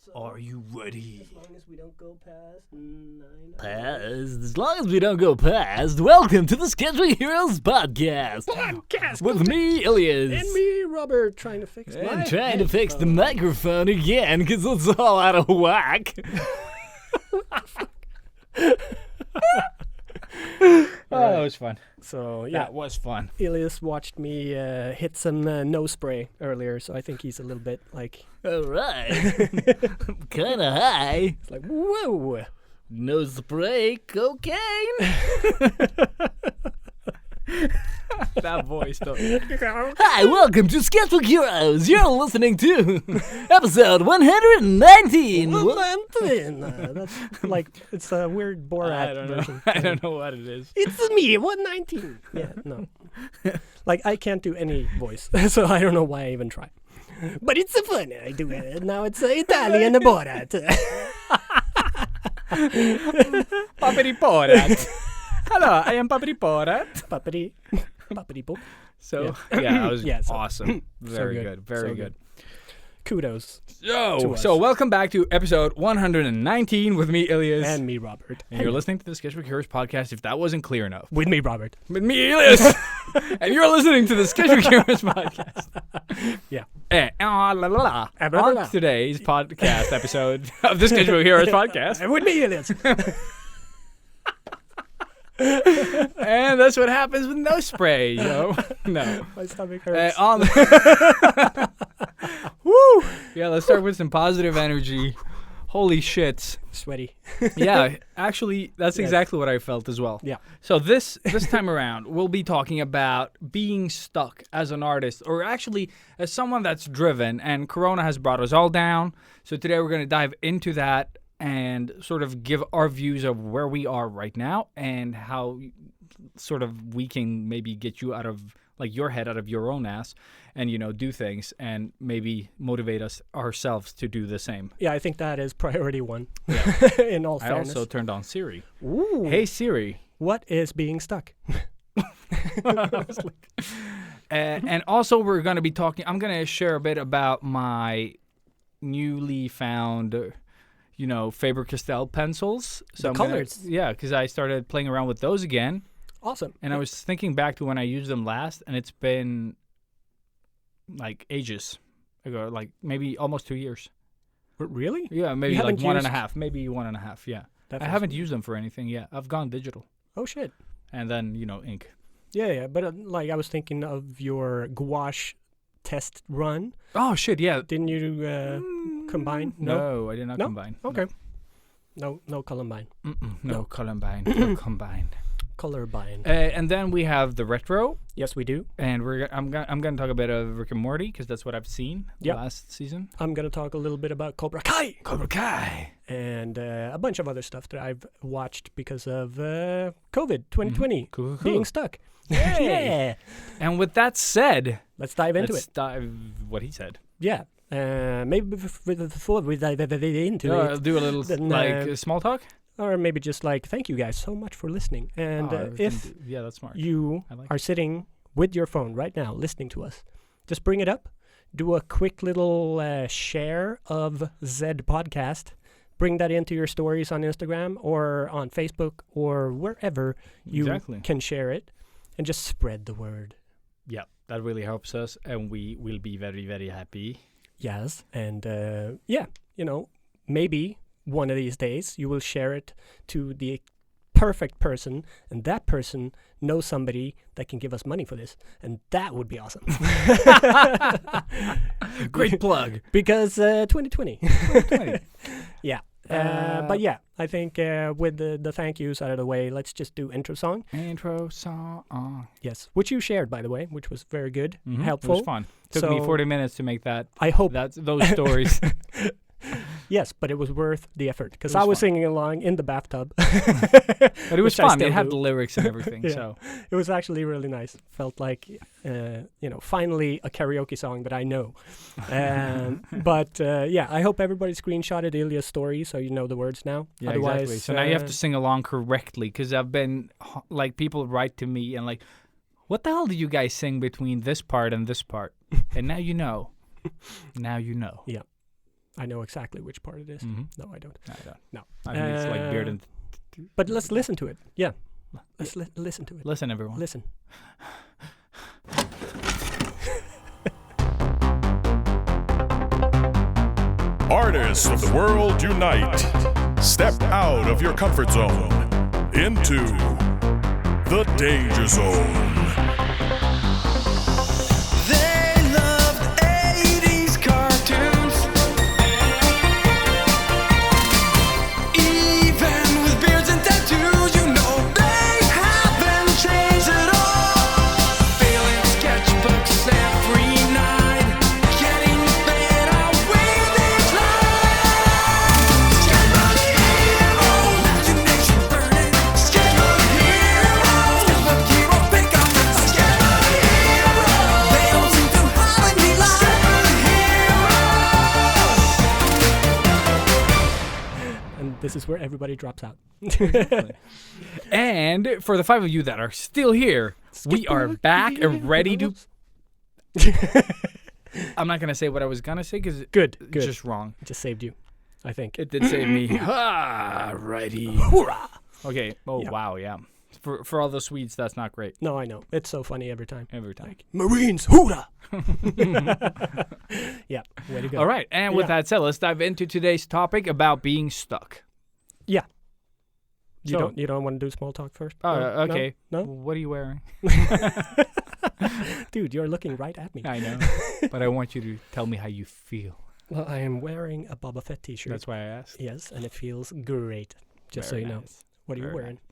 So, Are you ready? as long as we don't go past 9 As long as we don't go past, welcome to the Scheduling Heroes podcast. With me, Ilias. And me, Robert, trying to fix And my trying to fix the headphones. microphone again, because it's all out of whack. Oh, that was fun. So, yeah, That was fun. Ilias watched me hit some nose spray earlier, so I think he's a little bit like, All right. Kind of high. it's like, whoa. Nose spray, cocaine. That voice, though. Hi, welcome to Scheduling Heroes. You're listening to episode 119. That's like, it's a weird Borat version. I don't know what it is. It's me, 119. Yeah, no. Like, I can't do any voice, so I don't know why I even try. But it's fun. I do it. Now it's Italian Borat. Paperi Borat. Hello, I am Paperi Borat. Puppety boop. So, yeah, that was Yeah, so- awesome. Very good. good. Very So good. Kudos. So, us. so welcome back to episode 119 with me, Ilias. And me, Robert. And you're listening to the Scheduling Heroes podcast, if that wasn't clear enough. With me, Robert. With me, Ilias. And you're listening to the Scheduling Heroes podcast. Yeah. On today's podcast episode of the Scheduling Heroes podcast. And with me, it is. And that's what happens with nose spray, you know? No. My stomach hurts. Woo! Yeah, let's start with some positive energy. Holy shit. Sweaty. Yeah, actually, that's Yes. exactly what I felt as well. Yeah. So this time around, we'll be talking about being stuck as an artist, or actually as someone that's driven, and Corona has brought us all down. So today we're going to dive into that and sort of give our views of where we are right now and how sort of we can maybe get you out of like your head out of your own ass and, you know, do things and maybe motivate us ourselves to do the same. Yeah, I think that is priority one. Yeah. In all I fairness. also turned on Siri. Ooh. Hey Siri. What is being stuck? And also we're going to be talking, I'm going to share a bit about my newly found, you know, Faber-Castell pencils. The I'm gonna- colors. Yeah, because I started playing around with those again. Awesome. And I was thinking back to when I used them last, and it's been like ages ago, like maybe almost 2 years. Really? Yeah, maybe like haven't one and a used- half, maybe 1.5, yeah. That I was- haven't used them for anything yet. I've gone digital. Oh, shit. And then, you know, ink. Yeah, but like I was thinking of your gouache test run. Oh, shit, yeah. Didn't you combine? No, I did not No? combine. Okay. No Columbine. No No. Columbine. No combine. Colorbine. And then we have the retro, Yes, we do. and I'm gonna talk a bit of Rick and Morty because that's what I've seen Yep. last season. I'm going to talk a little bit about Cobra Kai Cobra Kai. and a bunch of other stuff that I've watched because of COVID 2020 Cool. being stuck. Yay. Yeah. And with that said, Let's dive into let's it. dive what he said. Yeah. Maybe before we dive into I'll it, do a little Then, small talk. or maybe just like thank you guys so much for listening. And Oh, I was if gonna yeah, that's smart. you I like are sitting with your phone right now listening to us, just bring it up, do a quick little share of Zed Podcast, bring that into your stories on Instagram or on Facebook or wherever you Exactly. can share it, and just spread the word. Yeah, that really helps us, and we will be very, very happy. Yes, and yeah, you know, maybe one of these days you will share it to the perfect person, and that person knows somebody that can give us money for this, and that would be awesome. Great plug. Because 2020. 2020. Yeah. But yeah, I think with the thank yous out of the way, let's just do intro song. Intro song. Yes, which you shared, by the way, which was very good, Mhm. helpful. It was fun. Took me So- 40 minutes to make that. I hope. Those stories. Yes, but it was worth the effort because It was I was fun. singing along in the bathtub. But it was Which I fun. still It had do. the lyrics and everything. Yeah. So It was actually really nice. Felt like, you know, finally a karaoke song that I know. But yeah, I hope everybody screenshotted Ilya's story so you know the words now. yeah, Otherwise, exactly. So now you have to sing along correctly because I've been like people write to me and like, what the hell did you guys sing between this part and this part? And now you know. Now you know. I know exactly which part it is. Mm-hmm. No, I don't. I don't. No. I think it's like beard and... But let's listen to it. Yeah. Let's listen to it. Listen, everyone. Listen. Artists of the world unite. Step out of your comfort zone into the danger zone. They loved 80s cartoons. Even with beards and tattoos, you know they haven't changed at all. Filling sketchbooks every night, getting better with each line. Sketchbook hero, imagination burning. Sketchbook hero, sketchbook hero, pick up the sketchbook hero. They don't seem to have any line. And this is where everybody drops out. And for the 5 of you that are still here, we are back and ready to... I'm not going to say what I was going to say because Good. it's just wrong. Just saved you, I think. It did save me. Righty. Okay. Oh, Yeah. wow, yeah. For all the Swedes, that's not great. No, I know. It's so funny every time. Every time. Like, Marines, hoorah! Yeah, way to go. All right, and with Yeah. that said, let's dive into today's topic about being stuck. Yeah. You So- don't want to do small talk first? Oh, No? okay. No? What are you wearing? Dude, you're looking right at me. I know, but I want you to tell me how you feel. Well, I am wearing a Boba Fett t-shirt. That's why I asked. Yes, and it feels great. Just so Very you know. nice. What are you Very wearing? nice.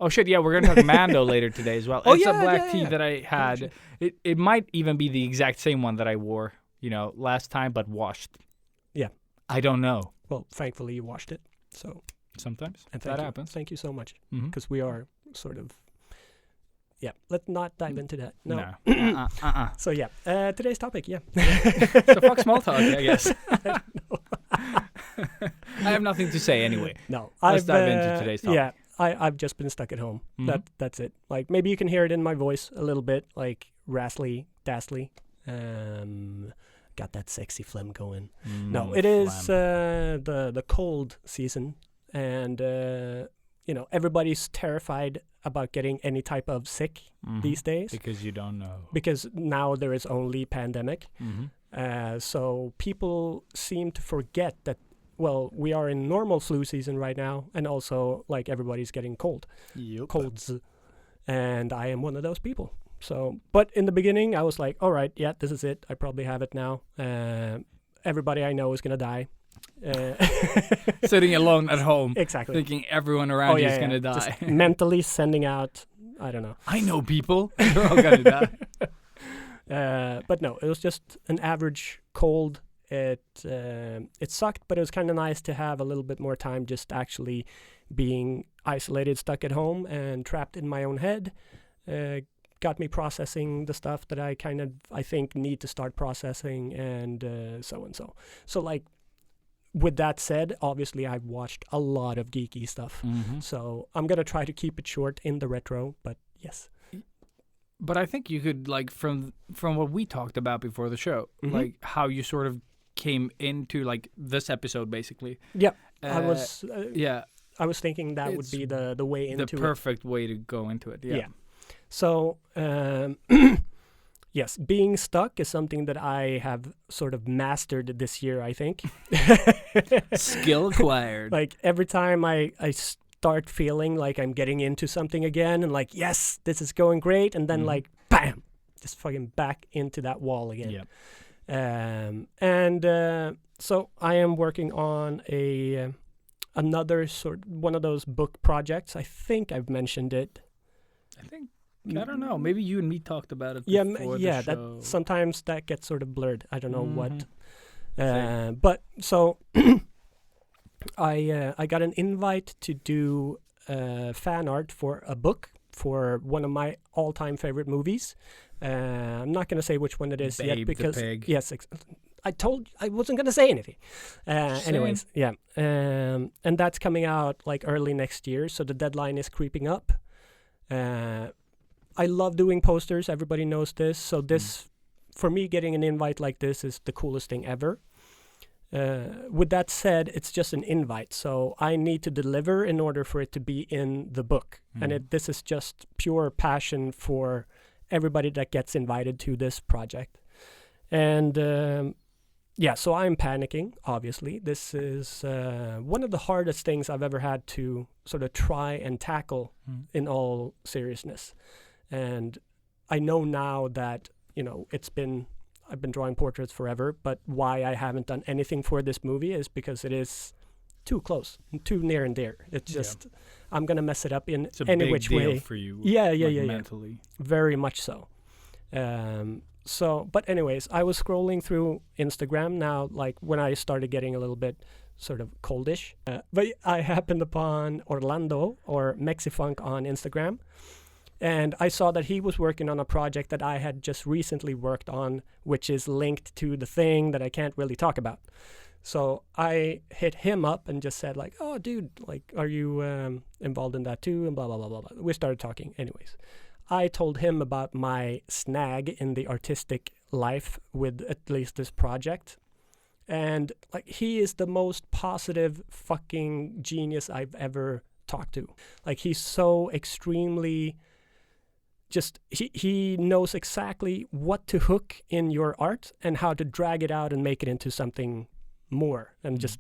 Oh shit! Yeah, we're gonna talk Mando later today as well. Oh, It's yeah, a black yeah, tee yeah. that I had. shit. It might even be the exact same one that I wore, last time, but washed. Yeah. I don't know. Well, thankfully you washed it. So, Sometimes and that thank you. happens. Thank you so much. Mhm. Because we are sort of... Yeah, let's not dive into that. No. No. So, yeah. Today's topic, yeah. So fuck small talk, I guess. I have nothing to say anyway. No. Let's dive into today's topic. Yeah, I've just been stuck at home. Mhm. That's it. Like, maybe you can hear it in my voice a little bit, like rasply, dastly. Got that sexy phlegm going. No, it is the cold season, and everybody's terrified about getting any type of sick these days because you don't know. because now there is only pandemic. Mm-hmm. So people seem to forget that. Well, we are in normal flu season right now, and also like everybody's getting colds, and I am one of those people. So, but in the beginning, I was like, all right, yeah, this is it. I probably have it now. Everybody I know is gonna die. Sitting alone at home, Exactly. thinking everyone around you is gonna die. Just mentally sending out, I don't know. I know people. They're all gonna die. But no, it was just an average cold. It sucked, but it was kind of nice to have a little bit more time just actually being isolated, stuck at home, and trapped in my own head. Got me processing the stuff that I think need to start processing, and so and so. So like, with that said, obviously I've watched a lot of geeky stuff. Mm-hmm. So I'm gonna try to keep it short in the retro, but yes. But I think you could, like, from what we talked about before the show, Mhm. like how you sort of came into like this episode, basically. Yeah, Uh, I was thinking that would It's be the way into the it. perfect way to go into it. Yeah. Yeah. So, yes, being stuck is something that I have sort of mastered this year, I think. Skill acquired. Like every time I start feeling like I'm getting into something again and like, yes, this is going great. And then Mhm. like, bam, just fucking back into that wall again. Yeah. So I am working on another one of those book projects. I think I've mentioned it. I think I don't know. Maybe you and me talked about it. Yeah, before the yeah. show. That sometimes that gets sort of blurred. I don't know what. Mhm. But so I got an invite to do fan art for a book for one of my all-time favorite movies. I'm not going to say which one it is Babe yet the because Pig. yes, I wasn't going to say anything. Anyways, yeah, and that's coming out like early next year, so the deadline is creeping up. I love doing posters. Everybody knows this. So this, for me, getting an invite like this is the coolest thing ever. With that said, it's just an invite, so I need to deliver in order for it to be in the book. And this is just pure passion for everybody that gets invited to this project. And yeah, so I'm panicking, obviously. This is one of the hardest things I've ever had to sort of try and tackle in all seriousness. And I know now that, you know, I've been drawing portraits forever, but why I haven't done anything for this movie is because it is too close, too near and dear. It's just, I'm going to mess it up in It's a any big which deal way. for you. Yeah. Mentally. Very much so. But anyways, I was scrolling through Instagram now, like when I started getting a little bit sort of coldish. But I happened upon Orlando, or Mexifunk on Instagram. And I saw that he was working on a project that I had just recently worked on, which is linked to the thing that I can't really talk about. So I hit him up and just said like, oh, dude, like, are you involved in that too? And blah, blah, blah, blah, blah. We started talking anyways. I told him about my snag in the artistic life with at least this project. And like, he is the most positive fucking genius I've ever talked to. Like, he's so extremely... Just he knows exactly what to hook in your art and how to drag it out and make it into something more and just,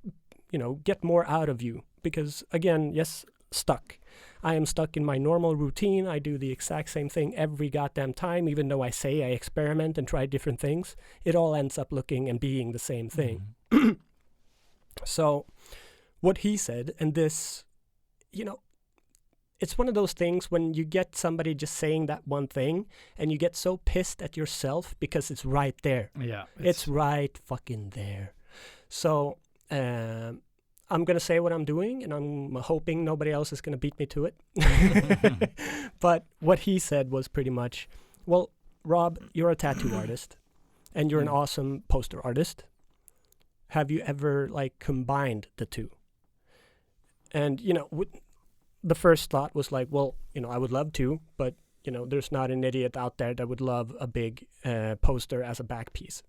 you know, get more out of you. Because again, yes, stuck. I am stuck in my normal routine. I do the exact same thing every goddamn time, even though I say I experiment and try different things. It all ends up looking and being the same thing. So what he said, and this, you know, it's one of those things when you get somebody just saying that one thing and you get so pissed at yourself because it's right there. Yeah. It's right fucking there. So I'm going to say what I'm doing, and I'm hoping nobody else is going to beat me to it. But what he said was pretty much, well, Rob, you're a tattoo artist and you're an awesome poster artist. Have you ever like combined the two? And, you know, the first thought was like, well, you know, I would love to, but, you know, there's not an idiot out there that would love a big poster as a back piece.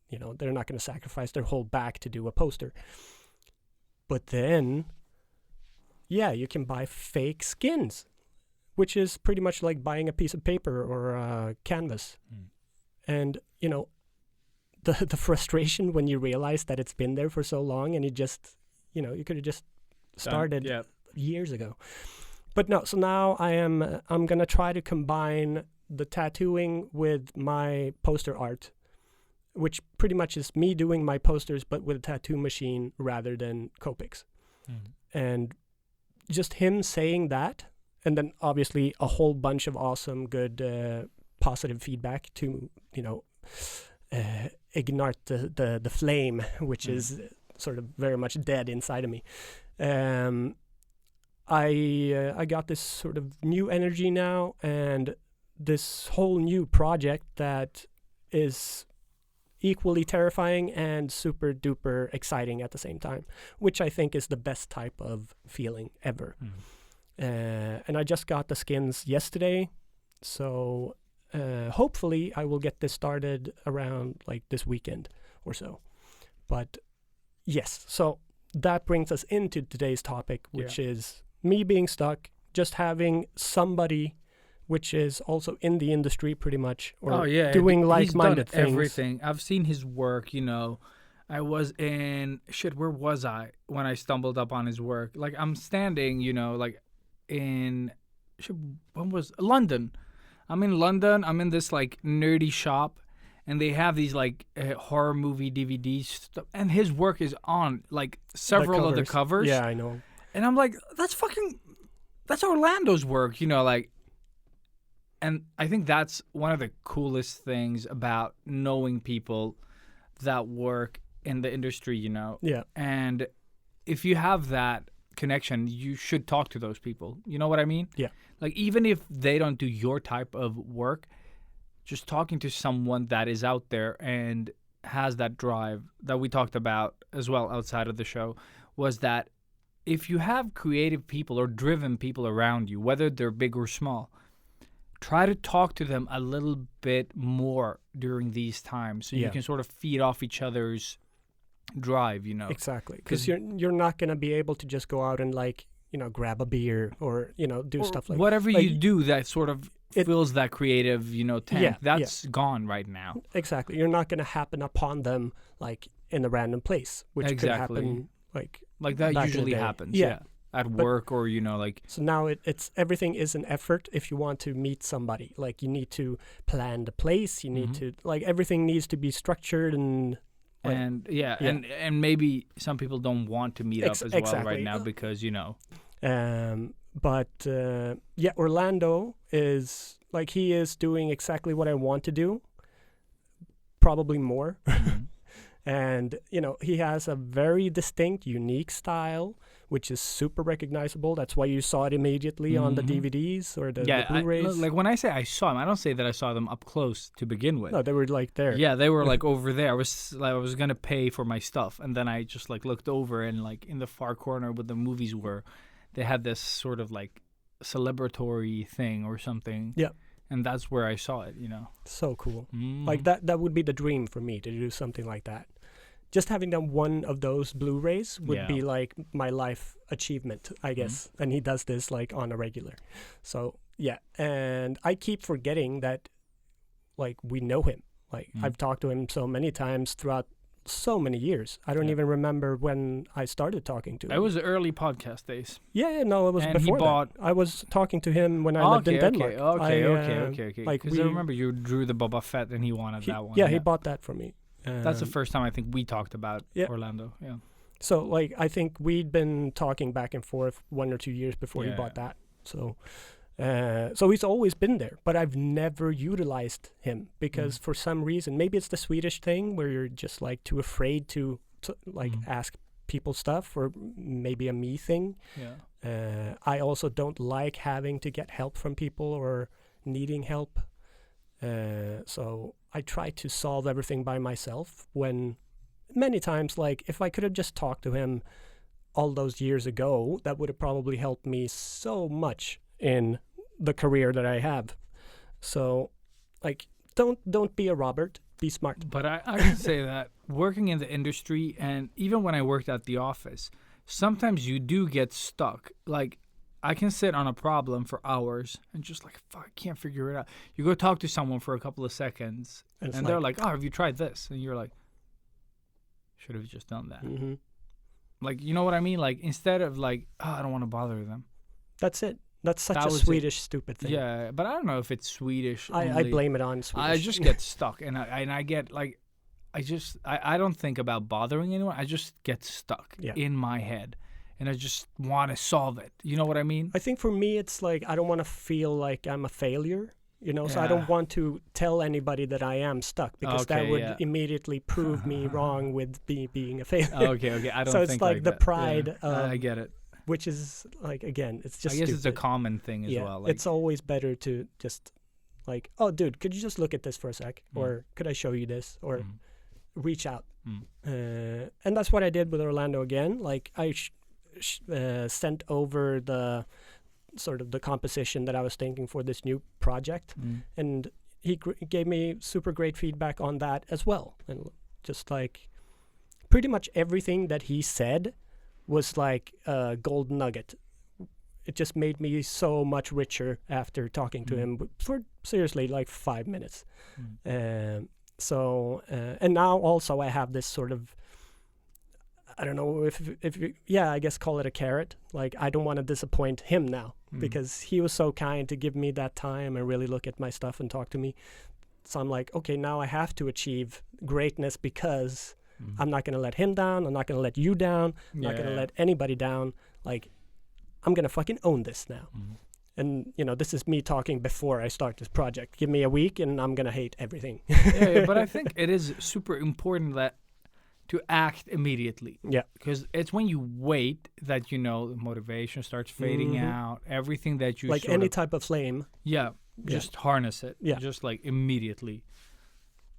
You know, they're not going to sacrifice their whole back to do a poster. But then, yeah, you can buy fake skins, which is pretty much like buying a piece of paper or a canvas. And, you know, the frustration when you realize that it's been there for so long and you just, you know, you could have just started years ago. But no, so now I'm gonna try to combine the tattooing with my poster art, which pretty much is me doing my posters but with a tattoo machine rather than Copics. And just him saying that, and then obviously a whole bunch of awesome good positive feedback to, you know, ignite the flame, which is sort of very much dead inside of me. I got this sort of new energy now, and this whole new project that is equally terrifying and super duper exciting at the same time, which I think is the best type of feeling ever. And I just got the skins yesterday, so hopefully I will get this started around like this weekend or so. But yes, so that brings us into today's topic, which is me being stuck, just having somebody which is also in the industry pretty much, or doing like-minded things. Everything. I've seen his work, you know. I was in, where was I when I stumbled up on his work? Like, I'm standing, you know, like in, London. I'm in London. I'm in this like nerdy shop, and they have these like horror movie DVDs, and his work is on like several of the covers. Yeah, I know. And I'm like, that's Orlando's work, you know, like. And I think that's one of the coolest things about knowing people that work in the industry, you know. Yeah. And if you have that connection, you should talk to those people. You know what I mean? Yeah. Like, even if they don't do your type of work, just talking to someone that is out there and has that drive that we talked about as well outside of the show, was that if you have creative people or driven people around you, whether they're big or small, try to talk to them a little bit more during these times so you can sort of feed off each other's drive, you know. Exactly, because 'Cause- you're not gonna be able to just go out and like grab a beer or do Or stuff like whatever like, you do that sort of it- fills that creative, tank. Yeah, That's gone right now. Exactly, you're not gonna happen upon them like in a random place, which could Exactly. happen like. Like that Back in the usually day. happens. Yeah. Yeah. At But- work or like So now it's everything is an effort if you want to meet somebody. Like you need to plan the place. You need Mhm. to like everything needs to be structured and like, and yeah. and maybe some people don't want to meet up as well exactly. right now because But Orlando is like he is doing exactly what I want to do, probably more. Mhm. And he has a very distinct, unique style, which is super recognizable. That's why you saw it immediately on the Mhm. DVDs or the yeah, Blu-rays. like when I say I saw them, I don't say that I saw them up close to begin with. No, they were like there. Yeah, they were like over there. I was gonna pay for my stuff, and then I just like looked over and like in the far corner where the movies were, they had this sort of like celebratory thing or something. Yeah. And that's where I saw it. So cool. Mhm. Like that would be the dream for me to do something like that. Just having done one of those Blu-rays would Yeah. be like my life achievement, I guess. And he does this like on a regular. So yeah, and I keep forgetting that like we know him. Like Mhm. I've talked to him so many times throughout so many years. I don't Yeah. even remember when I started talking to him. It was the early podcast days. no, it was And he before bought- that. I was talking to him when I lived in Denmark. Okay. Like Because I remember you drew the Boba Fett and he wanted he, that one. yeah, he bought that for me. That's the Um, first time I think we talked about yeah. Orlando. Yeah. So like I think we'd been talking back and forth 1 or 2 years before he Yeah. bought that. So he's always been there, but I've never utilized him because for some reason, maybe it's the Swedish thing where you're just like too afraid to ask people stuff, or maybe a me thing. Yeah. I also don't like having to get help from people or needing help. So I try to solve everything by myself when many times, like if I could have just talked to him all those years ago, that would have probably helped me so much in the career that I have. So like, don't be a Robert, be smart. But I can say that working in the industry, and even when I worked at the office, sometimes you do get stuck. Like, I can sit on a problem for hours and just like, fuck, I can't figure it out. You go talk to someone for a couple of seconds, And it's and they're like, oh, have you tried this? And you're like, should have just done that. Mhm. Like, you know what I mean? Like, instead of like, oh, I don't want to bother them. That's it. That's such That a was it. Swedish stupid thing. Yeah, but I don't know if it's Swedish. I only. blame it on Swedish. I just get stuck, and I get like, I don't think about bothering anyone. I just get stuck Yeah. in my head, and I just want to solve it. You know what I mean? I think for me, it's like I don't want to feel like I'm a failure, so I don't Yeah. want to tell anybody that I am stuck because that Okay, would yeah. immediately prove me wrong with being a failure. Okay. I don't So it's think like the that. pride Yeah, of- I get it. Which is like, again, it's just I guess it's a stupid. common thing as Yeah, well. Like, it's always better to just like, oh, dude, could you just look at this for a sec? Mm. Or could I show you this? Or Mm. reach out. Mm. And that's what I did with Orlando again. Like I sent over the sort of the composition that I was thinking for this new project, Mm. and he gave me super great feedback on that as well. And just like pretty much everything that he said was like a gold nugget. It just made me so much richer after talking to Mm. him for seriously like 5 minutes. Mm. And now also I have this sort of, I don't know if I guess call it a carrot. Like I don't want to disappoint him now Mm. because he was so kind to give me that time and really look at my stuff and talk to me. So I'm like, okay, now I have to achieve greatness because Mm. I'm not going to let him down. I'm not going to let you down. I'm not going to Yeah. let anybody down. Like I'm going to fucking own this now. Mm. And this is me talking before I start this project. Give me a week and I'm going to hate everything. yeah, but I think it is super important that to act immediately. Yeah. Because it's when you wait that the motivation starts fading Mhm. out. Everything that you Like sort any of, type of flame. yeah, just harness it. Yeah. Just like immediately.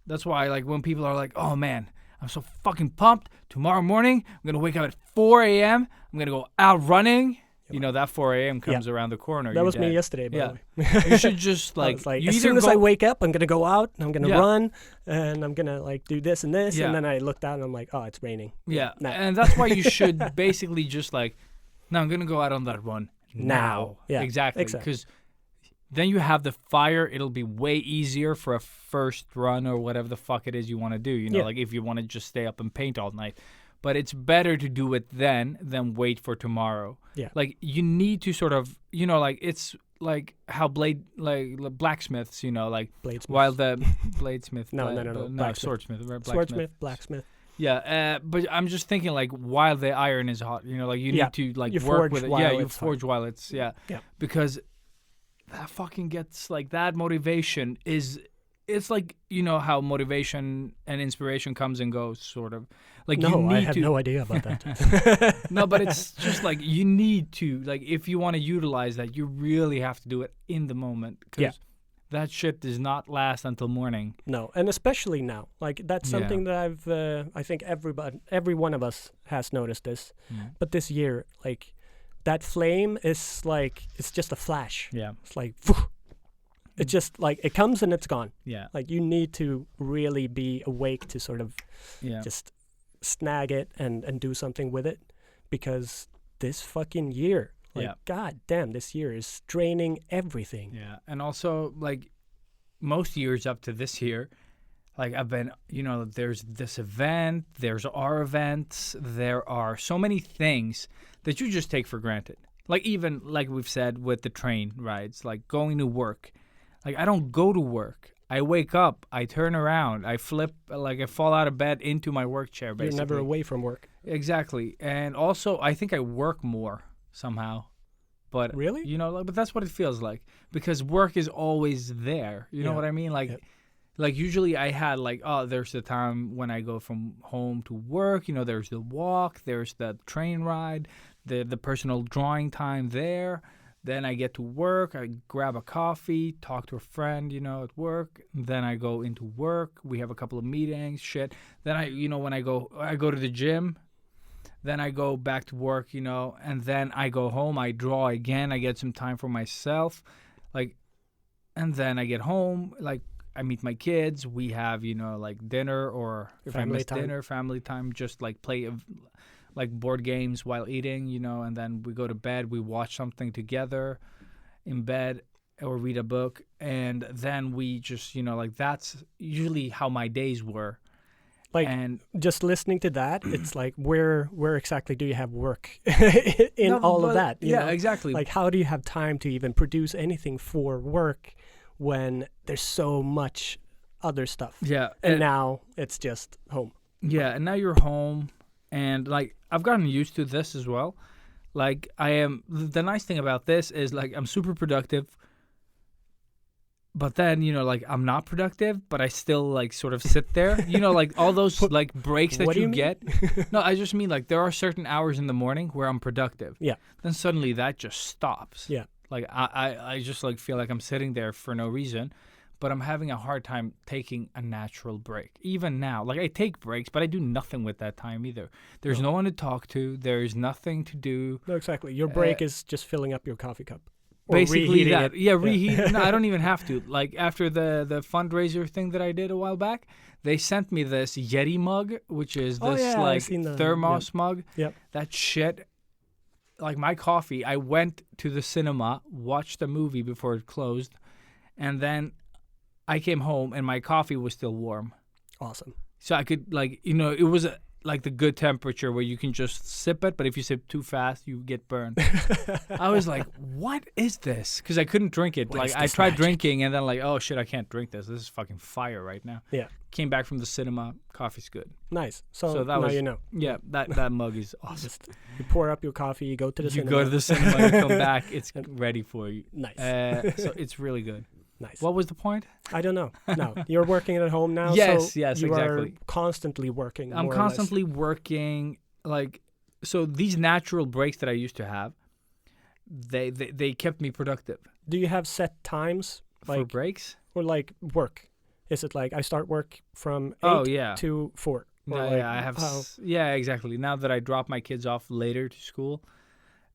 That's why like when people are like, "Oh man, I'm so fucking pumped. Tomorrow morning, I'm going to wake up at 4 a.m. I'm going to go out running." You know, that 4 a.m. comes around the corner. That you're was me dead. yesterday, by Yeah. the way. You should just I like, was like, you as either soon as go, I wake up, I'm gonna go out, I'm gonna Yeah. run, and I'm gonna like do this and this, Yeah. and then I looked out and I'm like, oh, it's raining. Yeah, Nah. and that's why you should basically just like, no, I'm gonna go out on that run Now. Yeah, exactly, exactly. because then you have the fire. It'll be way easier for a first run or whatever the fuck it is you want to do. You know, Yeah. like if you want to just stay up and paint all night. But it's better to do it then than wait for tomorrow. Yeah. Like you need to sort of, you know, like it's like how blacksmiths, you know, like Bladesmith. while the bladesmith, No, blacksmith. swordsmith, right? Swordsmith, blacksmith. Yeah, but I'm just thinking like while the iron is hot, you know, like you Yeah. need to like You work forge with it. while Yeah, you it's hot. forge while it's Yeah. because that fucking gets like that motivation is. It's like, you know, how motivation and inspiration comes and goes, sort of. Like you No, need I have to. no idea about that. No, but it's just like you need to, like, if you want to utilize that, you really have to do it in the moment. Because Yeah. that shit does not last until morning. No, and especially now, like that's Yeah. something that I think every one of us has noticed this. But this year, like that flame is like it's just a flash. Yeah. It's like it's just like it comes and it's gone. Yeah. Like you need to really be awake to sort of Yeah. just snag it and do something with it, because this fucking year, like Yeah. god damn, this year is draining everything. Yeah, and also like most years up to this year, like I've been, you know, there's this event, there's our events, there are so many things that you just take for granted. Like even like we've said with the train rides, like going to work. Like I don't go to work. I wake up, I turn around, I flip, like I fall out of bed into my work chair. Basically, You're never away from work. Exactly, and also I think I work more somehow. But Really? you know, like, but that's what it feels like because work is always there. You know Yeah. what I mean? Like, Yep. like usually I had like, oh, there's the time when I go from home to work. You know, there's the walk, there's the train ride, the personal drawing time there. Then I get to work, I grab a coffee, talk to a friend, you know, at work. Then I go into work. We have a couple of meetings, shit. Then when I go to the gym. Then I go back to work, you know, and then I go home. I draw again. I get some time for myself, like, and then I get home. Like, I meet my kids. We have, you know, like dinner or if I Family miss time. dinner, family time. Just like play like board games while eating, you know, and then we go to bed. We watch something together in bed or read a book, and then we just, you know, like that's usually how my days were. Like And just listening to that, it's like where exactly do you have work in No, all but- of that? You yeah, know? exactly. Like how do you have time to even produce anything for work when there's so much other stuff? yeah, And now it's just home. yeah, and now you're home, and like I've gotten used to this as well. Like I am. The nice thing about this is like I'm super productive, but then you know like I'm not productive, but I still like sort of sit there. You know, like all those like breaks that What do you you get. No, I just mean like there are certain hours in the morning where I'm productive. Yeah. Then suddenly that just stops. Yeah. Like I just like feel like I'm sitting there for no reason. But I'm having a hard time taking a natural break. Even now, like I take breaks, but I do nothing with that time either. There's no one to talk to. There's nothing to do. No, exactly. Your break is just filling up your coffee cup. Or Basically reheating that. it. Yeah, reheat. No, I don't even have to. Like after the fundraiser thing that I did a while back, they sent me this Yeti mug, which is Oh, this yeah, I've like seen the- thermos mug. Yep. That shit. Like my coffee, I went to the cinema, watched a movie before it closed, and then I came home and my coffee was still warm. Awesome. So I could like, you know, it was like the good temperature where you can just sip it, but if you sip too fast, you get burned. I was like, what is this? Because I couldn't drink it. What Like is I this tried magic? drinking and then like, oh shit, I can't drink this. This is fucking fire right now. Yeah. Came back from the cinema, coffee's good. Nice. So, So that now was- you know. Yeah, that mug is awesome. Just you pour up your coffee, you go to the You cinema. go to the cinema, you come back, it's ready for you. Nice. So it's really good. Nice. What was the point? I don't know. No, you're working at home now. Yes, so yes, you exactly. are constantly working. I'm more or less. constantly working. Like, so these natural breaks that I used to have, they kept me productive. Do you have set times, For like breaks? or like work? Is it like I start work from 8 Oh yeah. to 4? No, Or like yeah, I have. how- Yeah, exactly. Now that I drop my kids off later to school,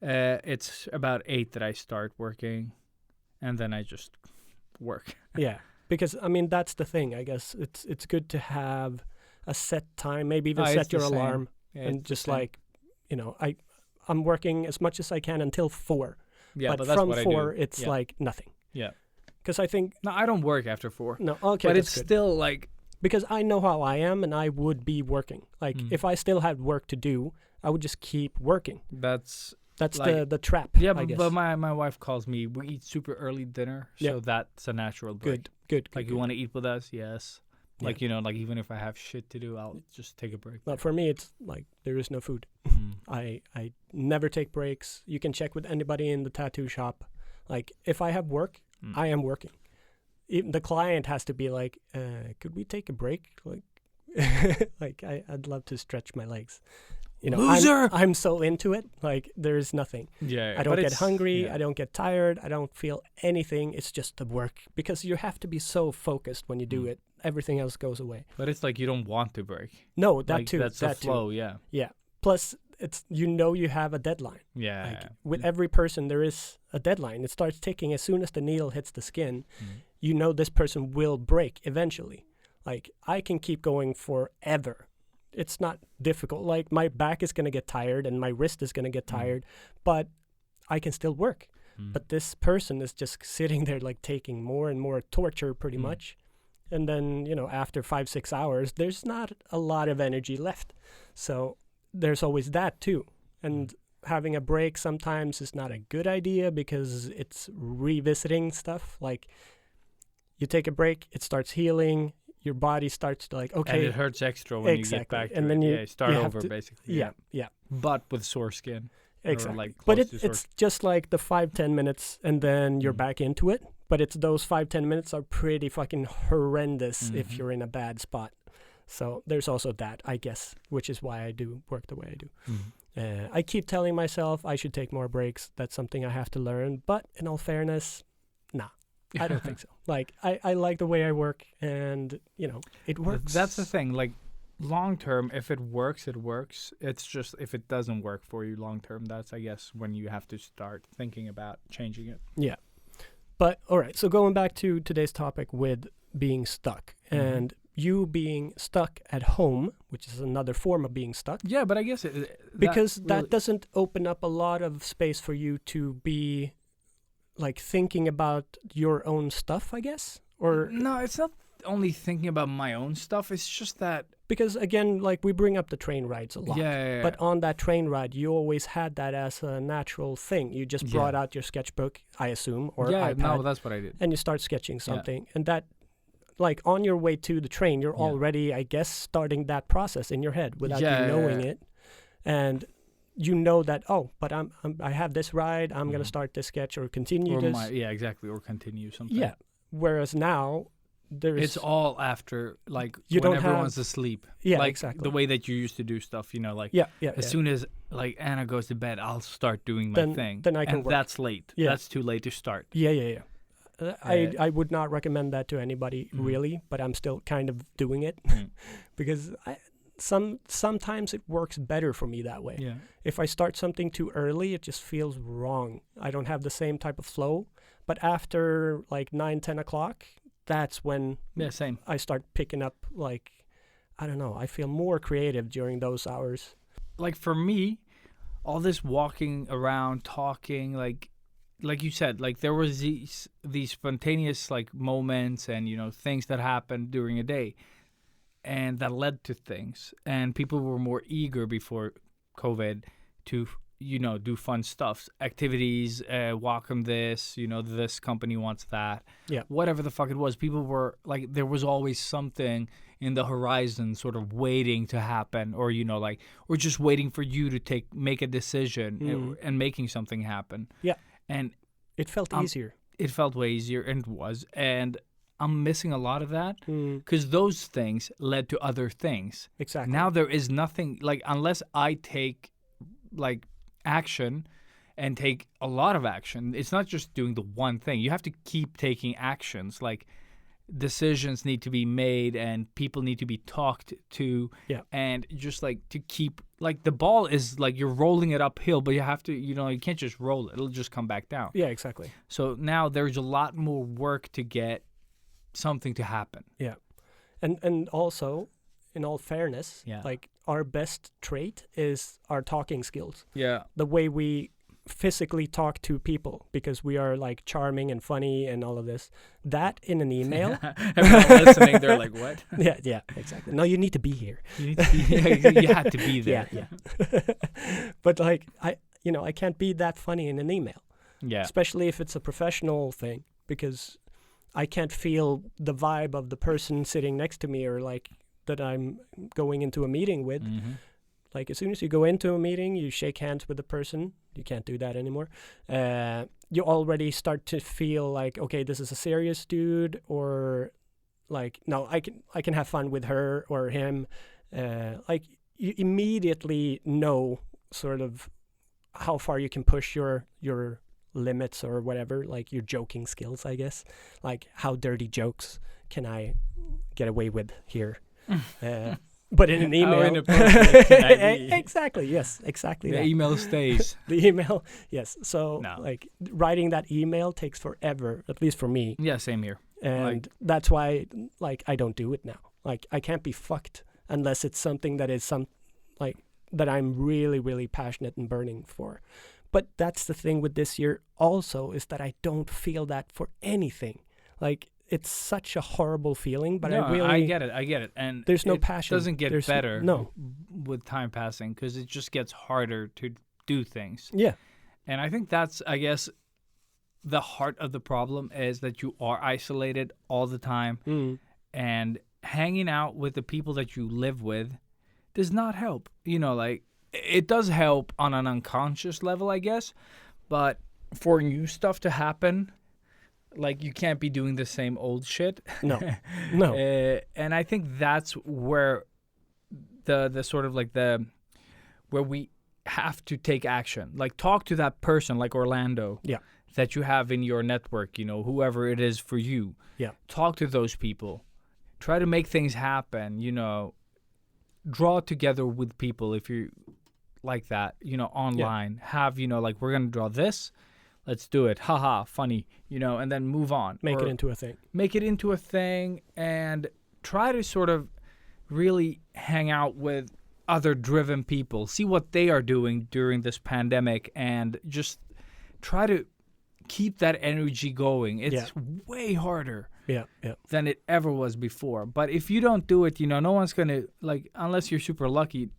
It's about 8 that I start working, and then I just work. Yeah, because I mean that's the thing. I guess it's good to have a set time, maybe even It's set the your same. alarm, Yeah, and it's the just same. like, I'm working as much as I can until 4. Yeah, but that's from what I 4, do. it's Yeah. like nothing. Yeah. Because I think No, I don't work after 4. no, okay, but that's it's good. still like Because I know how I am, and I would be working. Like Mm. if I still had work to do, I would just keep working. that's That's Like- the trap. yeah. I guess. But my wife calls me. We eat super early dinner, so Yeah. that's a natural break. good. Like you good. want to eat with us? Yes. Yeah. Like like even if I have shit to do, I'll just take a break. But for me, it's like there is no food. Mm. I never take breaks. You can check with anybody in the tattoo shop. Like if I have work, Mm. I am working. Even the client has to be like, could we take a break? Like, like I'd love to stretch my legs. Loser! I'm so into it. Like there's nothing. Yeah. I don't but get it's- hungry. yeah. I don't get tired. I don't feel anything. It's just the work because you have to be so focused when you do Mm. it. Everything else goes away. But it's like you don't want to break. No, that like, too. That's that the flow. Yeah. too. Plus, it's you have a deadline. Yeah. Like yeah. with every person, there is a deadline. It starts ticking as soon as the needle hits the skin. Mm. You know this person will break eventually. Like I can keep going forever. It's not difficult. Like my back is gonna get tired and my wrist is gonna get Mm. tired, but I can still work. Mm. But this person is just sitting there like taking more and more torture pretty Mm. much. And then, after 5-6 hours, there's not a lot of energy left. So there's always that too. And having a break sometimes is not a good idea because it's revisiting stuff. Like you take a break, it starts healing, your body starts to like, And okay, it hurts extra when you get Exactly. back to And it. then you start have over to- basically. yeah, But with sore skin. Or, exactly. like, But close to sore it's just like the 5-10 minutes and then you're Mm. back into it. But it's those 5-10 minutes are pretty fucking horrendous if Mhm. you're in a bad spot. So there's also that, I guess, which is why I do work the way I do. I keep telling myself I should take more breaks. That's something I have to learn. But in all fairness, I don't think so. Like I like the way I work, and it works. That's the thing. Like long term, if it works, it works. It's just if it doesn't work for you long term, that's I guess when you have to start thinking about changing it. Yeah. But all right. So going back to today's topic with being stuck Mhm. and you being stuck at home, which is another form of being stuck, Yeah, but I guess because that really- doesn't open up a lot of space for you to be like thinking about your own stuff, I guess, or No, it's not only thinking about my own stuff. It's just that. because again, like we bring up the train rides a lot. Yeah. But on that train ride, you always had that as a natural thing. You just brought out your sketchbook, I assume, or yeah, iPad, no, that's what I did. and you start sketching something. And that, like on your way to the train, you're Yeah. already, I guess, starting that process in your head without Yeah, you knowing yeah. it. And you know that, but I have this ride. I'm gonna Mhm. start this sketch or continue Or this. exactly, or continue something. Yeah. Whereas now, there's It's all after like You when don't have- everyone's asleep. yeah, like exactly. the way that you used to do stuff. Like yeah. as soon as like Anna goes to bed, I'll start doing my Then- thing. then I can and work. that's late. Yeah. That's too late to start. Yeah. I Uh, I would not recommend that to anybody Mhm. really, but I'm still kind of doing it Mm. because sometimes it works better for me that way. Yeah. If I start something too early, it just feels wrong. I don't have the same type of flow. But after like 9-10 o'clock, that's when Yeah. Same. I start picking up like, I don't know, I feel more creative during those hours. Like for me, all this walking around, talking, like you said, like there was these spontaneous like moments and things that happened during a day, and that led to things. And people were more eager before COVID to do fun stuff, activities, welcome this, this company wants that. Yeah. Whatever the fuck it was, people were like, there was always something in the horizon sort of waiting to happen, or or just waiting for you to make a decision and making something happen. Yeah. And It felt easier. it felt way easier, and it was. And I'm missing a lot of that Mm, because those things led to other things. exactly. Now there is nothing, like, unless I take like action and take a lot of action. It's not just doing the one thing. You have to keep taking actions. Like decisions need to be made and people need to be talked to. Yeah. And just like to keep like the ball is like you're rolling it uphill, but you have to, you can't just roll it. It'll just come back down. Yeah, exactly. So now there's a lot more work to get something to happen. Yeah. And also, in all fairness, Yeah. like our best trait is our talking skills. Yeah. The way we physically talk to people, because we are like charming and funny and all of this. That in an email. Everyone listening, they're like, what? yeah, exactly. No, you need to be here. You need to be, you have to be there. Yeah. But like I can't be that funny in an email, Yeah. especially if it's a professional thing, because I can't feel the vibe of the person sitting next to me or like that I'm going into a meeting with. Mhm. Like as soon as you go into a meeting, you shake hands with the person. You can't do that anymore. You already start to feel like, okay, this is a serious dude, or like, no, I can have fun with her or him. Like you immediately know sort of how far you can push your limits or whatever, like your joking skills, I guess. Like how dirty jokes can I get away with here? But in an email, How inappropriate can I be? Exactly. Yes. Exactly. The that. email stays. The email. Yes. So No. like writing that email takes forever, at least for me, Yeah, same here. and that's why like I don't do it now. Like I can't be fucked unless it's something that is that I'm really, really passionate and burning for. But that's the thing with this year also, is that I don't feel that for anything. Like it's such a horrible feeling, but No, I really get it. And there's no it passion. doesn't get There's better no. with time passing because it just gets harder to do things. Yeah. And I think that's, I guess, the heart of the problem is that you are isolated all the time, and hanging out with the people that you live with does not help. Like it does help on an unconscious level, I guess, but for new stuff to happen, like you can't be doing the same old shit. No. And I think that's where the sort of like where we have to take action. Like talk to that person, like Orlando. Yeah. That you have in your network, whoever it is for you. Yeah. Talk to those people. Try to make things happen, draw together with people if you like that, online. Have, like we're going to draw this. Let's do it. Haha, funny, and then move on. Make Or it into a thing. Make it into a thing and try to sort of really hang out with other driven people. See what they are doing during this pandemic and just try to keep that energy going. It's way harder Yeah. than it ever was before. But if you don't do it, no one's going to, like, unless you're super lucky,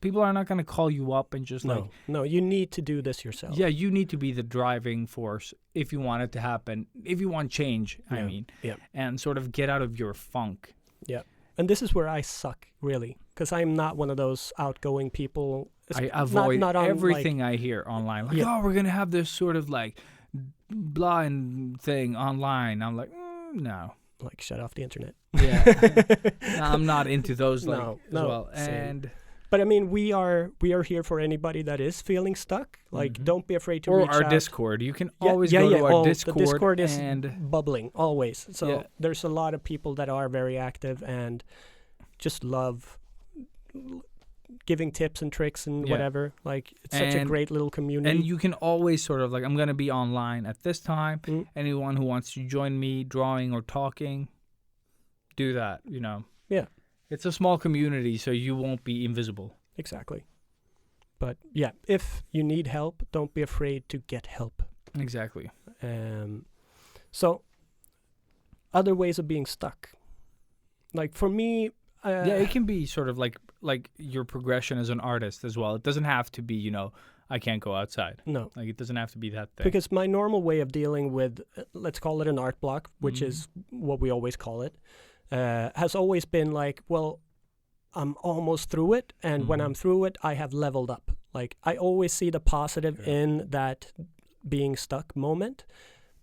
people are not going to call you up and just No, you need to do this yourself. yeah, you need to be the driving force if you want it to happen, if you want change, I mean, and sort of get out of your funk. Yeah. And this is where I suck, really, because I'm not one of those outgoing people. I avoid not on, everything I hear online. Like, oh, we're going to have this sort of like blind thing online. I'm like, no. Like, shut off the internet. Yeah. No, I'm not into those as well. same. And But I mean, we are here for anybody that is feeling stuck. Like, don't be afraid to or reach our out. Discord. You can always go to our Discord. The Discord is and bubbling always. So Yeah. there's a lot of people that are very active and just love giving tips and tricks and Yeah. whatever. Like, it's such a And- great little community. And you can always sort of like, I'm going to be online at this time. Mm. Anyone who wants to join me drawing or talking, do that, Yeah. It's a small community, so you won't be invisible. Exactly. But yeah, if you need help, don't be afraid to get help. Exactly. So, other ways of being stuck. Like for me, Yeah, it can be sort of like your progression as an artist as well. It doesn't have to be, I can't go outside. no, Like it doesn't have to be that thing. because my normal way of dealing with, let's call it an art block, which is what we always call it, has always been like, well, I'm almost through it, and when I'm through it, I have leveled up. Like I always see the positive in that being stuck moment,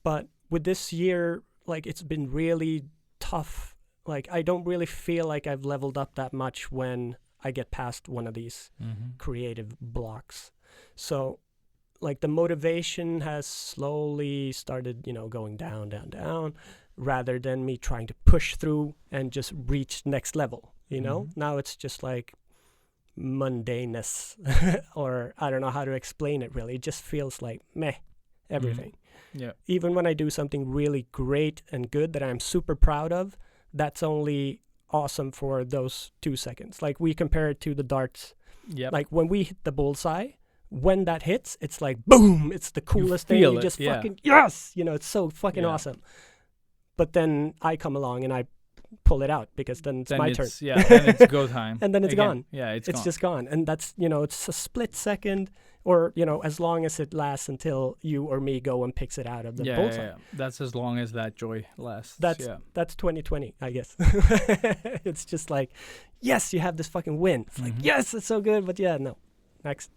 but with this year, like it's been really tough. Like I don't really feel like I've leveled up that much when I get past one of these creative blocks. So like the motivation has slowly started, going down. rather than me trying to push through and just reach next level. You know, Mhm. now it's just like mundaneness, or I don't know how to explain it really. It just feels like meh, everything. Yeah. Even when I do something really great and good that I'm super proud of, that's only awesome for those 2 seconds. Like we compare it to the darts. Yep. Like when we hit the bullseye, when that hits, it's like boom, it's the coolest thing. feel You it, just yeah. fucking yes, you know, it's so fucking Yeah. awesome. But then I come along and I pull it out because then it's then my it's, turn. Yeah, then it's go time. And then it's Again. gone. Yeah, it's It's gone. just gone. And that's, you know, it's a split second, or, you know, as long as it lasts until you or me go and picks it out of the yeah, bullseye. yeah, yeah. That's as long as that joy lasts. That's yeah. that's 2020, I guess. It's just like, yes, you have this fucking win. It's like, Mhm. yes, it's so good, but yeah, no. Next.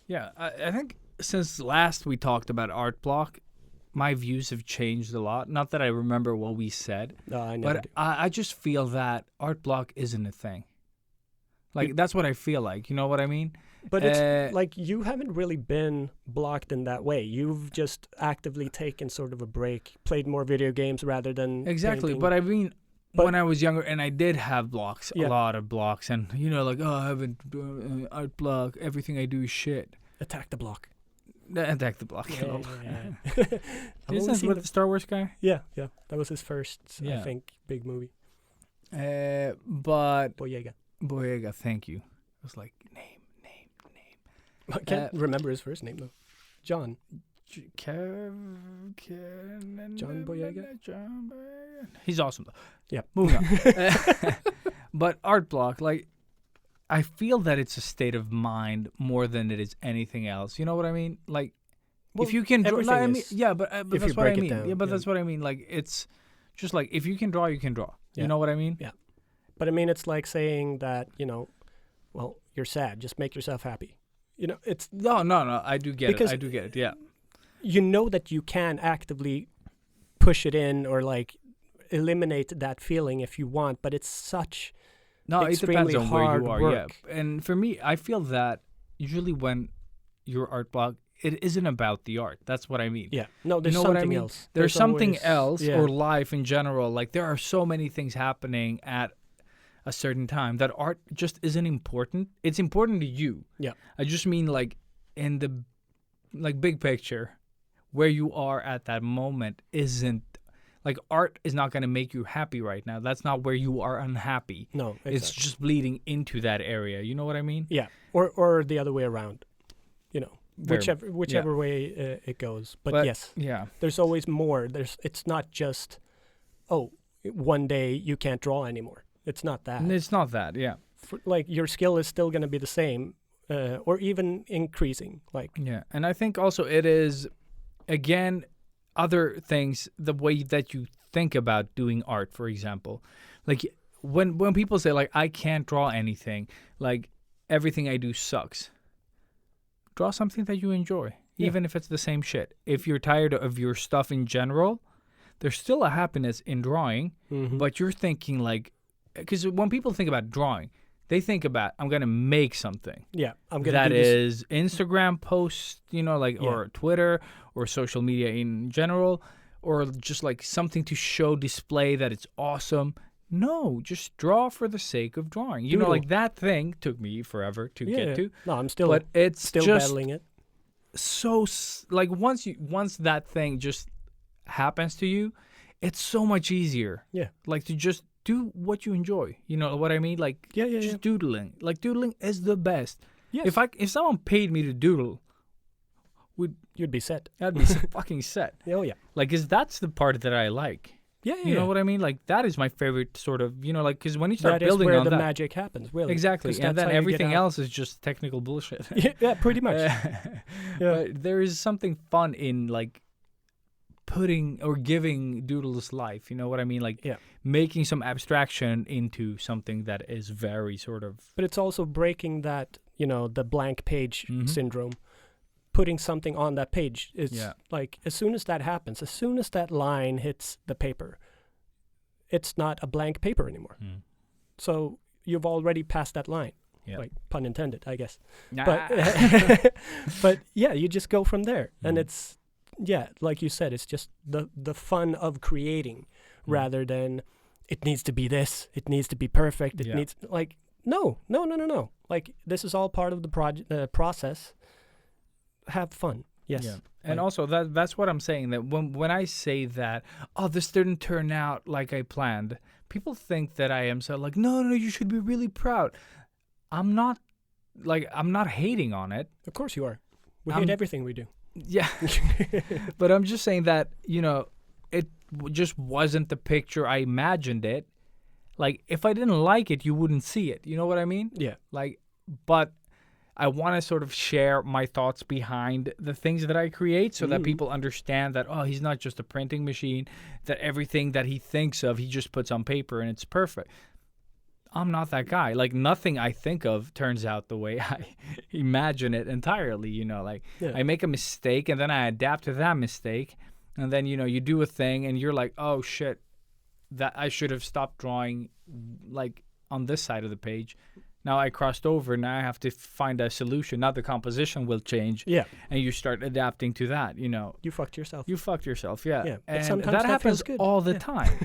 Yeah, I think since last we talked about Art Block, my views have changed a lot. Not that I remember what we said, No, I never but do. I just feel that Art Block isn't a thing. Like, You- that's what I feel like. You know what I mean? But it's uh, like you haven't really been blocked in that way. You've just actively taken sort of a break, played more video games rather than Exactly. painting. But I mean, But- when I was younger, and I did have blocks, Yeah. a lot of blocks, and, you know, like, oh, I haven't Art Block, everything I do is shit. Attack the block. Attack the Block. Yeah, Oh. yeah. I've Isn't only that seen with the- the Star Wars guy? yeah. That was his first, I Yeah. think, big movie. But Boyega. Boyega, thank you. I was like, name. I can't remember his first name though. John. John Boyega? John Boyega. He's awesome though. Yeah. Moving on. But Art Block, like, I feel that it's a state of mind more than it is anything else. You know what I mean? Like, Well, if you can draw, everything I mean, is, yeah, but if that's you what I break it mean. down, Yeah, but yeah. that's what I mean. Like, it's just like, if you can draw, you can draw. Yeah. You know what I mean? Yeah. But I mean, it's like saying that, you know, well, you're sad. Just make yourself happy. You know, it's, No. I do get Because- it. I do get it. Yeah. you know that you can actively push it in or like eliminate that feeling if you want, but it's such, No, it depends extremely on where hard you are. work. Yeah. And for me, I feel that usually when you're Art Block, it isn't about the art. That's what I mean. yeah. No, there's know what I something mean? else. There's something always- else, yeah. or life in general. Like, there are so many things happening at a certain time that art just isn't important. It's important to you. Yeah. I just mean, like, in the like big picture, where you are at that moment isn't, like, art is not going to make you happy right now. That's not where you are unhappy. No, exactly. It's just bleeding into that area. You know what I mean? yeah, or the other way around. You know, Very- whichever way it goes. But yes, Yeah. there's always more. It's not just, oh, one day you can't draw anymore. It's not that. It's not that. Yeah. Like your skill is still going to be the same, or even increasing. Like Yeah. And I think also it is, again, other things, the way that you think about doing art, for example. Like, when people say, like, I can't draw anything, like, everything I do sucks. Draw something that you enjoy, Yeah. even if it's the same shit. If you're tired of your stuff in general, there's still a happiness in drawing, mhm. but you're thinking, like, because when people think about drawing, they think about, I'm going to make something. yeah, I'm gonna That do this. is Instagram posts, you know, like, Yeah. or Twitter or social media in general, or just like something to show, display that it's awesome. No, just draw for the sake of drawing. You know, Doodle. like, that thing took me forever to Yeah, get to, No, I'm still but it's still just battling it. so like, once that thing just happens to you, it's so much easier. Yeah. Like, to just do what you enjoy. You know what I mean? Like, Yeah, yeah, just yeah. doodling. Like, doodling is the best. Yes. If someone paid me to doodle, You'd be set. I'd be fucking set. Oh yeah. Like, 'cause that's the part that I like. Yeah, You know what I mean? Like, that is my favorite sort of, you know, like, 'cause when you start That is building where on the that. magic happens, really. Exactly. 'Cause And that's then how you get everything out. else is just technical bullshit. Yeah, pretty much. Yeah. Yeah. But there is something fun in, like, putting or giving doodles life. You know what I mean? Like, Yeah. making some abstraction into something that is very sort of. But it's also breaking that, you know, the blank page Mhm. syndrome. Putting something on that page is Yeah. like, as soon as that happens, as soon as that line hits the paper, it's not a blank paper anymore. So you've already passed that line. Yeah. Like, pun intended, I guess. Nah. But but yeah, you just go from there, and Mhm. it's like you said, it's just the fun of creating rather than it needs to be this, it needs to be perfect, it Yeah. needs like no. Like this is all part of the process. Have fun. Yes. Yeah. And Like- also that's what I'm saying, that when I say that, oh, this didn't turn out like I planned, people think that I am so like, no, you should be really proud. I'm not hating on it. Of course you are. We I'm- hate everything we do. Yeah. But I'm just saying that, it just wasn't the picture I imagined it. Like, if I didn't like it, you wouldn't see it. You know what I mean? Yeah. Like, but I want to sort of share my thoughts behind the things that I create so that people understand that, oh, he's not just a printing machine, that everything that he thinks of, he just puts on paper and it's perfect. I'm not that guy. Like, nothing I think of turns out the way I imagine it entirely, Like, Yeah. I make a mistake and then I adapt to that mistake. And then, you do a thing and you're like, oh, shit, that I should have stopped drawing, like, on this side of the page. Now I crossed over. Now I have to find a solution. Now the composition will change. Yeah. And you start adapting to that, You fucked yourself. You fucked yourself, yeah. Yeah, but And sometimes that that happens feels good. all the time.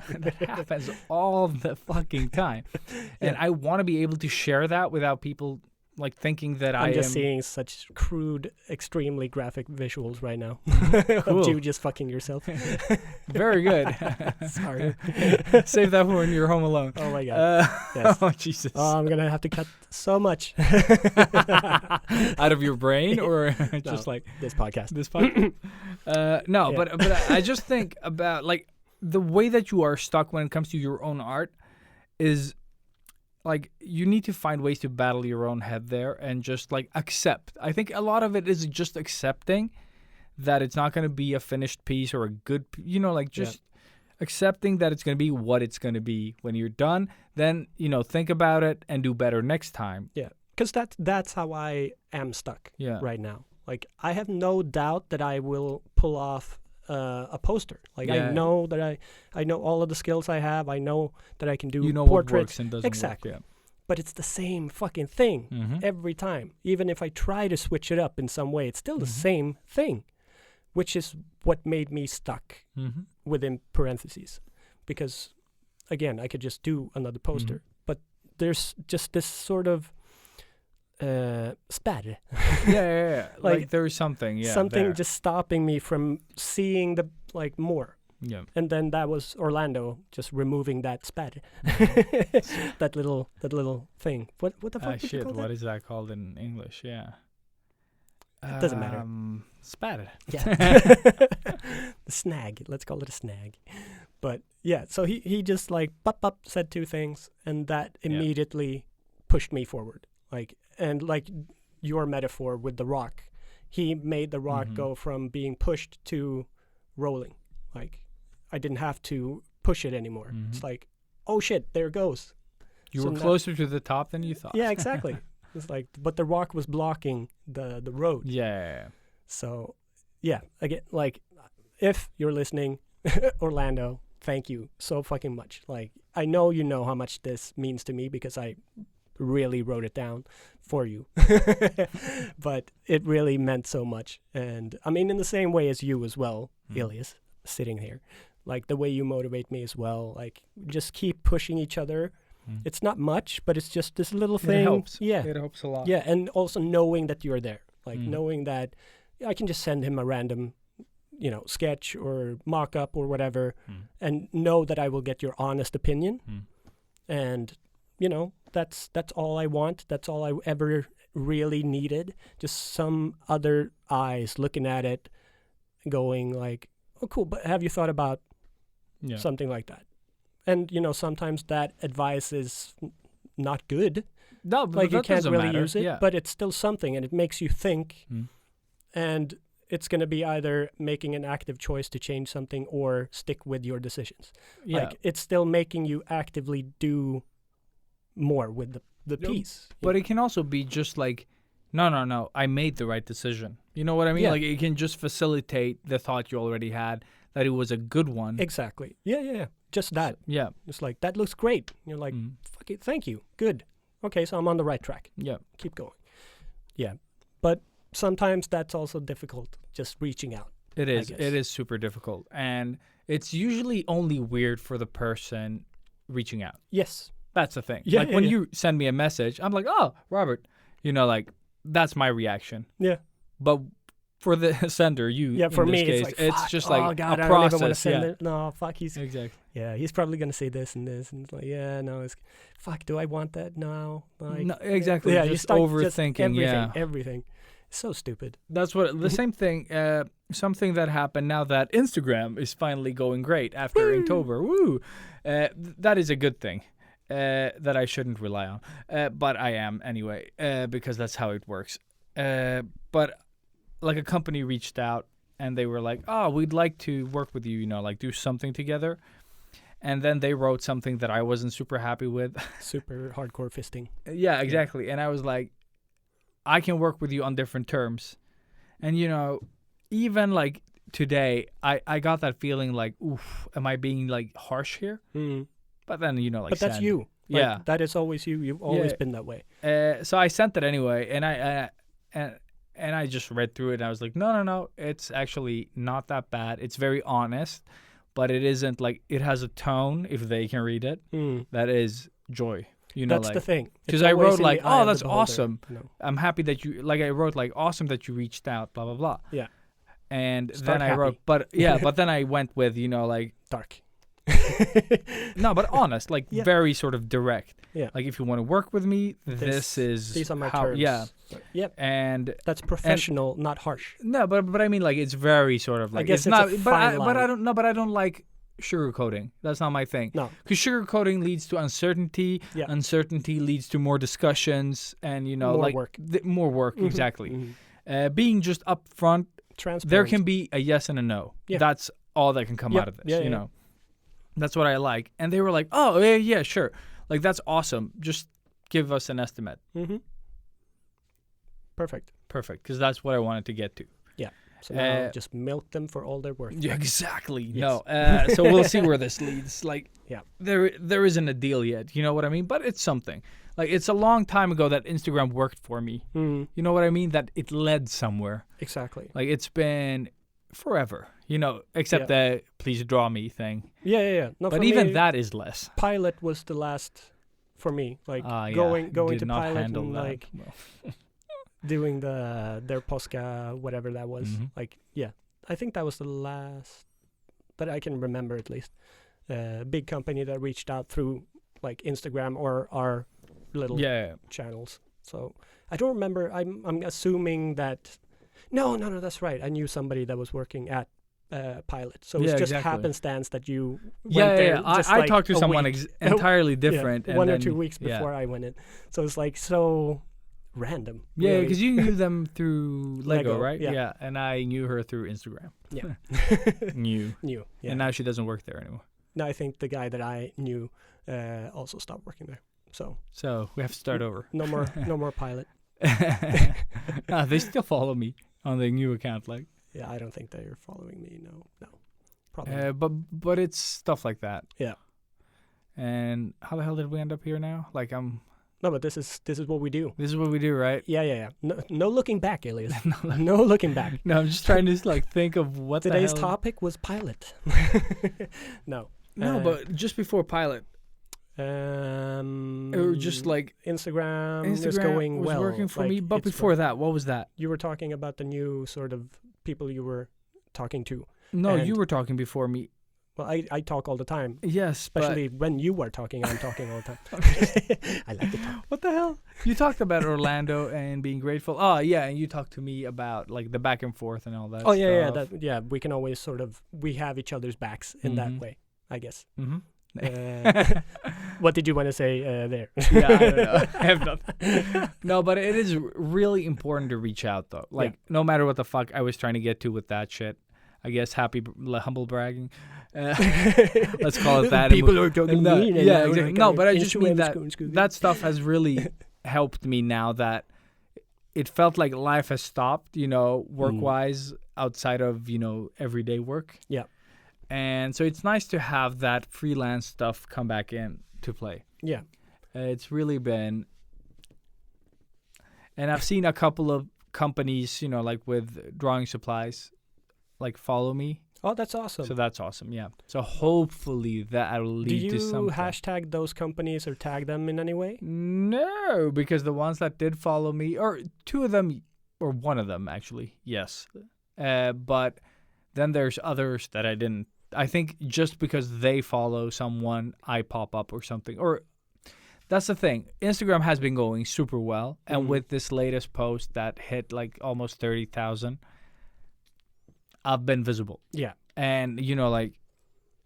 That happens all the fucking time. And I want to be able to share that without people like thinking that I'm I just am. seeing such crude, extremely graphic visuals right now Cool. of you just fucking yourself. Very good. Sorry. Save that for when you're home alone. Oh my god. Yes. Oh Jesus! Oh, I'm gonna have to cut so much. Out of your brain, or just No, like this podcast. this podcast? No, Yeah. but I just think about like the way that you are stuck when it comes to your own art is like you need to find ways to battle your own head there and just like accept. I think a lot of it is just accepting that it's not going to be a finished piece or a good, like just accepting that it's going to be what it's going to be when you're done. Then, think about it and do better next time. Yeah, because that's how I am stuck Yeah. right now. Like I have no doubt that I will pull off a poster. Like Yeah. I know that I know all of the skills I have. I know that I can do You know what portraits. works and doesn't Exactly. work. But it's the same fucking thing Yeah. Mm-hmm. every time. Even if I try to switch it up in some way, it's still the Mhm. same thing, which is what made me stuck Mm-hmm. within parentheses. Because, again, I could just do another poster. Mhm. But there's just this sort of spärr. Yeah. Like, Like, there is something. Yeah. Something there. just stopping me from seeing the, more. Yeah. And then that was Orlando just removing that spärr. that little thing. What the fuck would you Shit. call What that? is that called in English? Yeah. It doesn't matter. Spatter. Yeah. The snag. Let's call it a snag. But yeah, so he just like said two things, and that Yeah. immediately pushed me forward. And your metaphor with the rock, he made the rock Mhm. go from being pushed to rolling. Like I didn't have to push it anymore. It's Mhm. like, oh shit, there it goes. You So were now- closer to the top than you thought. Yeah, exactly. It's like, but the rock was blocking the road. Yeah. So, yeah, again, like, if you're listening, Orlando, thank you so fucking much. Like, I know you know how much this means to me because I really wrote it down for you. But it really meant so much. And I mean, in the same way as you as well, Elias, sitting here. Like, the way you motivate me as well. Like, just keep pushing each other. Mm. It's not much, but it's just this little thing. It helps. Yeah. It helps a lot. Yeah, and also knowing that you're there, like Mm. knowing that I can just send him a random, sketch or mock-up or whatever, Mm. and know that I will get your honest opinion. Mm. And that's all I want. That's all I ever really needed. Just some other eyes looking at it, going like, "Oh, cool." But have you thought about Yeah. something like that? And sometimes that advice is not good. No, but Like you that can't doesn't really matter. use it, Yeah. but it's still something, and it makes you think. Mm. And it's going to be either making an active choice to change something or stick with your decisions. Yeah. Like it's still making you actively do more with the Yep. piece. But it can also be just like, no, I made the right decision. You know what I mean? Yeah. Like it can just facilitate the thought you already had that it was a good one. Exactly. Yeah. Just that. Yeah. It's like, that looks great. You're like, Mm. fuck it, thank you. Good. Okay, so I'm on the right track. Yeah. Keep going. Yeah. But sometimes that's also difficult, just reaching out. It I is. guess. It is super difficult, and it's usually only weird for the person reaching out. Yes. That's the thing. Yeah, like yeah, when yeah. you send me a message, I'm like, "Oh, Robert," like that's my reaction. Yeah. But for the sender, you Yeah. For in me, this case, it's like fuck, just oh like God, a I don't even want to process. send Yeah, it. No, fuck. exactly. He's probably gonna say this and this, and it's like, yeah, no, it's fuck. Do I want that? No. Like, No, exactly. Yeah, you just start overthinking. everything. Yeah, Everything. It's so stupid. that's what the same thing. Something that happened now that Instagram is finally going great after Inktober. Woo! That is a good thing. That I shouldn't rely on, but I am anyway, because that's how it works. But like a company reached out and they were like, "Oh, we'd like to work with you. Like do something together." And then they wrote something that I wasn't super happy with. Super hardcore fisting. Yeah, exactly. And I was like, I can work with you on different terms. And, even like today, I got that feeling like, oof, am I being like harsh here? Mm. But then, like, But that's send. you. Like, Yeah. that is always you. You've always Yeah. been that way. So I sent it anyway. And I just read through it and I was like, no, it's actually not that bad. It's very honest, but it isn't like, it has a tone, if they can read it, Mm. that is joy. That's like, the thing. 'cause It's I always wrote in like, the eye "Oh, of the that's beholder, awesome. you know. I'm happy that you," like I wrote like, "Awesome that you reached out, blah, blah, blah." Yeah. And Start then I wrote, happy. but then I went with, like, Dark. no, but honest, like Yeah. very sort of direct. Yeah. Like, if you want to work with me, this is These are my how, terms. yeah. Yep. And That's professional, not harsh. no, but I mean, like, it's very sort of like, guess it's it's not, a but fine I line. don't like sugarcoating. That's not my thing. No. Because sugarcoating leads to uncertainty. Yeah. Uncertainty leads to more discussions and, More like work. More work, Mhm, exactly. mhm. Being just upfront, Transparent. there can be a yes and a no. Yeah. That's all that can come Yep. out of this, Yeah, you yeah. know. That's what I like. And they were like, "Oh, yeah, sure. Like, that's awesome. Just give us an estimate." Mm-hmm. Perfect. Perfect, because that's what I wanted to get to. So now Uh, just milk them for all they're worth. Yeah, exactly. Yes. No. So we'll see where this leads. Like, Yeah. there isn't a deal yet. You know what I mean? But it's something. Like, it's a long time ago that Instagram worked for me. Mm, You know what I mean? That it led somewhere. exactly. Like, it's been forever. Except the please draw me thing. Yeah. No, But for even me, that is less. Pilot was the last for me. Like Yeah, going did to not Pilot handle and that like well. doing their Posca, whatever that was. Mhm. Like, yeah, I think that was the last that I can remember, at least. Big company that reached out through like Instagram or our little Yeah. channels. So I don't remember. I'm assuming that. No, that's right. I knew somebody that was working at Pilot, so it's Yeah, just exactly. happenstance that you went Yeah. there. Just I like talked to a someone week. entirely Yeah, different. and 1 or then- 2 weeks yeah. before I went in. So it's like so random. Yeah, really. because you knew them through Lego, Lego, right? yeah. And I knew her through Instagram. Yeah. Knew. New. Yeah. And now she doesn't work there anymore. Now I think the guy that I knew also stopped working there. So So we have to start over. no more Pilot. They still follow me on the new account, like. Yeah, I don't think they're following me. No, probably. not. But it's stuff like that. Yeah. And how the hell did we end up here now? Like, No, but this is what we do. this is what we do, right? Yeah. No looking back, Elias. No looking back. No, I'm just trying to like think of what Today's the hell. topic was Pilot. No. No, but just before Pilot, or just like Instagram is Instagram going was well. working for like, me. But it's before that, what was that? you were talking about the new sort of people you were talking to. No, And- you were talking before me. Well, I talk all the time, Yes, especially when you are talking. I'm talking all the time. I like to talk. What the hell? You talked about Orlando and being grateful. Oh, yeah, and you talked to me about like the back and forth and all that. Oh yeah, stuff. we can always sort of we have each other's backs in that Mhm. way, I guess. Mhm. What did you want to say there? Yeah, I don't know. I have nothing. No, but it is really important to reach out, though. Like, no matter what the fuck I was trying to get to with that shit. I guess humble bragging. Let's call it that. People are talking No, mean. yeah, exactly. No, but I just mean that that stuff has really helped me now that it felt like life has stopped, work-wise outside of, everyday work. Yeah. And so it's nice to have that freelance stuff come back in to play. Yeah. It's really been, and I've seen a couple of companies, like with drawing supplies, like follow me. Oh, that's awesome. So that's awesome. Yeah. So hopefully that'll Do lead you to something. hashtag those companies or tag them in any way? No, because the ones that did follow me, or two of them, or one of them actually, yes. But then there's others that I didn't. I think just because they follow someone, I pop up or something. Or that's the thing. Instagram has been going super well, and with this latest post that hit like almost 30,000, I've been visible. Yeah. And like.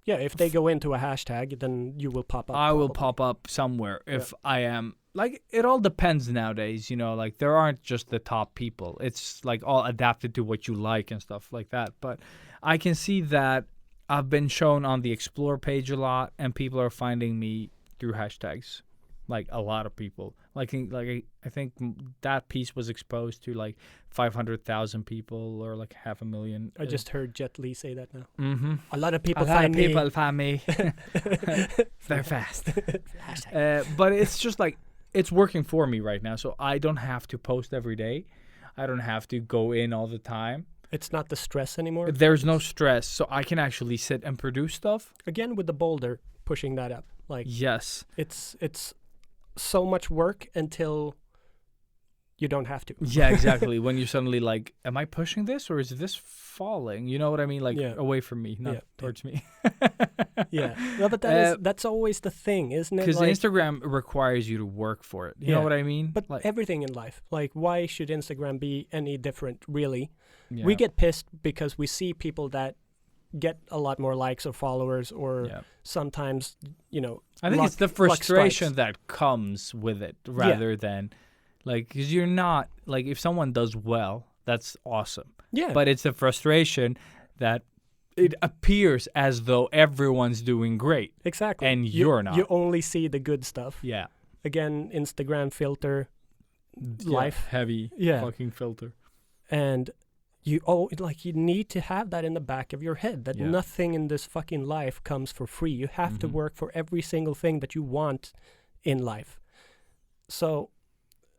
Yeah, if they go into a hashtag, then you will pop up. I will probably. pop up somewhere if I am. Like, it all depends nowadays, like, there aren't just the top people. It's, like, all adapted to what you like and stuff like that. But I can see that I've been shown on the Explore page a lot, and people are finding me through hashtags. Like, a lot of people. I think that piece was exposed to, like, 500,000 people or, like, 500,000. I just heard Jet Li say that now. Mm-hmm. A lot of people A lot of find me. people find me. They're fast. But it's just like, it's working for me right now. So I don't have to post every day. I don't have to go in all the time. It's not the stress anymore. There's no stress. So I can actually sit and produce stuff. Again, with the boulder, pushing that up. Like, Yes. it's so much work until you don't have to. Yeah, exactly. When you suddenly like, am I pushing this or is this falling? You know what I mean? Like, Yeah. away from me, not Yeah. towards me. Yeah. No, but that's always the thing, isn't it? Because Like, Instagram requires you to work for it. You know Yeah. what I mean? but like, everything in life, like, why should Instagram be any different, really? yeah. We get pissed because we see people that get a lot more likes or followers, or Yeah. sometimes, I think luck- it's the luck frustration strikes. that comes with it rather than, like, because you're not, like, if someone does well, that's awesome. Yeah. But it's the frustration that it appears as though everyone's doing great. exactly. and You- you're not. You only see the good stuff. Yeah. Again, Instagram filter, life. Heavy Yeah. fucking filter. And you need to have that in the back of your head, that Yeah. nothing in this fucking life comes for free. You have to Mhm. work for every single thing that you want in life. So,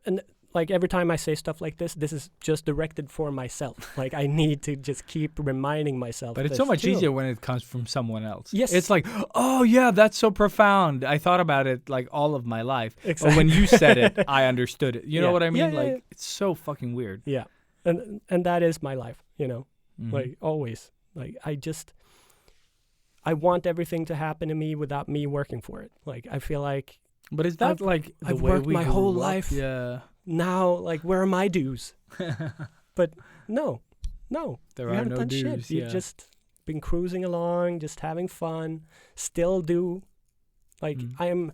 and like every time I say stuff like this is just directed for myself. Like, I need to just keep reminding myself. But it's this so much too. easier when it comes from someone else. Yes. It's like, oh, yeah, that's so profound. I thought about it, like, all of my life. Exactly. But when you said it, I understood it. You know Yeah. what I mean? Yeah, yeah, like, yeah. it's so fucking weird. Yeah, and that is my life. Mhm. Like, always. Like, I want everything to happen to me without me working for it. Like, I feel like But is that I've- like the I've way worked we my grew whole up? life. Yeah. now, like, where are my dues? But no, There you are haven't no done dues. shit. You've Yeah. just been cruising along, just having fun. Still do. Like, Mm.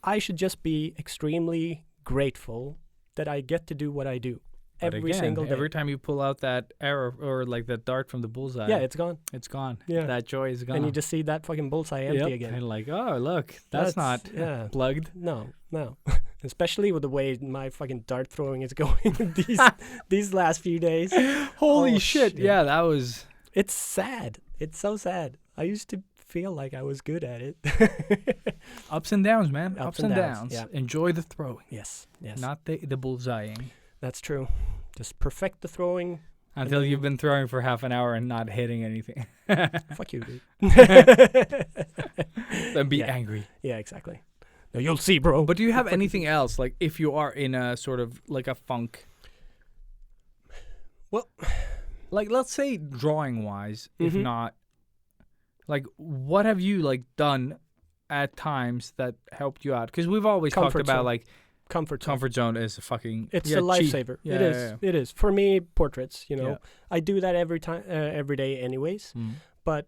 I should just be extremely grateful that I get to do what I do But every again, single day. every time you pull out that arrow or like that dart from the bullseye, yeah, it's gone. it's gone. Yeah. That joy is gone. And you just see that fucking bullseye empty again. And like, oh, look, that's not yeah. plugged. No. Especially with the way my fucking dart throwing is going these last few days. Holy Oh, shit. shit. Yeah, that was. It's sad. It's so sad. I used to feel like I was good at it. Ups and downs, man. Ups Ups and and downs, downs. yeah. Enjoy the throwing, yes. not the bullseyeing. That's true. Just perfect the throwing. Until then- you've been throwing for half an hour and not hitting anything. Fuck you, dude. Then be Yeah. angry. Yeah, exactly. No, you'll see, bro. But do you have Fuck you. anything else? Like, if you are in a sort of like a funk? Well- like, let's say drawing wise, if Mhm. not, like, what have you like done at times that helped you out? Because we've always talked Comfort about zone. like comfort zone. comfort zone is a fucking. It's yeah, a cheap. lifesaver. Yeah, it is. yeah, It is. For me, portraits, Yeah. I do that every time, every day anyways. Mm. But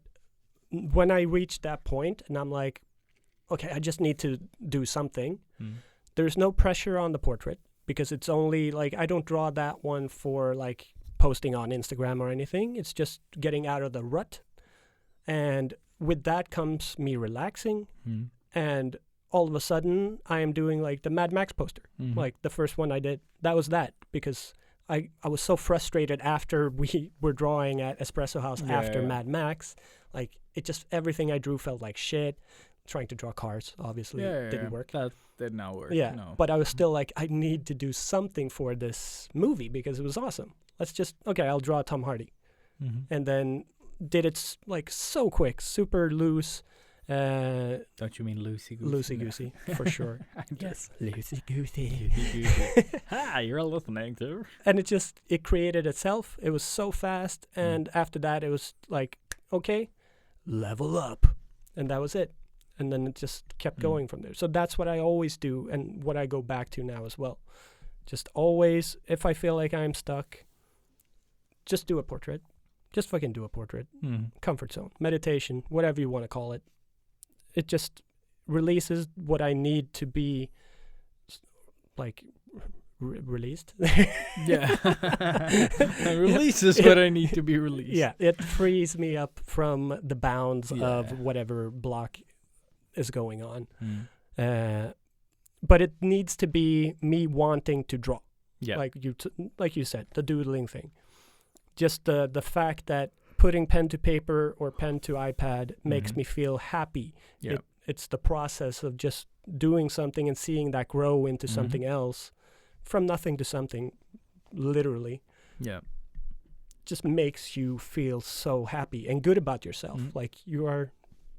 when I reach that point and I'm like, okay, I just need to do something, Mm. there's no pressure on the portrait because it's only like, I don't draw that one for like posting on Instagram or anything. It's just getting out of the rut. And with that comes me relaxing. Mm. And all of a sudden I am doing like the Mad Max poster. Mhm. Like the first one I did, that was that because I was so frustrated after we were drawing at Espresso House Yeah, after yeah. Mad Max. Like, it just, everything I drew felt like shit. Trying to draw cars, obviously, didn't work. That did not work. Yeah, No. but I was still like, I need to do something for this movie because it was awesome. Let's just, okay, I'll draw Tom Hardy. and then did it like so quick, super loose. Don't you mean loosey goosey? Loosey goosey, for sure. Yes, loosey goosey. Hi, you're listening to. And it created itself. It was so fast, and after that, it was like, okay, level up, and that was it. And then it just kept going from there. So that's what I always do, and what I go back to now as well. Just always, if I feel like I'm stuck, just do a portrait. Just fucking do a portrait. Comfort zone, meditation, whatever you want to call it. It just releases what I need to be, like, released. Yeah. Releases what I need to be released. Yeah, it frees me up from the bounds Yeah. of whatever block is going on. But it needs to be me wanting to draw. Yeah. Like you said, the doodling thing. Just the fact that putting pen to paper or pen to iPad makes me feel happy. Yeah. It's the process of just doing something and seeing that grow into something else, from nothing to something, literally. Yeah. Just makes you feel so happy and good about yourself. Like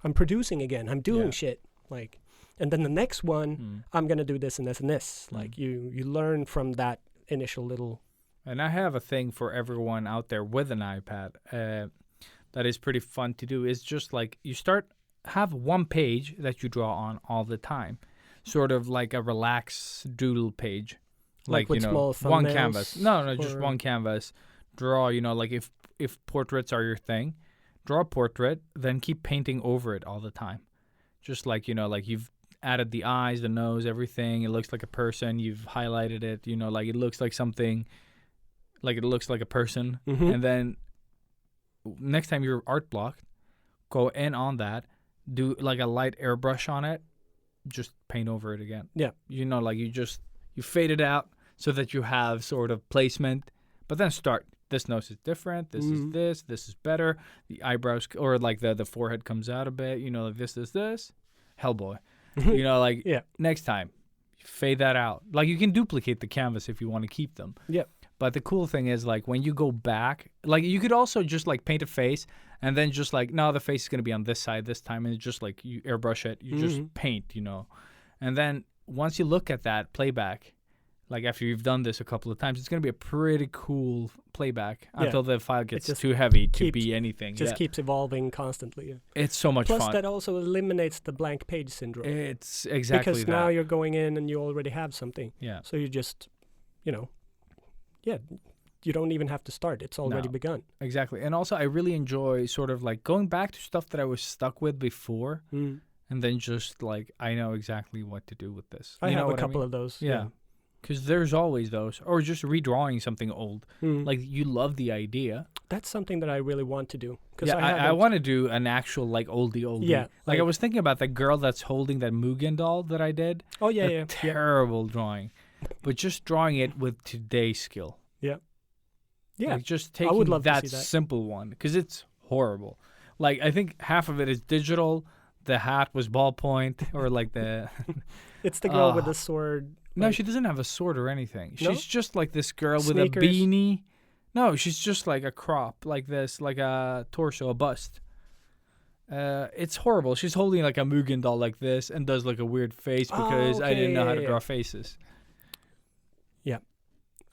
I'm producing again. I'm doing shit. Like, and then the next one, I'm gonna do this and this and this. Like you learn from that initial little. And I have a thing for everyone out there with an iPad that is pretty fun to do. Is just like you have one page that you draw on all the time, sort of like a relax doodle page, Like with small one thumbnails canvas. No, just or- one canvas. Draw, like if portraits are your thing, draw a portrait, then keep painting over it all the time. Just like like you've added the eyes, the nose, everything. It looks like a person. You've highlighted it. Like it looks like something. Like it looks like a person. And then next time you're art blocked, go in on that, do like a light airbrush on it, just paint over it again. Yeah. Like you fade it out so that you have sort of placement, but then start. This nose is different. This is this is better. The eyebrows or like the forehead comes out a bit. Like this. Hellboy. Like next time, fade that out. Like you can duplicate the canvas if you want to keep them. Yeah. But the cool thing is, like, when you go back, like, you could also just, like, paint a face and then just, like, no, the face is going to be on this side this time. And it's just, like, you airbrush it. You just paint, And then once you look at that playback, like, after you've done this a couple of times, it's going to be a pretty cool playback until the file gets too heavy to be anything. Just keeps evolving constantly. Yeah. It's so much Plus, fun. that also eliminates the blank page syndrome. It's exactly because that. now you're going in and you already have something. Yeah. So you just, you don't even have to start. It's already begun. Exactly. And also, I really enjoy sort of like going back to stuff that I was stuck with before and then just like, I know exactly what to do with this. I You know have a what couple mean? of those. Yeah. Because there's always those. Or just redrawing something old. Mm. Like, you love the idea. That's something that I really want to do. Yeah, I want to do an actual, like, oldie. Yeah, Like, I like- was thinking about the girl that's holding that Mugen doll that I did. Oh, yeah, The yeah. Terrible drawing. But just drawing it with today's skill. Yeah. Like, just I would taking love to that see that. simple one. Because it's horrible. Like, I think half of it is digital. The hat was ballpoint. Or, like, the... It's the girl with the sword. No, like- she doesn't have a sword or anything. No? She's just like this girl with Sneakers? a beanie. No, she's just like a crop, like this, like a torso, a bust. It's horrible. She's holding like a Mugen doll like this and does like a weird face because I didn't know how to draw faces.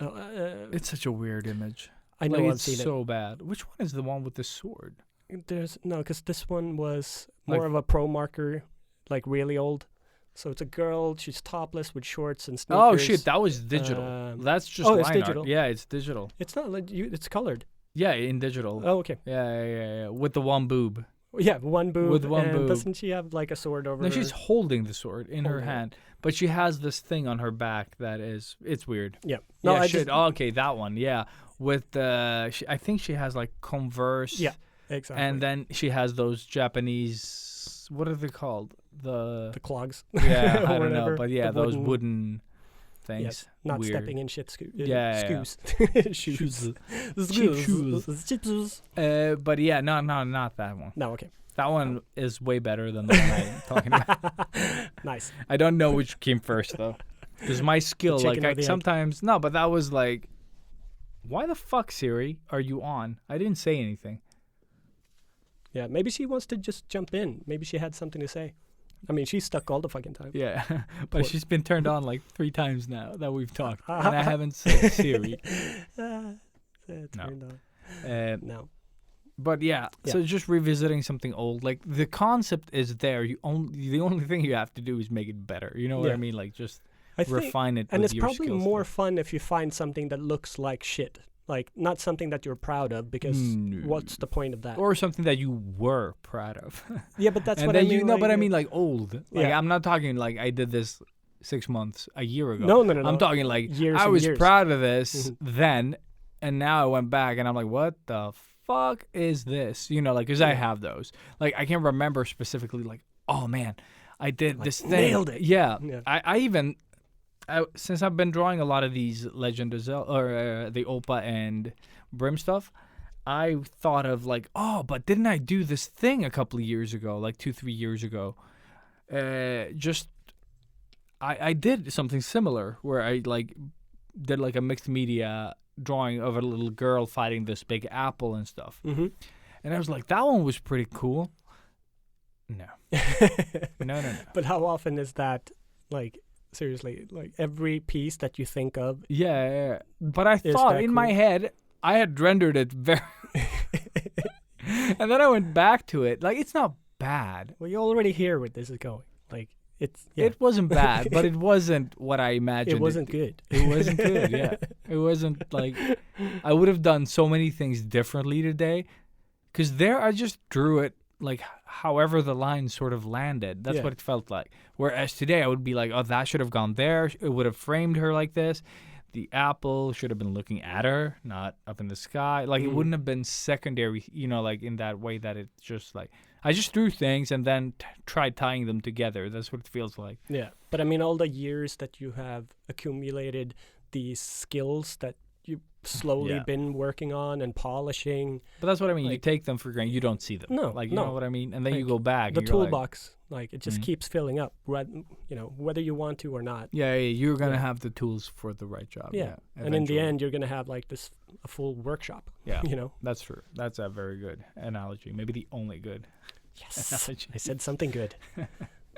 It's such a weird image. I know Like, I've it's seen so bad. Which one is the one with the sword? it. Because this one was Like- more of a pro marker, like really old. So it's a girl. She's topless with shorts and sneakers. Oh shit, that was digital. That's just oh, it's line art. digital? Yeah, it's digital. It's not like it's colored. Yeah, in digital. Oh, okay. Yeah. With the one boob. Yeah, one boob. With one and boob. Doesn't she have like a sword over? No, she's her? holding the sword in her Holding it. hand, but she has this thing on her back that is, it's weird. Yeah. No, Yeah, I shit. just. Oh, okay, that one. Yeah, with the, I think she has like Converse. Yeah, exactly. And then she has those Japanese. What are they called? the clogs. Yeah, I or don't know, whatever, but yeah, the those wooden things. Yes, not Weird. stepping in shit. Yeah. Shoes. Shoes. Shoes. But yeah, no, not that one. No, okay. That one is way better than the one I'm talking about. Nice. I don't know which came first though, because my skill, The like chicken or the egg? sometimes no, but that was like Why the fuck, Siri, are you on? I didn't say anything. Yeah, maybe she wants to just jump in. Maybe she had something to say. I mean, she's stuck all the fucking time. Yeah, but Poor- she's been turned on like 3 times now that we've talked, and I haven't said Siri. Turned on. No. But yeah, so just revisiting something old, like the concept is there. The only thing you have to do is make it better. You know what I Yeah. mean? Like just I think, refine it. and with it's your probably skill more set. fun if you find something that looks like shit. Like, not something that you're proud of, because what's the point of that? or something that you were proud of. Yeah, but that's and what then I mean. you know, like, but I mean like old. Like Yeah. I'm not talking like I did this 6 months, a year ago. No. I'm talking like Years I and was years. proud of this Mhm. then, and now I went back and I'm like, what the fuck is this? You know, like, because I Yeah. have those. Like, I can remember specifically, like, oh man, I did Like, this thing. nailed it. Yeah. Yeah. I even, since I've been drawing a lot of these Legend of Zelda, or the Oppa and Brim stuff, I thought of like, oh, but didn't I do this thing a couple of years ago, like 2-3 years ago? I did something similar where I like did like a mixed media drawing of a little girl fighting this big apple and stuff. Mm-hmm. And I was like, that one was pretty cool. No. No. But how often is that, like, seriously, like, every piece that you think of? Yeah. But I Is thought that in my cool? head, I had rendered it very... And then I went back to it. Like, it's not bad. Well, you already hear where this is going. Like, it's, yeah, It wasn't bad, but it wasn't what I imagined. it wasn't good. It wasn't good, yeah. It wasn't like... I would have done so many things differently today. Because there, I just drew it like however the line sort of landed. That's Yeah. what it felt like. Whereas today, I would be like, oh, that should have gone there. It would have framed her like this. The apple should have been looking at her, not up in the sky. Like, it Mhm. wouldn't have been secondary, you know, like in that way that it's just like... I just drew things and then tried tying them together. That's what it feels like. Yeah, but I mean, all the years that you have accumulated these skills that you've slowly Yeah. been working on and polishing, But that's what I mean. You Like- take them for granted. You don't see them. No, Like, you no. know what I mean? And then you Like, go back. the and you're like, toolbox, like, it just Mhm. keeps filling up, you know, whether you want to or not. yeah, you're going to Yeah. have the tools for the right job. Yeah, and in the eventually. end, you're gonna have like this a full workshop. Yeah, You know. that's true. That's a very good analogy. Maybe the only good Yes, analogy. I said something good.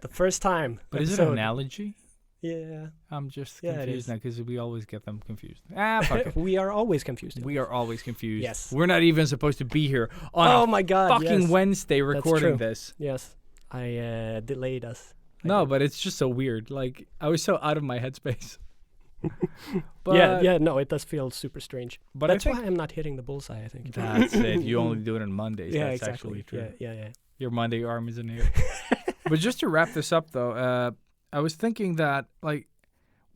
The first time. But is it an episode. analogy? Yeah, I'm just Yeah, it confused is. now because we always get them confused. Fuck it. we are always confused. We are always confused. Yes. We're not even supposed to be here on Oh a my God! fucking yes. Wednesday recording true. this. Yes, I delayed us. I No, did. but it's just so weird. Like, I was so out of my headspace. But, yeah. No, it does feel super strange. But That's I think why I'm not hitting the bullseye. I think. that's it. You only do it on Mondays. Yeah, That's exactly. actually true. Yeah. Your Monday arm is in here. But just to wrap this up, though, I was thinking that, like,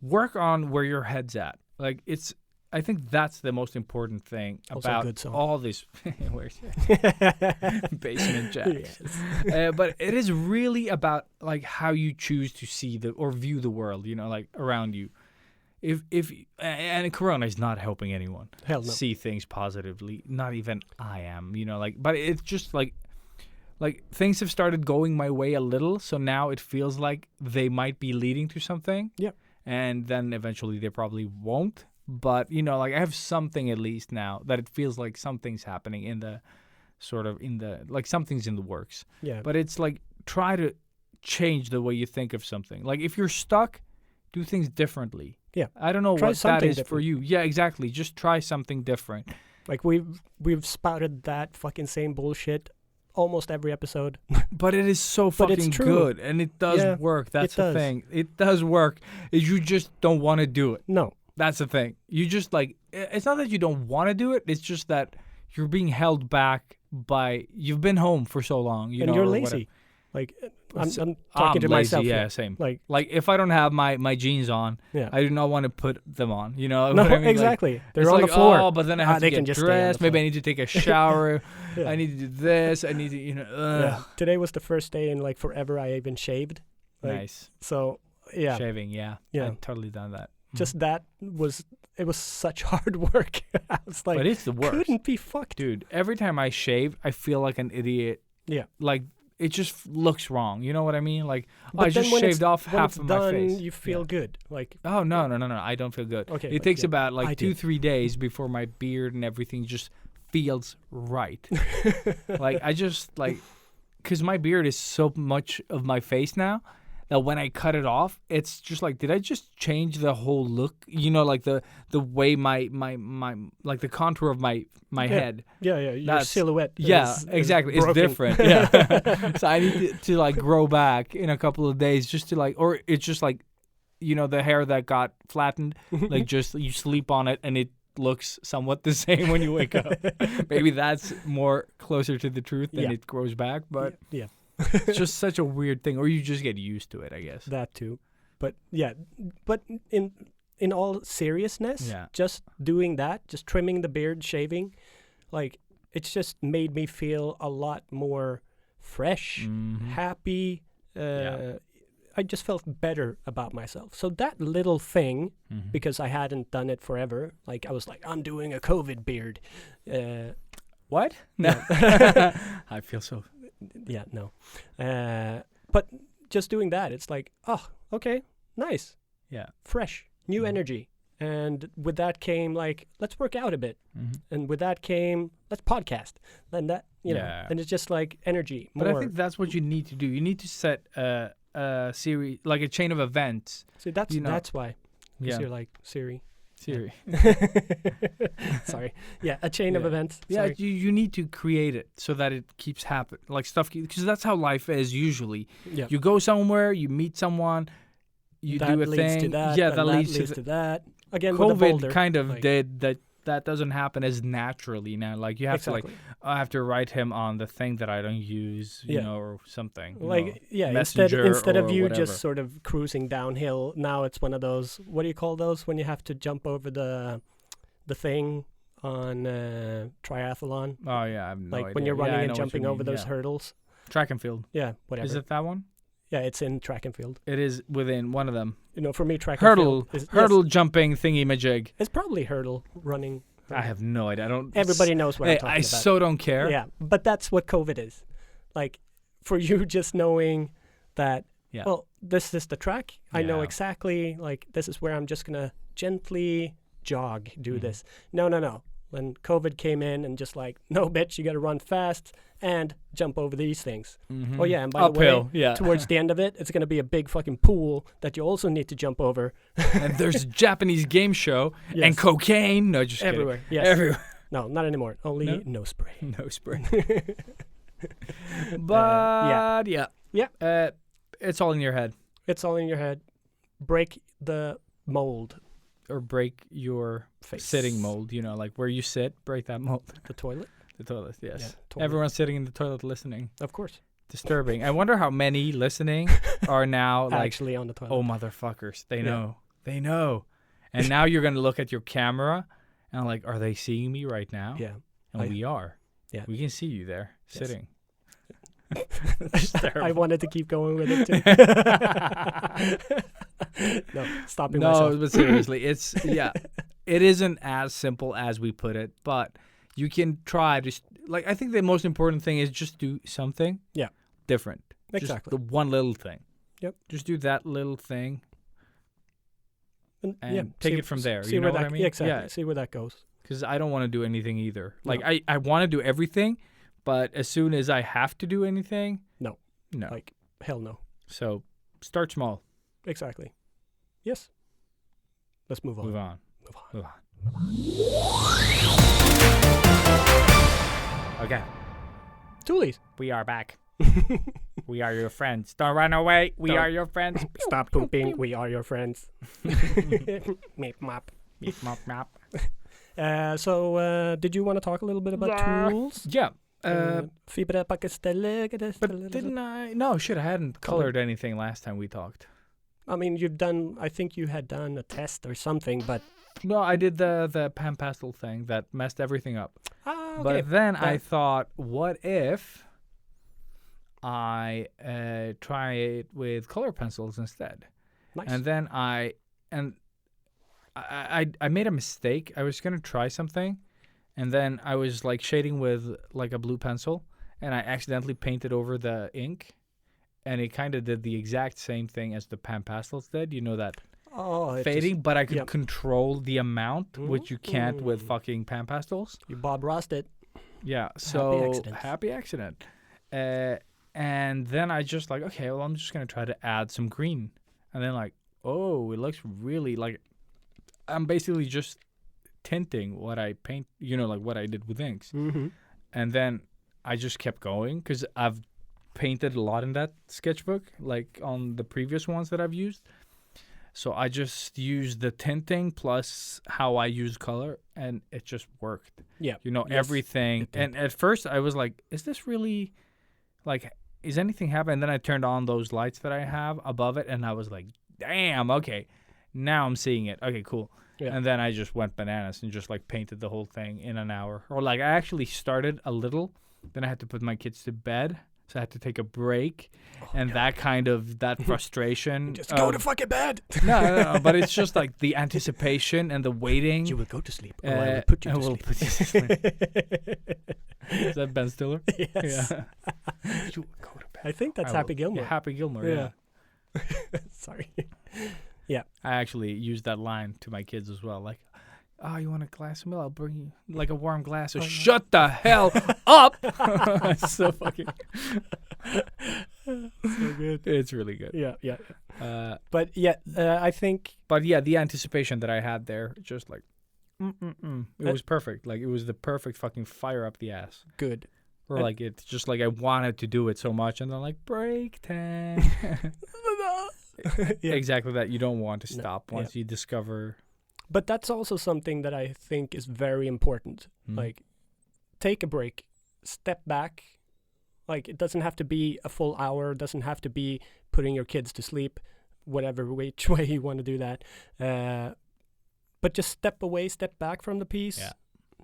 work on where your head's at. Like, I think that's the most important thing Also a about good song. all this. Where's Basement Jacks? Yes. But it is really about, like, how you choose to see or view the world, you know, like, around you. And Corona is not helping anyone Hell no. see things positively. Not even I am, you know, like, but it's just like things have started going my way a little, so now it feels like they might be leading to something. Yeah. And then eventually they probably won't. But, you know, like, I have something at least now that it feels like something's happening like something's in the works. Yeah. But it's like, try to change the way you think of something. Like, if you're stuck, do things differently. Yeah. I don't know Try what that something is for different. you. Yeah, exactly. Just try something different. Like we've spouted that fucking same bullshit almost every episode. But it is so But it's fucking true. good, and it does Yeah, work. That's it the does. thing. It does work. You just don't want to do it. No. That's the thing. You just, like, it's not that you don't want to do it. It's just that you're being held back by, you've been home for so long. You And know, you're or lazy. whatever. Like I'm I'm talking to lazy, myself. yeah, here. same. Like If I don't have my jeans on, yeah. I do not want to put them on. You know No, what I mean? Like, exactly. They're it's on like, the floor. Oh, but then I have to they get can just stay on the dressed. Maybe I floor. need to take a shower. Yeah. I need to do this. I need to, you know. Yeah. Today was the first day in like forever I even shaved. Like, Nice. So yeah, Shaving, yeah. Yeah. I've totally done that. just that it was such hard work. I was like, but it's the worst. couldn't be fucked. Dude, every time I shave, I feel like an idiot. Yeah. Like, it just looks wrong. You know what I mean? Like, But I then just when shaved it's, off when half it's of done, my face. you feel good. Like, Oh no. I don't feel good. Okay, It but takes yeah, about I like do. 2-3 days before my beard and everything just feels right. Like I just like, cause my beard is so much of my face now that when I cut it off, it's just like, did I just change the whole look? You know, like the way my like the contour of my head. yeah, your That's- silhouette. Yeah, is exactly. It's broken. different. Yeah. So I need to like grow back in a couple of days just to like, or it's just like, you know, the hair that got flattened, like just you sleep on it and it looks somewhat the same when you wake up. Maybe that's more closer to the truth than Yeah. it grows back, but yeah, it's just such a weird thing, or you just get used to it, I guess. that too. But yeah, but in all seriousness, Yeah. just doing that, just trimming the beard, shaving, like it's just made me feel a lot more fresh, Mhm. happy. Yeah. I just felt better about myself. So that little thing, Mhm. because I hadn't done it forever, like I was like, I'm doing a COVID beard. What? No. I feel so. Yeah, no. But just doing that, it's like, oh, okay, nice, Yeah. fresh, new Mhm. energy. And with that came like, let's work out a bit. Mhm. And with that came, let's podcast. Then that, you know, Yeah. and it's just like energy. But More. I think that's what you need to do. You need to set a series, like a chain of events. See, that's you know- that's why. 'Cause Yeah. you're like Siri. Siri. Sorry. Yeah, a chain of Yeah. events. Yeah, Sorry. you need to create it so that it keeps happening. Like stuff, because that's how life is usually. Yeah. You go somewhere, you meet someone, you that do a leads thing. to that. Yeah, and that leads to to that. Again, with the COVID boulder, kind of like- did that. That doesn't happen as naturally now. Like you have to exactly. like, I have to write him on the thing that I don't use, you Yeah. know, or something. you Like know. yeah, Messenger instead of or you whatever. just sort of cruising downhill, now it's one of those. What do you call those when you have to jump over the thing on triathlon? Oh yeah, I have no Like idea. when you're Yeah, I running know and what you jumping over mean, those yeah. hurdles. Track and field. Yeah, whatever. Is it that one? Yeah, it's in track and field. It is within one of them. You know, for me, track Hurdle, and field is hurdle jumping thingy majig. It's probably hurdle running. I have no idea. I don't. Everybody knows what Hey, I'm talking I about. so don't care. Yeah, but that's what COVID is. Like, for you just knowing that, Yeah. well, this is the track. I know Yeah. exactly, like, this is where I'm just going to gently jog, do Mhm. this. No. When COVID came in and just like, no, bitch, you got to run fast and jump over these things. Mhm. Oh, yeah, and by the way, uphill. Yeah. Towards the end of it, it's going to be a big fucking pool that you also need to jump over. And there's a Japanese game show and Yes. cocaine. No, just kidding. Everywhere. Yes. Everywhere. No, not anymore. Only No? no spray. No spray. But Yeah. it's all in your head, It's all in your head. Break the mold or break your face. sitting mold. You know, like where you sit, break that mold. The toilet? The toilet. Yes. Yeah, toilet. Everyone's sitting in the toilet listening. Of course. Disturbing. I wonder how many listening are now like, Actually on the toilet. oh motherfuckers, they Yeah. know, they know. And now you're gonna look at your camera and like, are they seeing me right now? Yeah. And I- we are. Yeah. We can see you there Yes. sitting. I wanted to keep going with it too. No, stopping No, myself. but seriously, it's it isn't as simple as we put it, but you can try to like. I think the most important thing is just do something. Yeah. Different. Exactly. Just the one little thing. Yep. Just do that little thing and yeah, take see- it from there. See You know where what that, I mean? Yeah, exactly. Yeah. See where that goes. Because I don't want to do anything either. Like No. I want to do everything, but as soon as I have to do anything, No. no. Like hell no. So start small. Exactly. Yes. Let's move on. Move on. Move on. Move on. Okay, Toolies. we are back. We are your friends. Don't run away. We Don't- are your friends. Stop pooping. We are your friends. Meep mop. Meep, mop, mop. So, did you want to talk a little bit about Yeah. tools? Yeah. Fibra pakastelle. But didn't I? No, shit. I hadn't colored anything last time we talked. I mean, you've done. I think you had done a test or something, but No, I did the pan pastel thing that messed everything up. okay. But then I Yeah. thought, what if I try it with color pencils instead? nice. And then I made a mistake. I was gonna try something, and then I was like shading with like a blue pencil, and I accidentally painted over the ink, and it kind of did the exact same thing as the pan pastels did. You know that Oh, it fading, but I could yep. control the amount, which you can't with fucking pan pastels. you Bob Rossed it. Yeah, so accident. happy accident. And then I just like, okay, well, I'm just gonna try to add some green, and then like, oh, it looks really like I'm basically just tinting what I paint, you know, like what I did with inks. Mm-hmm. And then I just kept going because I've painted a lot in that sketchbook, like on the previous ones that I've used. So I just used the tinting plus how I use color, and it just worked. Yeah. You know, Yes, everything. it did. And at first I was like, is this really, like, is anything happening? And then I turned on those lights that I have above it, and I was like, damn, okay, now I'm seeing it. Okay, cool. Yeah. And then I just went bananas and just, like, painted the whole thing in an hour. Or, like, I actually started a little, then I had to put my kids to bed, so I had to take a break. And that kind of, that frustration. Just go to fucking bed. No, but it's just, like, the anticipation and the waiting. You will go to sleep. Or I will put you I to will sleep. put you to sleep. Is that Ben Stiller? Yes. Yeah. You will go to bed. I think that's I Happy will- Gilmore. Yeah, Happy Gilmore, Yeah. yeah. Sorry. I actually used that line to my kids as well. Like, oh, you want a glass of milk? I'll bring you like a warm glass. So shut the hell up. It's so fucking. So good. It's really good. Yeah, yeah. But But yeah, I think yeah, the anticipation that I had there, just like, it was perfect. Like it was the perfect fucking fire up the ass. good. Or And- like it's just like I wanted to do it so much, and then like break time. Yeah. Exactly that. You don't want to No, stop yeah. once you discover. But that's also something that I think is very important. Hmm. Like, take a break, step back. Like, it doesn't have to be a full hour. It doesn't have to be putting your kids to sleep, whatever which way you want to do that. But just step away, step back from the piece. Yeah.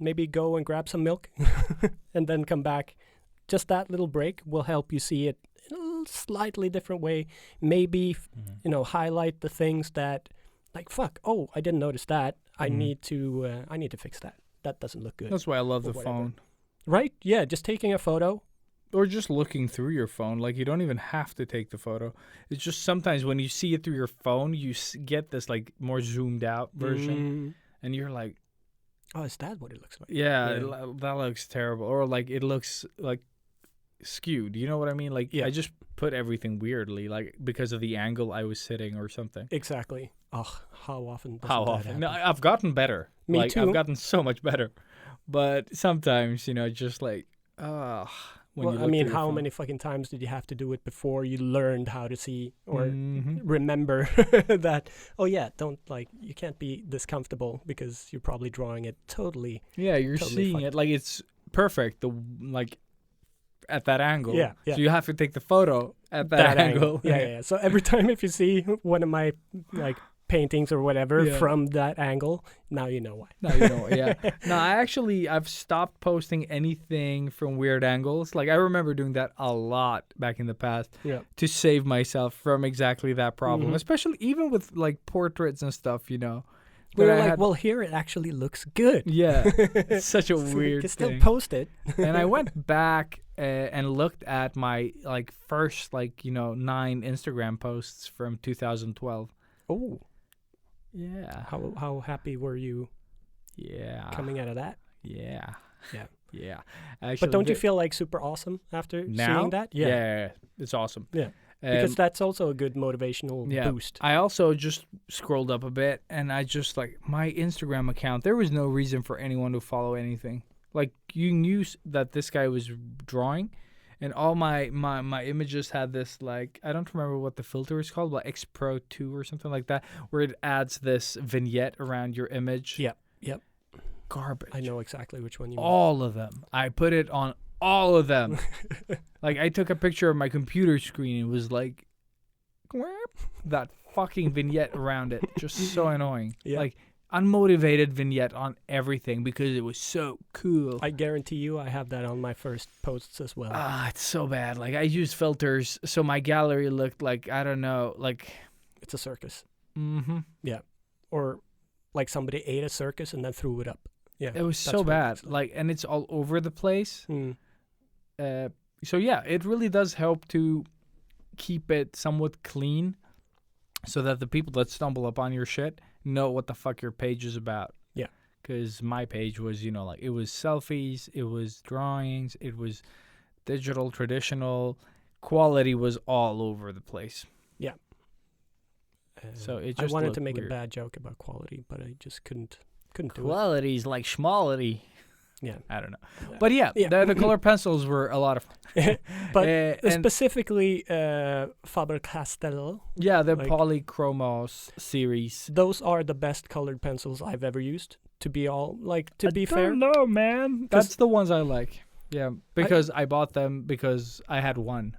Maybe go and grab some milk and then come back. Just that little break will help you see it in a slightly different way. Maybe, highlight the things that, like, fuck, oh, I didn't notice that. I need to fix that. That doesn't look good. That's why I love Or the whatever. phone. Right? Yeah, just taking a photo. Or just looking through your phone. Like, you don't even have to take the photo. It's just sometimes when you see it through your phone, you get this, like, more zoomed out version. And you're like, Oh, is that what it looks like? yeah, Yeah. that looks terrible. Or, like, it looks, like, skewed. You know what I mean? Like, Yeah. I just put everything weirdly, like, because of the angle I was sitting or something. Exactly. Oh, how often does How that often? happen? No, I've gotten better. Me like, too. I've gotten so much better. But sometimes, just like, when you Well, I look mean, through your how phone. many fucking times did you have to do it before you learned how to see or Mhm. remember that? Oh yeah, you can't be this comfortable because you're probably drawing it totally. Yeah, you're Totally seeing fucked. it like it's perfect. At that angle. Yeah, yeah. So you have to take the photo at that, angle. Yeah, yeah, yeah. So every time if you see one of my like paintings or whatever Yeah. from that angle, now you know why. No, yeah. No, I've stopped posting anything from weird angles. Like I remember doing that a lot back in the past Yeah. to save myself from exactly that problem. Mhm. Especially even with like portraits and stuff, We that were I like, had- well, here it actually looks good. Yeah, it's such a So we weird can still thing. post it. And I went back and looked at my like first 9 Instagram posts from 2012. Oh, Yeah. how happy were you Yeah. coming out of that? Yeah. Yeah. Yeah. Actually, But don't you feel like super awesome after now? seeing that? Yeah. It's awesome. Yeah. Because Um, that's also a good motivational yeah. boost. I also just scrolled up a bit and I just my Instagram account, there was no reason for anyone to follow anything. Like you knew that this guy was drawing and all my images had this I don't remember what the filter is called, but X Pro 2 or something like that, where it adds this vignette around your image. Yep. Yep. Garbage. I know exactly which one you mean. All of them. I put it on all of them. I took a picture of my computer screen. It was like that fucking vignette around it. Just so annoying. Yeah. Unmotivated vignette on everything because it was so cool. I guarantee you I have that on my first posts as well. It's so bad. I used filters so my gallery looked I don't know, It's a circus. mm-hmm. Or like somebody ate a circus and then threw it up. Yeah. It was that's so what it bad. looks And it's all over the place. Mm. So yeah, it really does help to keep it somewhat clean, so that the people that stumble upon your shit know what the fuck your page is about. Yeah. Because my page was, like, it was selfies, it was drawings, it was digital, traditional. Quality was all over the place. So it I just wanted looked to make weird. a bad joke about quality, but I just couldn't do it. Quality's like schmality. Yeah. I don't know. But yeah, Yeah. the color pencils were a lot of fun. But and specifically Faber-Castell, yeah, the like- Polychromos series. those are the best colored pencils I've ever used. To be fair, No, man. 'Cause- That's the ones I like. Yeah, because I bought them because I had one.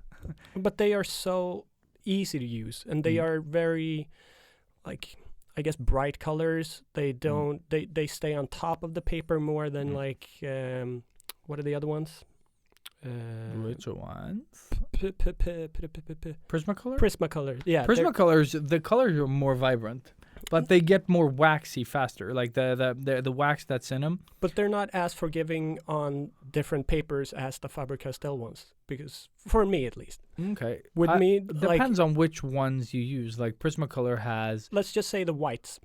but they are so easy to use, and they Mm. are very, like, I guess, bright colors. They don't. They stay on top of the paper more than Mm. like what are the other ones? Which ones? p- p- p- p- p- p- Prismacolor? Prismacolor. Yeah, they're- Prismacolors, the colors are more vibrant, but they get more waxy faster. Like the wax that's in them. but they're not as forgiving on different papers as the Faber-Castell ones, because for me at least, Okay. with me, like, Depends on which ones you use. Like Prismacolor has. let's just say the whites,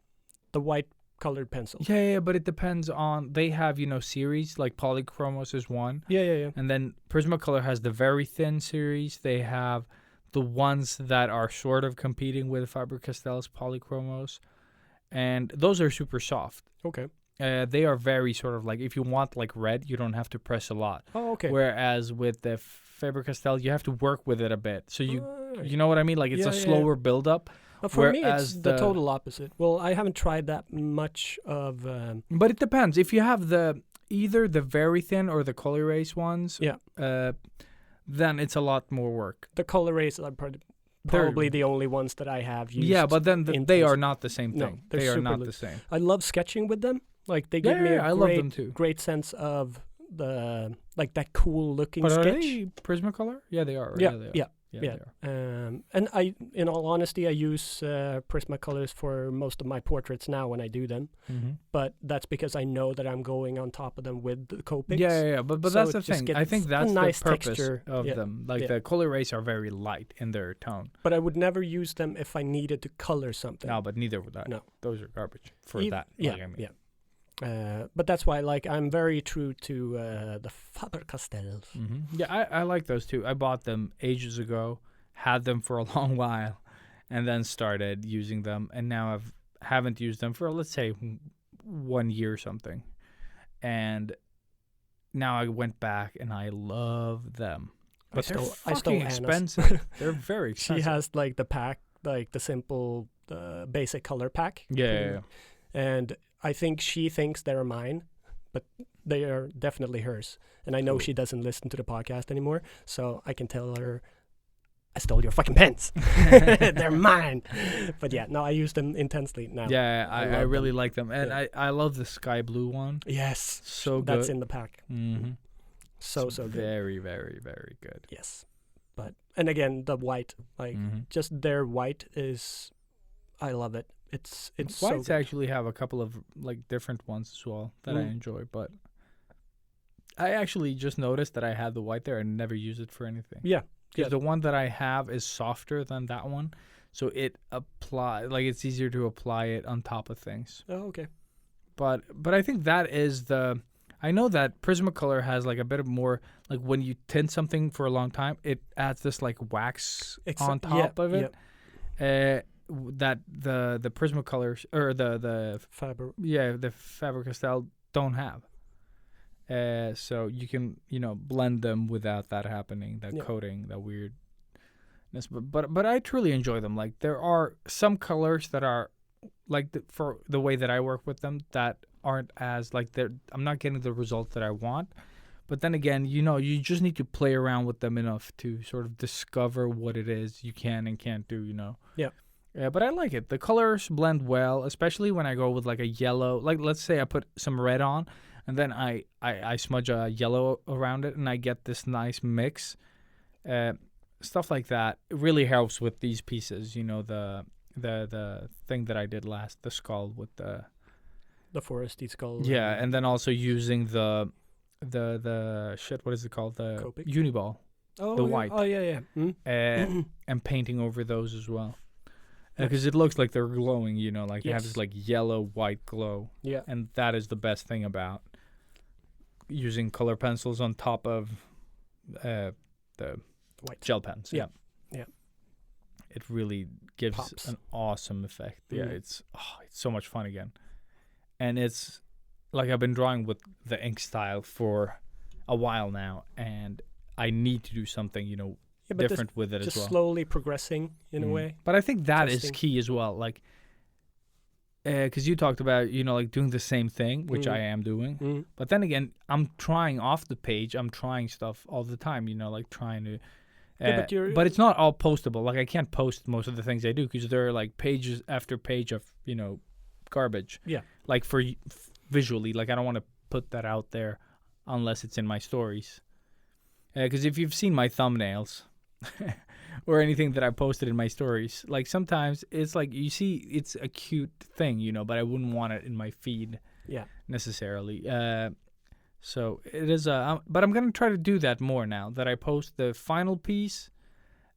the white colored pencils. Yeah, but it depends on. They have series like Polychromos is one, Yeah. and then Prismacolor has the very thin series. They have the ones that are sort of competing with Faber-Castell's Polychromos, and those are super soft. Okay. They are very sort of like, if you want like red, you don't have to press a lot. Oh, okay. Whereas with the Faber-Castell, you have to work with it a bit. So Alright. you know what I mean? Like it's Yeah, a yeah, yeah. slower build-up. For me, it's whereas the the- total opposite. Well, I haven't tried that much of. But it depends. If you have either the very thin or the Color Race ones, Yeah. then it's a lot more work. The color rays are probably the only ones that I have used. Yeah, but then they intense- are not the same No, thing. they're they are super not loose. the same. I love sketching with them. Like they give me a I love them too. great sense of the like that cool looking But are sketch. they Prismacolor? Yeah, they are. Yeah, they are. yeah, Yeah, yeah. they are. And in all honesty, I use Prismacolors for most of my portraits now when I do them. Mhm. But that's because I know that I'm going on top of them with the Copics. Yeah. But So that's it the just thing. I gets think a that's nice the purpose texture. of Yeah. them. Like Yeah. the Color Race are very light in their tone. But I would never use them if I needed to color something. No, but neither would I. No. Those are garbage for Ev- that. Yeah, like, I mean. yeah. But that's why, like, I'm very true to the Faber-Castells. Yeah, I like those too. I bought them ages ago, had them for a long while, and then started using them. And now haven't used them for, let's say, 1 year or something. And now I went back and I love them. But they're I stole fucking Anna's. expensive. They're very She expensive. has like the pack, like the simple, basic color pack. Yeah. And I think she thinks they're mine, but they are definitely hers. And I know Cool. she doesn't listen to the podcast anymore, so I can tell her, I stole your fucking pens. They're mine. But yeah, no, I use them intensely now. Yeah, I I love really them. like them. And Yeah. I love the sky blue one. Yes. So good. That's in the pack. Mm-hmm. So good. Very, very, very good. Yes. But, and again, the white, like, Mhm. just their white is, I love it. It's so Whites good. actually have a couple of like different ones as well that I Mm. enjoy, but I actually just noticed that I had the white there and never use it for anything. Yeah. Because the one that I have is softer than that one, so it's easier to apply it on top of things. Oh, okay. But I think that is I know that Prismacolor has like a bit of more, like when you tint something for a long time, it adds this like wax on top of it. That the Prismacolor or the Faber. the Faber-Castell don't have. So you can blend them without that happening, that Yeah. coating, that weirdness. But I truly enjoy them. Like there are some colors that are like for the way that I work with them that aren't as like I'm not getting the result that I want. But then again, you just need to play around with them enough to sort of discover what it is you can and can't do. Yeah. Yeah, but I like it. The colors blend well, especially when I go with like a yellow. Like let's say I put some red on, and then I smudge a yellow around it, and I get this nice mix. Stuff like that. It really helps with these pieces. The thing that I did last, the skull with the foresty skull. and then also using the shit. What is it called? The Copic? Uniball. Oh, the yeah. white. Oh, yeah. And painting over those as well. Because it looks like they're glowing, you know, like they have this Yes. like yellow-white glow. Yeah. And that is the best thing about using color pencils on top of the White. gel pens. Yeah. Yeah. It really gives Pops. an awesome effect. Yeah, Mm. it's so much fun again. And it's like I've been drawing with the ink style for a while now, and I need to do something, you know, Yeah, but different with it just as well. slowly progressing in a Mm. way. But I think that is Testing. key as well. Like, because you talked about, you know, like doing the same thing, which Mm. I am doing. Mm. But then again, I'm trying off the page. I'm trying stuff all the time, you know, like trying to. Yeah, but you're- but it's not all postable. Like, I can't post most of the things I do because there are like pages after page of, you know, garbage. Yeah. Like for visually, like I don't want to put that out there unless it's in my stories. Because if you've seen my thumbnails or anything that I posted in my stories, like sometimes it's like you see it's a cute thing, you know, but I wouldn't want it in my feed Yeah. necessarily. So it is but I'm gonna try to do that more now that I post the final piece,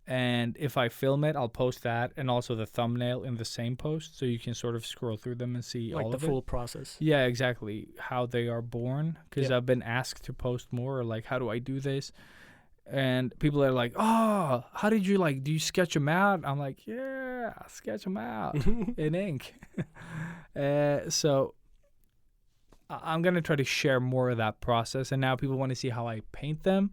and if I film it, I'll post that and also the thumbnail in the same post, so you can sort of scroll through them and see Like all the of full it. process. Yeah, exactly. How they are born, because Yeah. I've been asked to post more, or like, how do I do this? And people are like, oh, how did you like, do you sketch them out? I'm like, yeah, I sketch them out in ink. So I'm going to try to share more of that process. And now people want to see how I paint them.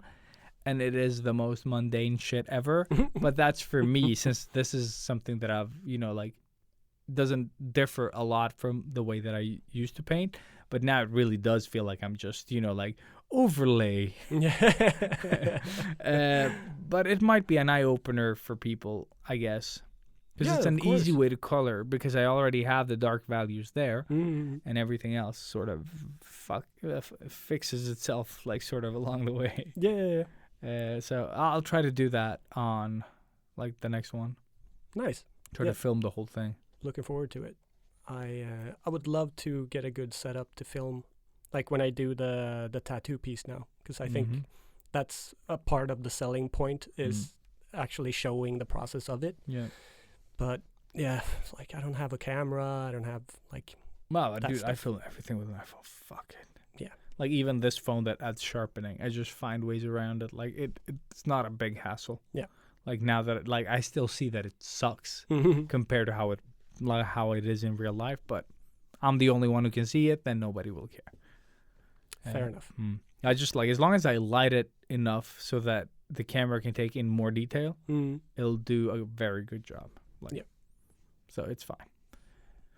And it is the most mundane shit ever. But that's for me, since this is something that I've, you know, like, doesn't differ a lot from the way that I used to paint. But now it really does feel like I'm just, you know, like, overlay. But it might be an eye-opener for people, I guess. Because Yeah, it's an of easy course. way to color, because I already have the dark values there. Mm. And everything else sort of fixes itself, like, sort of along the way. Yeah. So I'll try to do that on, like, the next one. Nice. Try Yeah. to film the whole thing. Looking forward to it. I would love to get a good setup to film, like when I do the tattoo piece now, because I think Mhm. that's a part of the selling point is actually showing the process of it. Yeah. But yeah, it's like I don't have a camera. I don't have like Well, that dude, I stuff. film everything with an iPhone. Fuck it. Yeah. Like, even this phone that adds sharpening, I just find ways around it. Like, it's not a big hassle. Yeah. Like, now that like I still see that it sucks compared to how it is in real life, but I'm the only one who can see it, then nobody will care. Fair enough. I just like, as long as I light it enough so that the camera can take in more detail, Mm. it'll do a very good job. Like, Yeah. So it's fine.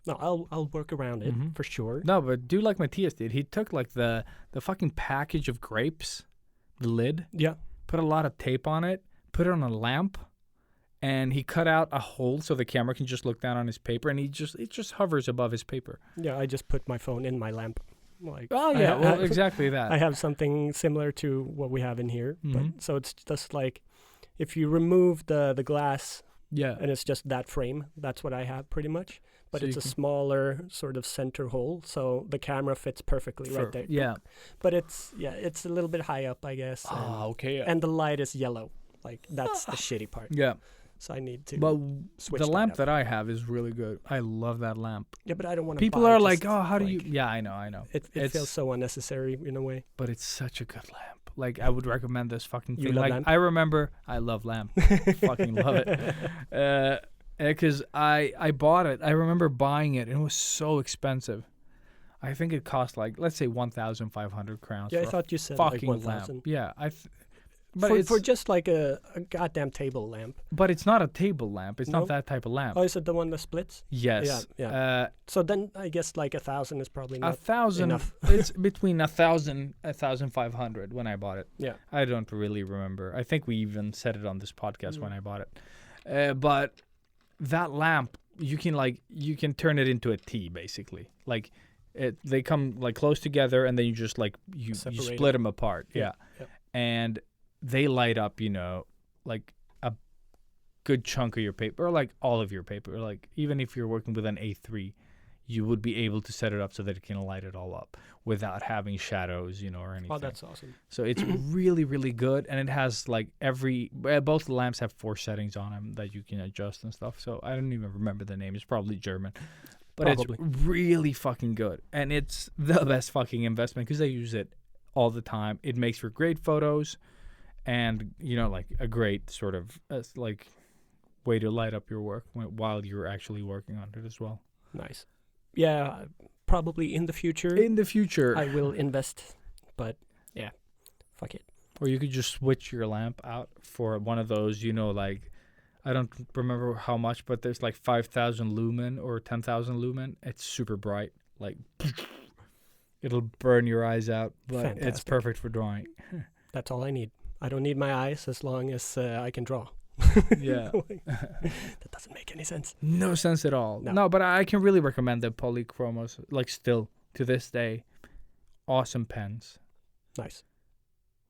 No, I'll work around it Mhm. for sure. No, but do like Matthias did. He took like the fucking package of grapes, the lid, Yeah. put a lot of tape on it, put it on a lamp, and he cut out a hole so the camera can just look down on his paper, and it just hovers above his paper. Yeah, I just put my phone in my lamp. Like Oh I yeah, ha- well, exactly that. I have something similar to what we have in here, Mhm. but so it's just like if you remove the glass yeah. and it's just that frame, that's what I have pretty much. But So it's you a can- smaller sort of center hole, so the camera fits perfectly right there. Yeah. But it's a little bit high up, I guess. Ah, okay. And the light is yellow. Like that's the shitty part. Yeah. So I need to But switch the that lamp up. that I have is really good. I love that lamp. Yeah, but I don't want to. People are like, "Oh, how do you?" Yeah, I know. It It's- feels so unnecessary in a way. But it's such a good lamp. Like, I would recommend this fucking You thing. love Like, lamp? I remember, I love lamp. Fucking love it. Because I bought it. I remember buying it, and it was so expensive. I think it cost like, let's say 1,500 crowns. Yeah, I for a thought you said like fucking 1,000. lamp. Yeah, but For, it's for just like a goddamn table lamp. but it's not a table lamp. It's No? not that type of lamp. Oh, is it the one that splits? Yes. Yeah. So then I guess like 1,000 is probably not 1,000. enough. It's between 1,000 1,500 when I bought it. Yeah. I don't really remember. I think we even said it on this podcast Mm. when I bought it. But that lamp, you can turn it into a T basically. Like, they come like close together, and then you just like you Separate split it. them apart. Yeah, Yeah. And they light up, like a good chunk of your paper, or like all of your paper. Like, even if you're working with an A3, you would be able to set it up so that it can light it all up without having shadows, or anything. Oh, that's awesome. So it's really, really good, and it has like both the lamps have 4 settings on them that you can adjust and stuff. So I don't even remember the name. It's probably German, but Probably. it's really fucking good, and it's the best fucking investment because I use it all the time. It makes for great photos, and like a great sort of like way to light up your work while you're actually working on it as well. Nice. Yeah, probably in the future. In the future, I will invest, but yeah, fuck it. or you could just switch your lamp out for one of those, like, I don't remember how much, but there's like 5,000 lumen or 10,000 lumen. It's super bright. Like, it'll burn your eyes out, but it's Fantastic. perfect for drawing. That's all I need. I don't need my eyes as long as I can draw. Yeah. That doesn't make any sense. No sense at all. No. No, but I can really recommend the Polychromos, like, still, to this day. Awesome pens. Nice.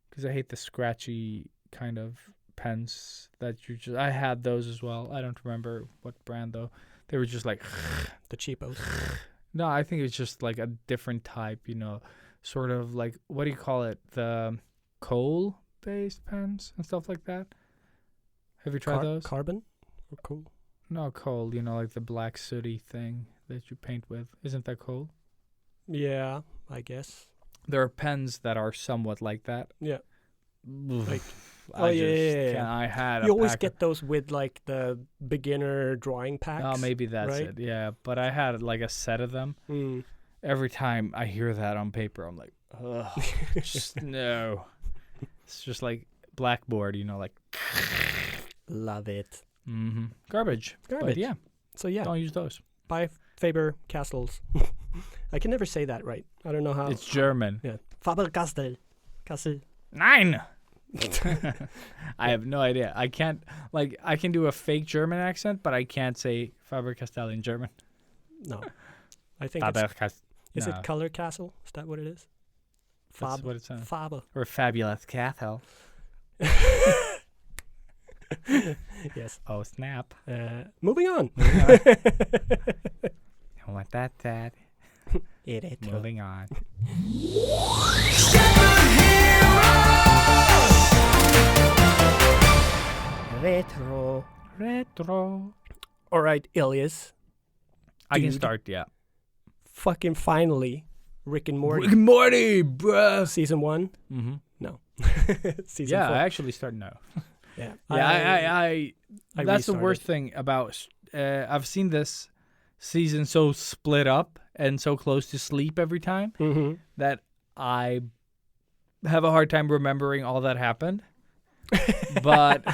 Because I hate the scratchy kind of pens that you just... I had those as well. I don't remember what brand, though. They were just like... The cheapos. No, I think it's just like a different type, sort of like, what do you call it? The coal-based pens and stuff like that. Have you tried those? Carbon? Or cool? No, coal, like the black sooty thing that you paint with. Isn't that coal? Yeah, I guess. There are pens that are somewhat like that. Yeah. Like, I yeah. can't. I had You a always pack get those with like the beginner drawing packs. Oh, maybe that's right? it. Yeah, but I had like a set of them. Mm. Every time I hear that on paper, I'm like, ugh, just no. It's just like blackboard, like. Love it. Mm-hmm. Garbage. But Garbage. yeah, So yeah, don't use those. buy Faber-Castells. I can never say that right. I don't know how. It's German. Yeah. Faber-Castell. Castle. Nine. I have no idea. I can't, I can do a fake German accent, but I can't say Faber-Castell in German. No. I think it's... Faber-Castell. Is it Color Castle? Is that what it is? That's what it sounds. Faber. Or Fabulous Castle. Yes. Oh, snap. Moving on. I want that, Dad. Moving on. Retro. Retro. All right, Ilias. I can Dude. start, yeah. Fucking finally, Rick and Morty. Rick and Morty, bruh. Season 1? Mm-hmm. No. Season 4. Yeah, I actually start now. Yeah. Yeah, I that's the restarted. worst thing about. I've seen this season so split up and so close to sleep every time Mm-hmm. that I have a hard time remembering all that happened. But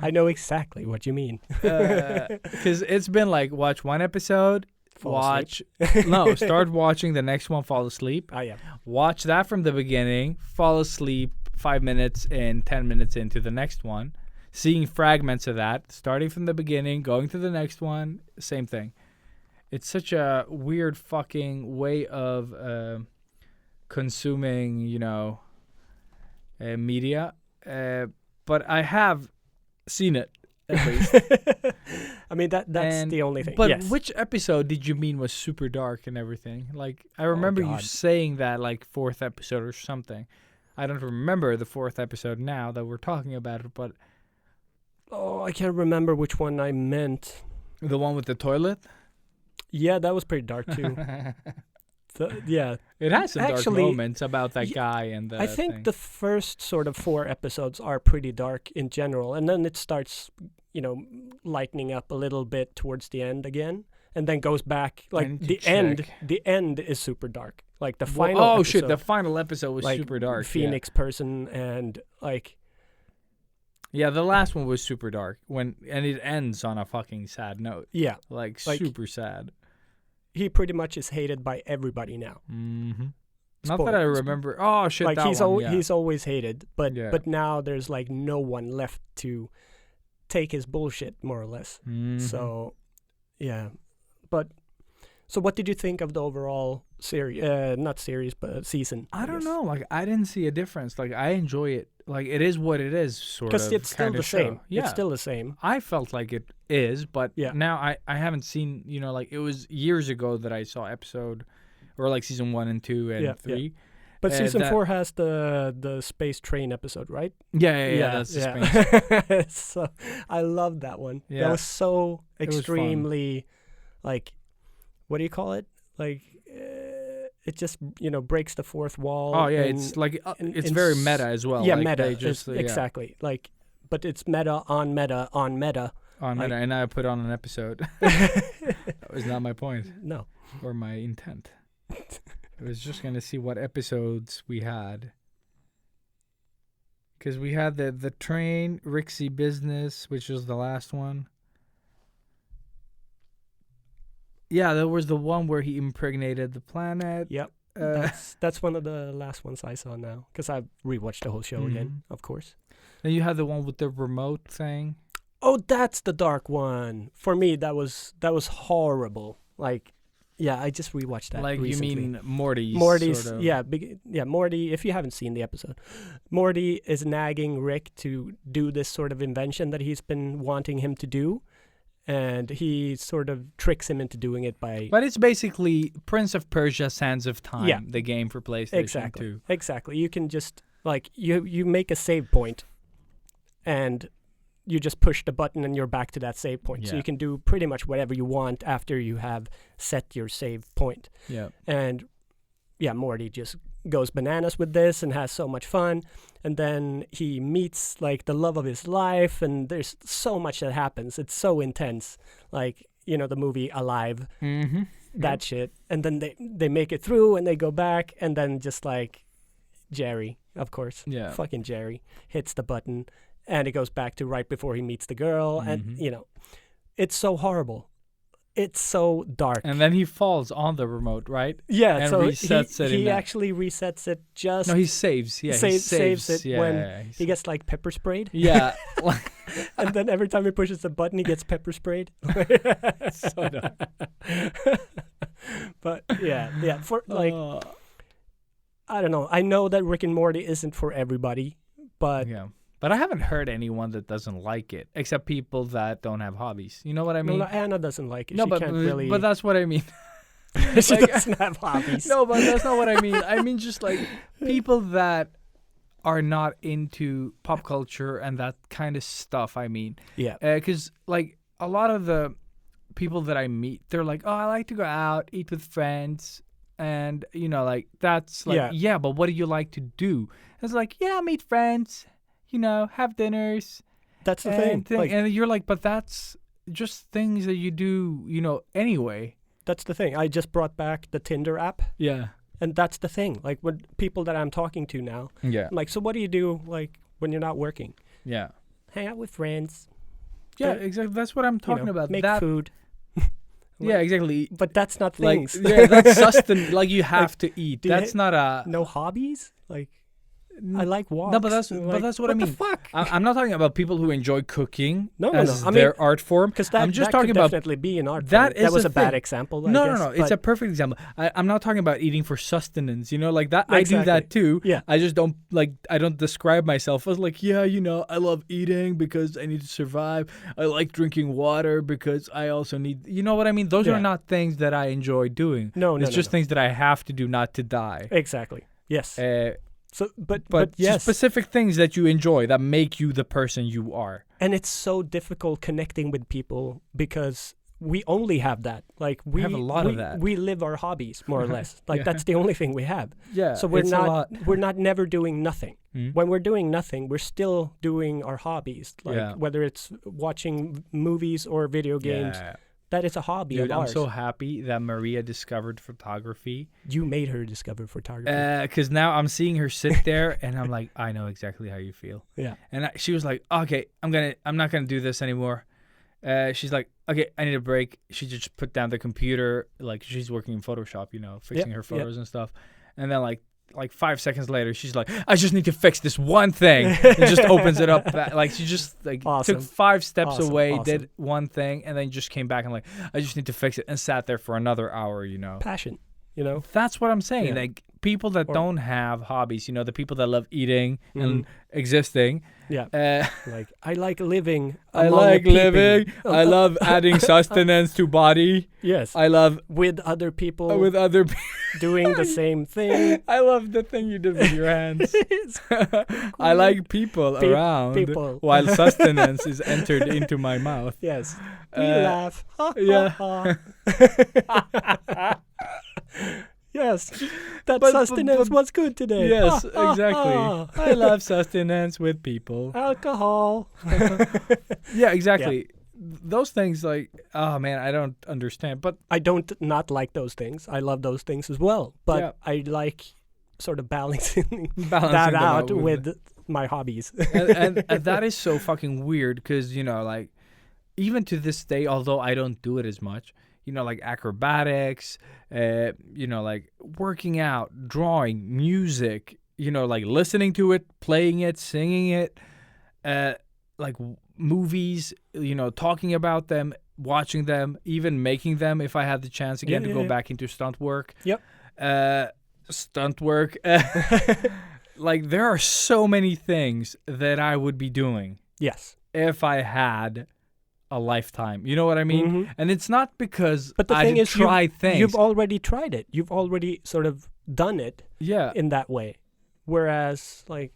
I know exactly what you mean. because it's been like watch one episode, Fall asleep. start watching the next one, fall asleep. Ah, yeah. Watch that from the beginning, fall asleep 5 minutes in, 10 minutes into the next one, seeing fragments of that, starting from the beginning, going to the next one, same thing. It's such a weird fucking way of consuming, media. But I have seen it, at least. I mean, that's And- the only thing. But yes. which episode did you mean was super dark and everything? Like, I remember you God. saying that, like, 4th episode or something. I don't remember the 4th episode now that we're talking about it, but Oh, I can't remember which one I meant. the one with the toilet? Yeah, that was pretty dark too. Yeah. It has some Actually, dark moments about that y- guy and the I think thing. the first sort of 4 episodes are pretty dark in general, and then it starts, lightening up a little bit towards the end again, and then goes back. Like need to the end, check. the end is super dark. Like the Well, final. oh, episode, shit, the final episode was like super dark. Phoenix person and like Yeah, the last one was super dark. And it ends on a fucking sad note. yeah, Like Like- super sad. he pretty much is hated by everybody now. Mm-hmm. Not that I Spoilers. remember. Oh, shit, Like that he's one, yeah. he's always hated, but Yeah. but now there's like no one left to take his bullshit, more or less. Mhm. So, yeah. But so, what did you think of the overall series? Not series, but season. I don't guess. know. Like, I didn't see a difference. Like, I enjoy it like it is what it is, sort of. Because it's still kinda the show. same. Yeah. It's still the same. I felt like it is, but Yeah. now I haven't seen, like it was years ago that I saw episode or like season 1 and 2 and Yeah, yeah. 3. But season that- 4 has the space train episode, right? Yeah, that's the Spain. So I love that one. Yeah. That was so It was fun. extremely, like, what do you call it? Like, it just breaks the fourth wall. Oh yeah, and- it's like and- it's and very s- meta as well. yeah, like meta. They just, It's- exactly. Like, but it's meta on meta on meta. on like- meta, and I put on an episode. That was not my point No. or my intent. I was just gonna see what episodes we had. Because we had the train, Rixie Business, which was the last one. Yeah, there was the one where he impregnated the planet. Yep. Uh, That's one of the last ones I saw now because I've rewatched the whole show again, of course. then you had the one with the remote thing. Oh, that's the dark one. For me, that was horrible. Like, yeah, I just rewatched that. Like recently. you mean Morty's? Morty's? sort of. Yeah, Morty. If you haven't seen the episode, Morty is nagging Rick to do this sort of invention that he's been wanting him to do, and he sort of tricks him into doing it by But it's basically Prince of Persia: Sands of Time, Yeah. the game for PlayStation exactly, 2. exactly. You can just like you make a save point, and you just push the button and you're back to that save point. So Yeah. you can do pretty much whatever you want after you have set your save point. Yeah. And yeah, Morty just goes bananas with this and has so much fun. And then he meets like the love of his life, and there's so much that happens. It's so intense. Like, the movie Alive, Mm-hmm. that shit. And then they make it through and they go back, and then just like Jerry, of course. Yeah. Fucking Jerry hits the button, and it goes back to right before he meets the girl. Mhm. And it's so horrible. It's so dark. And then he falls on the remote, right? Yeah, and so resets it in he that. actually resets it just. No, he saves. Yeah, he saves it yeah, when yeah, he gets like pepper sprayed. Yeah. And then every time he pushes the button, he gets pepper sprayed. So dumb. But yeah, for like Uh, I don't know. I know that Rick and Morty isn't for everybody, but yeah. But I haven't heard anyone that doesn't like it, except people that don't have hobbies. You know what I mean? no, Anna doesn't like it. No, she but can't really. but that's what I mean. she like- doesn't have hobbies. No, but that's not what I mean. I mean just like people that are not into pop culture and that kind of stuff. I mean, Yeah. because like a lot of the people that I meet, they're like, "Oh, I like to go out, eat with friends," and like that's like, Yeah. But what do you like to do? It's like, yeah, meet friends, have dinners, That's the thing. Like, and you're like, but that's just things that you do, anyway. that's the thing. I just brought back the Tinder app, Yeah. and that's the thing. Like with people that I'm talking to now, Yeah. I'm like, so what do you do like when you're not working? Yeah. Hang out with friends. Yeah, Uh, exactly. That's what I'm talking about. Make that, food. Yeah, exactly. But that's not Like, things. yeah, that's sustenance. Like you have to eat. do you That's not a. No hobbies? Like, I like walks. No, but that's and, but like, that's what I mean. the fuck? I'm not talking about people who enjoy cooking No, as I mean, their art form. Because I'm just that talking could about definitely be an art that form. That is was a a bad thing. example. I No, guess, no. It's a but perfect example. I'm not talking about eating for sustenance. Like that. I do Exactly. that too. Yeah. I just don't I don't describe myself as like, yeah, I love eating because I need to survive. I like drinking water because I also need. You know what I mean? Those Yeah. are not things that I enjoy doing. No, It's no, just no. things that I have to do not to die. Exactly. Yes. So, but But yes, specific things that you enjoy that make you the person you are. and it's so difficult connecting with people because we only have that. Like we have a lot of that. We live our hobbies more or less. Like Yeah. that's the only thing we have. Yeah. So we're it's a not lot. we're not never doing nothing. Mm. When we're doing nothing, we're still doing our hobbies. Like Yeah. whether it's watching movies or video games, Yeah. that is a hobby Dude, of I'm ours. so happy that Maria discovered photography. You made her discover photography. Because now I'm seeing her sit there, and I'm like, I know exactly how you feel. yeah. And she was like, okay, I'm not gonna do this anymore. She's like, okay, I need a break. She just put down the computer, like she's working in Photoshop, fixing her photos and stuff. And then like 5 seconds later, she's like, I just need to fix this one thing. And just opens it up. Like she just Awesome. took 5 steps Awesome, away, awesome. did one thing, and then just came back and like, I just need to fix it, and sat there for another hour. Passion. That's what I'm saying. Yeah. Like people that Or- don't have hobbies, the people that love eating and Mhm. existing. Yeah. Uh, Like I like living. I among a like peeping- living. I love adding sustenance to body. Yes. I love With other people with other people. doing the same thing. I love the thing you did with your hands. It's I like people around people. while sustenance is entered into my mouth. Yes. We Uh, laugh. Ha, yeah. ha, ha. Yes. That But- sustenance but- was good today. Yes, Ha, ha, exactly. ha. I love sustenance with people. Alcohol. Yeah, exactly. Those things, like, oh man, I don't understand. But I don't not like those things. I love those things as well. But Yeah. I like sort of balancing balancing that them out with my hobbies. and that is so fucking weird because like even to this day, although I don't do it as much, like acrobatics, like working out, drawing, music, like listening to it, playing it, singing it, like movies, talking about them, watching them, even making them if I had the chance again to go back into stunt work. Yep. Stunt work. Like there are so many things that I would be doing Yes. if I had a lifetime. You know what I mean? Mhm. And it's not because But the I thing did is, try things. you've already tried it. You've already sort of done it yeah. in that way. Whereas, like,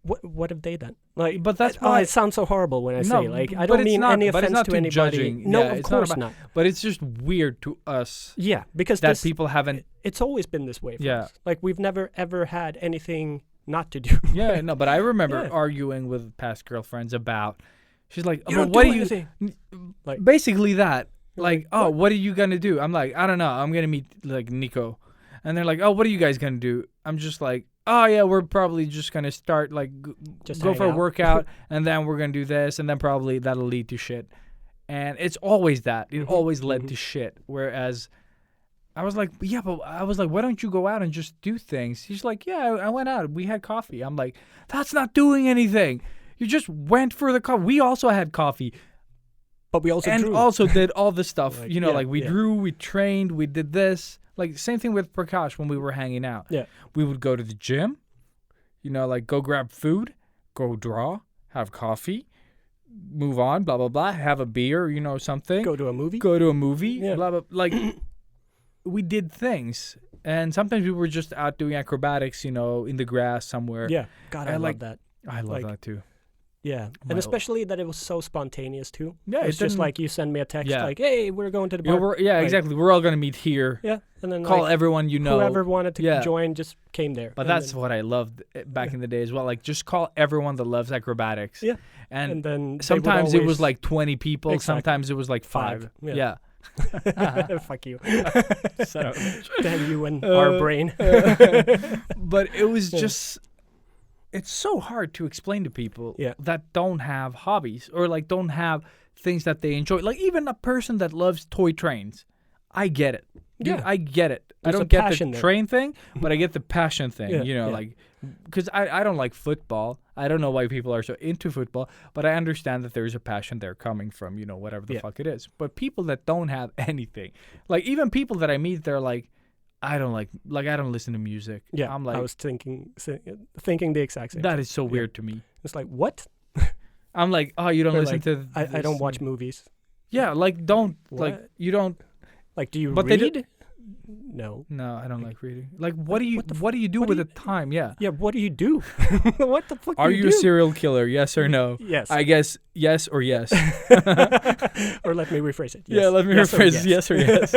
what have they done? Like, But that's oh, why- it sounds so horrible when I No, say like I but don't it's mean not- any but it's offense not to to anybody. judging. No, Yeah, of it's not course about- not. But it's just weird to us Yeah, because that this, people haven't. it's always been this way for Yeah. us. Like we've never ever had anything not to do. Yeah, no, but I remember Yeah. arguing with past girlfriends about. She's like, You "But don't what do do you?" anything. Like- Basically that. You're Like, like, oh, what are you gonna do? I'm like, I don't know. I'm gonna meet like Nico, and they're like, oh, what are you guys gonna do? I'm just like, oh yeah, we're probably just gonna start like Just go hang for a out. workout, and then we're gonna do this, and then probably that'll lead to shit. And it's always that. It Mhm, always led mhm. to shit. Whereas I was like, yeah, but I was like, why don't you go out and just do things? She's like, yeah, I went out. We had coffee. I'm like, that's not doing anything. You just went for the coffee. We also had coffee But we also and drew. also did all the stuff. Like, Yeah, yeah, we yeah. drew, we trained, we did this. Like same thing with Prakash when we were hanging out. Yeah. We would go to the gym, like go grab food, go draw, have coffee, move on, blah blah blah, have a beer, something. Go to a movie. Go to a movie, Yeah. blah blah. Like we did things, and sometimes we were just out doing acrobatics, in the grass somewhere. Yeah. God, I I love like- that. I love Like, that too. Yeah, My- and especially that it was so spontaneous too. Yeah, It's it just didn't- like you send me a text Yeah. like, "Hey, we're going to the bar." Yeah, Like, exactly. We're all gonna meet here. Yeah, and then Call like, everyone you know. whoever wanted to Yeah. join just came there. But And that's then, what I loved back in the day as well. Like, just call everyone that loves acrobatics. Yeah. And, and then they would sometimes it was always- like 20 people. Exactly. Sometimes it was like 5. 5, yeah. Yeah. fuck you, Son of a bitch. damn you and our brain. But it was Yeah. just, it's so hard to explain to people Yeah. that don't have hobbies or like don't have things that they enjoy. Like even a person that loves toy trains. I get it. Dude, Yeah. I get it. There's I a don't get passion the there. train thing, but I get the passion thing. Yeah, yeah. Like, because I don't like football. I don't know why people are so into football, but I understand that there's a passion there coming from, whatever the Yeah. fuck it is. But people that don't have anything, like even people that I meet, they're like, I don't I don't listen to music. Yeah, I'm like, I was thinking the exact same. that is so weird to me. It's like what? I'm like, oh, you don't Or listen like, to. I don't this? watch movies. Yeah, like don't like What? you don't. Like, do you But they read? No. No, I don't like reading. Like, what do you what the what do you do what do with you- the time? Yeah. Yeah. What do you do? What the fuck? Are do you you a do? serial killer? Yes or no? Yes. I guess yes or yes. Or let me rephrase it. Yeah, Yes. let me Yes or rephrase it. Yes or yes.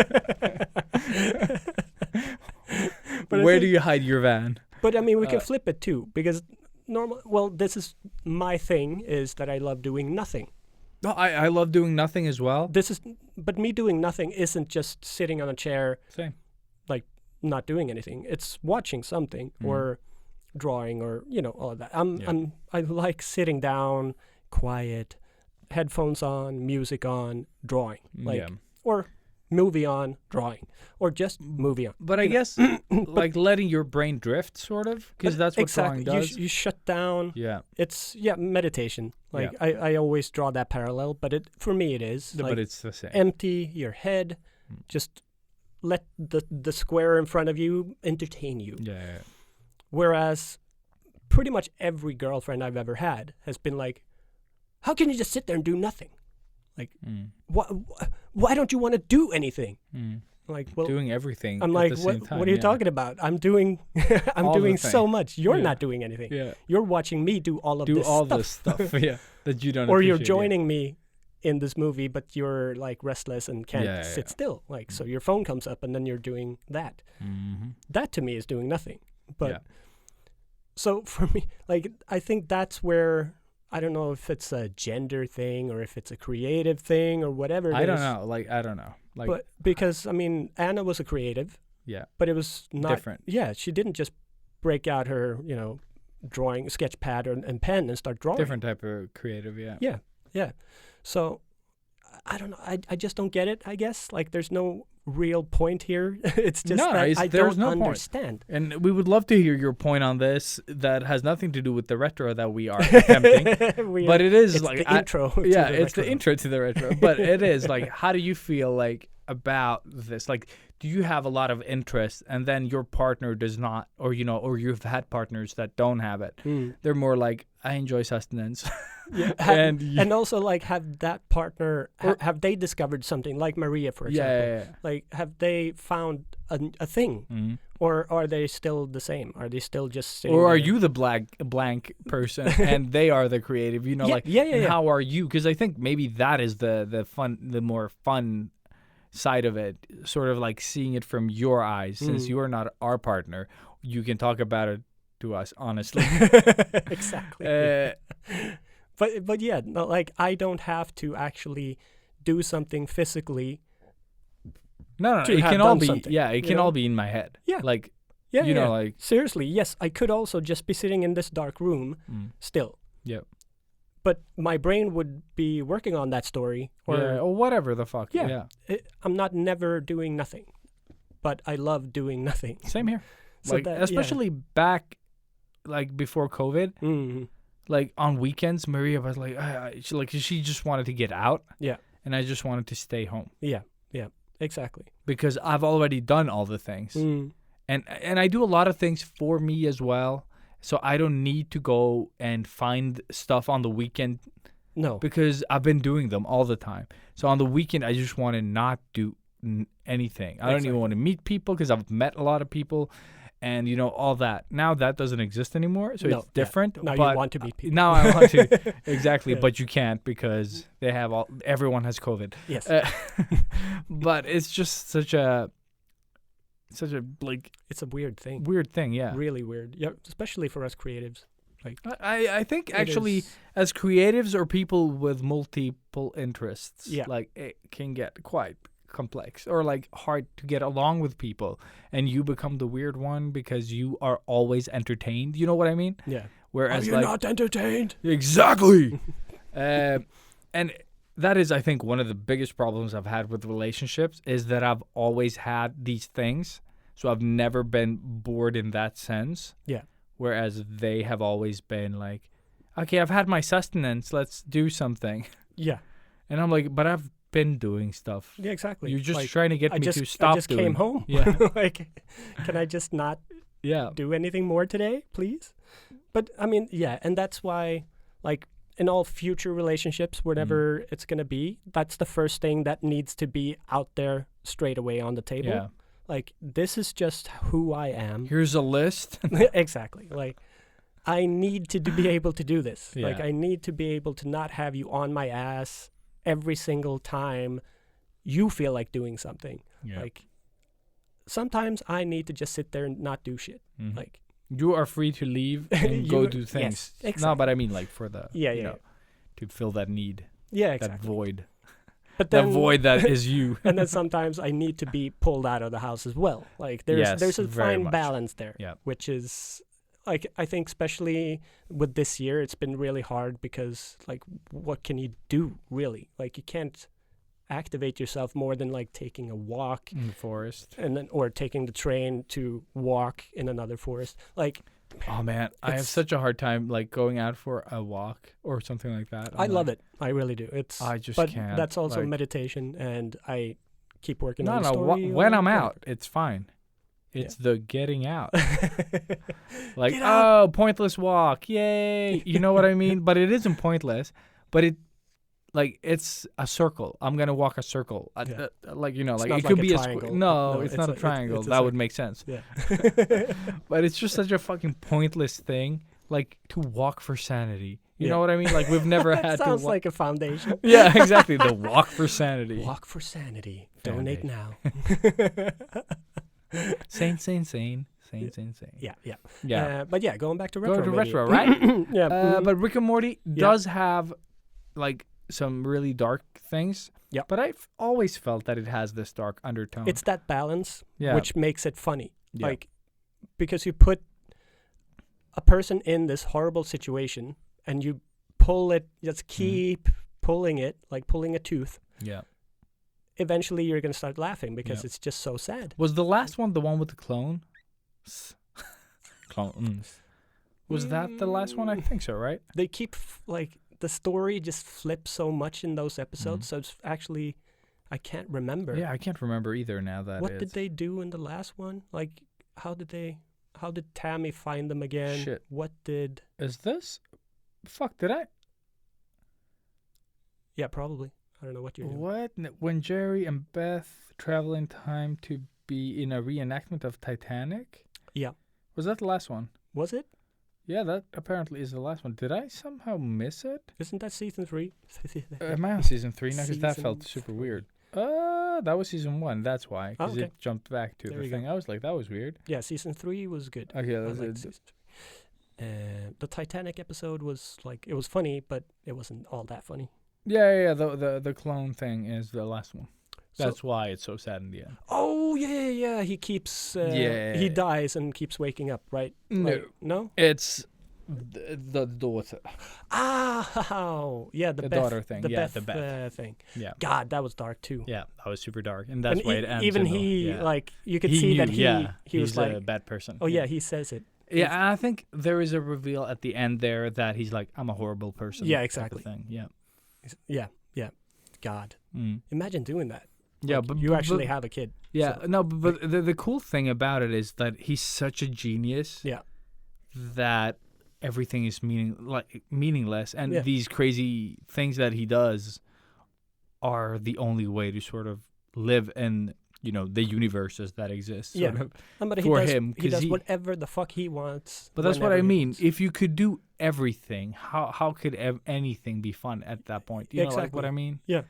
But I Where think- do you hide your van? But I mean, we can Uh, flip it too, because normal. Well, this is my thing is that I love doing nothing. No, I love doing nothing as well. This is, but me doing nothing isn't just sitting on a chair Same. not doing anything. It's watching something Mhm. or drawing or all of that. Yeah. I like sitting down, quiet, headphones on, music on, drawing, like yeah. or movie on, drawing, or just movie on. But I you know. guess like letting your brain drift, sort of, because that's what exactly. drawing does. You shut down. Yeah. It's meditation. Like I always draw that parallel, but for me it is But like it's the same. empty your head, Mm. just let the square in front of you entertain you. Yeah. Whereas pretty much every girlfriend I've ever had has been like, how can you just sit there and do nothing? Like, why don't you want to do anything? Like, well, Doing everything. I'm at like, the same time, what are you talking about? I'm doing, I'm All the doing so thing. much. You're Yeah. not doing anything. Yeah. You're watching me do all of Do this all stuff. this stuff. Yeah. That you don't. Or you're appreciate, yeah. joining me in this movie, but you're like restless and can't Yeah, sit yeah. still. Like, so your phone comes up and then you're doing that. Mhm. That to me is doing nothing. But Yeah. so for me, like, I think that's where, I don't know if it's a gender thing or if it's a creative thing or whatever it I don't is. know. Like, I don't know. Like, But because, I mean, Anna was a creative, yeah. but it was not Different. Yeah, she didn't just break out her, drawing sketch pad and pen and start drawing. Different type of creative. Yeah. Yeah. So I don't know. I just don't get it, I guess. Like, there's no real point here. It's just No, that it's- I there's don't no point. understand. And we would love to hear your point on this. That has nothing to do with the retro that we are attempting. But it is it's like the intro. to yeah, the it's the retro. intro to the retro. But it is like, how do you feel like about this? Like, do you have a lot of interest, and then your partner does not, or or you've had partners that don't have it? Mm. They're more like, I enjoy sustenance. Yeah, and and also, like, have that partner have they discovered something, like Maria, for example? yeah. Like, have they found a thing, Mhm. or are they still the same? Are they still just sitting Or are there? you the blank person and they are the creative? Yeah, Like, yeah. and how are you? Because I think maybe that is the more fun side of it, sort of like seeing it from your eyes. Since Mm. you are not our partner, you can talk about it to us honestly. Exactly. Uh, But yeah, no, like, I don't have to actually do something physically. no, To it have can all done be something, it you can know? all be in my head. Yeah. Like, Yeah, you yeah. know, like, Seriously, yes, I could also just be sitting in this dark room still. Yep. But my brain would be working on that story, or whatever the fuck. Yeah. I'm not never doing nothing, but I love doing nothing. Same here. So Like, that- yeah. especially back, like, before COVID. Mhm. Like, on weekends, Maria was like, she just wanted to get out. Yeah. And I just wanted to stay home Yeah, exactly. because I've already done all the things. Mm. And I do a lot of things for me as well. So I don't need to go and find stuff on the weekend No. because I've been doing them all the time. So on the weekend, I just want to not do anything. I don't Exactly. even want to meet people because I've met a lot of people and, all that. Now that doesn't exist anymore. So No, it's yeah. different. Now but you want to meet people. Now I want to. Exactly. Yeah. But you can't because they have everyone has COVID. Yes. But it's just such a like It's a weird thing. weird thing. Yeah. Really weird. Yeah, especially for us creatives. I think It actually is- as creatives or people with multiple interests, Yeah. like it can get quite complex or like hard to get along with people, and you become the weird one because you are always entertained. You know what I mean? Yeah. Whereas Are you like not entertained? exactly, and that is I think one of the biggest problems I've had with relationships is that I've always had these things, so I've never been bored in that sense. Yeah. Whereas they have always been like, okay, I've had my sustenance, let's do something. Yeah. And I'm like, but I've been doing stuff. Yeah, exactly. You're just Like, trying to get I me just, to stop I just doing. came home. Yeah. Like, can I just not Yeah. do anything more today, please? But I mean, yeah, and that's why, like, in all future relationships, whenever it's gonna be, that's the first thing that needs to be out there straight away on the table. Yeah. Like, this is just who I am. Here's a list. Exactly. Like, I need to be able to do this. Like, Yeah. I need to be able to not have you on my ass every single time you feel like doing something. Yeah. Like, sometimes I need to just sit there and not do shit. Mhm. Like, You are free to leave and go You- do yes, things. No, exactly. but I mean like for the Yeah, you yeah, know, to fill that need, yeah, that exactly. void, But that then, void that is you. and then sometimes I need to be pulled out of the house as well. Like, there's Yes, a very fine much. balance there, Yeah. which is, like, I think especially with this year, it's been really hard because, like, what can you do really? Like, you can't activate yourself more than like taking a walk In the forest. and then or taking the train to walk in another forest. Like, Oh man, I have It's- such a hard time like going out for a walk or something like that. I love it. I really do. It's I just but can't. that's also like, meditation, and I keep working No, on the no. story. When or I'm whatever. out, it's fine. It's the getting out. Like, Get out. oh, pointless walk. Yay. You know what I mean? But it isn't pointless. But it's a circle. I'm going to walk a circle. Yeah. Like, you know, It's like not it could like a be triangle. No, No, it's it's not a- a triangle. it's a That would circle. make sense. Yeah. But it's just such a fucking pointless thing. Like, to walk for sanity. You Yeah. know what I mean? Like, we've never That had to sounds walk. like a foundation. Yeah, exactly. The walk for sanity. Walk for sanity. Donate now. Sane. Yeah, yeah. Yeah. But yeah, going back to Go retro. to maybe. retro, right? Yeah. But Rick and Morty Yeah. does have like some really dark things. Yeah. But I've always felt that it has this dark undertone. It's that balance Yeah. which makes it funny. Yeah. Like, because you put a person in this horrible situation and you pull it, just keep pulling it, like pulling a tooth. Yeah. Eventually, you're going to start laughing because Yeah. it's just so sad. Was the last one the one with the clone? Clones. Was that the last one? I think so, right? They keep, like, the story just flips so much in those episodes. So it's actually, I can't remember. Yeah, I can't remember either now that What it's... did they do in the last one? Like, how did Tammy find them again? Shit. What did... Is this... Fuck, did I... Yeah, probably. I don't know what you're doing. What? When Jerry and Beth travel in time to be in a reenactment of Titanic? Yeah. Was that the last one? Was it? Yeah, that apparently is the last one. Did I somehow miss it? Isn't that season 3? Am I on season 3 now? Because that felt Season super weird. That was season 1. That's why. Because okay. it jumped back to There the you go. thing. I was like, that was weird. Yeah, season 3 was good. Okay, I that's liked it. season 3. The Titanic episode was like, it was funny, but it wasn't all that funny. Yeah. The clone thing is the last one. So- That's why it's so sad in the end. Oh, yeah. He keeps, Yeah. he dies and keeps waking up, right? No. Like, no? It's the daughter. Oh, yeah, the The Beth, daughter thing. The Yeah, Beth, the Beth. thing. Yeah. God, that was dark too. Yeah, that was super dark. And that's And why it ends. even in the- he, yeah. like, you could He see that knew, he he's was like, a bad person. oh yeah, he says it. Yeah, and I think there is a reveal at the end there that he's like, I'm a horrible person. Yeah, type of exactly. Thing. Yeah. Yeah. God, Mm. imagine doing that. Yeah, Like, but you but- actually but- have a kid. Yeah, so- no, but the cool thing about it is that he's such a genius. Yeah. That everything is meaningless, and Yeah. these crazy things that he does are the only way to sort of live in the universes that exist. Sort Yeah. of. But for he does, him, he 'cause does he- whatever the fuck he wants. But that's what whenever I he mean. wants. If you could do everything, how could anything be fun at that point? You know, like what Exactly. I mean? Yeah.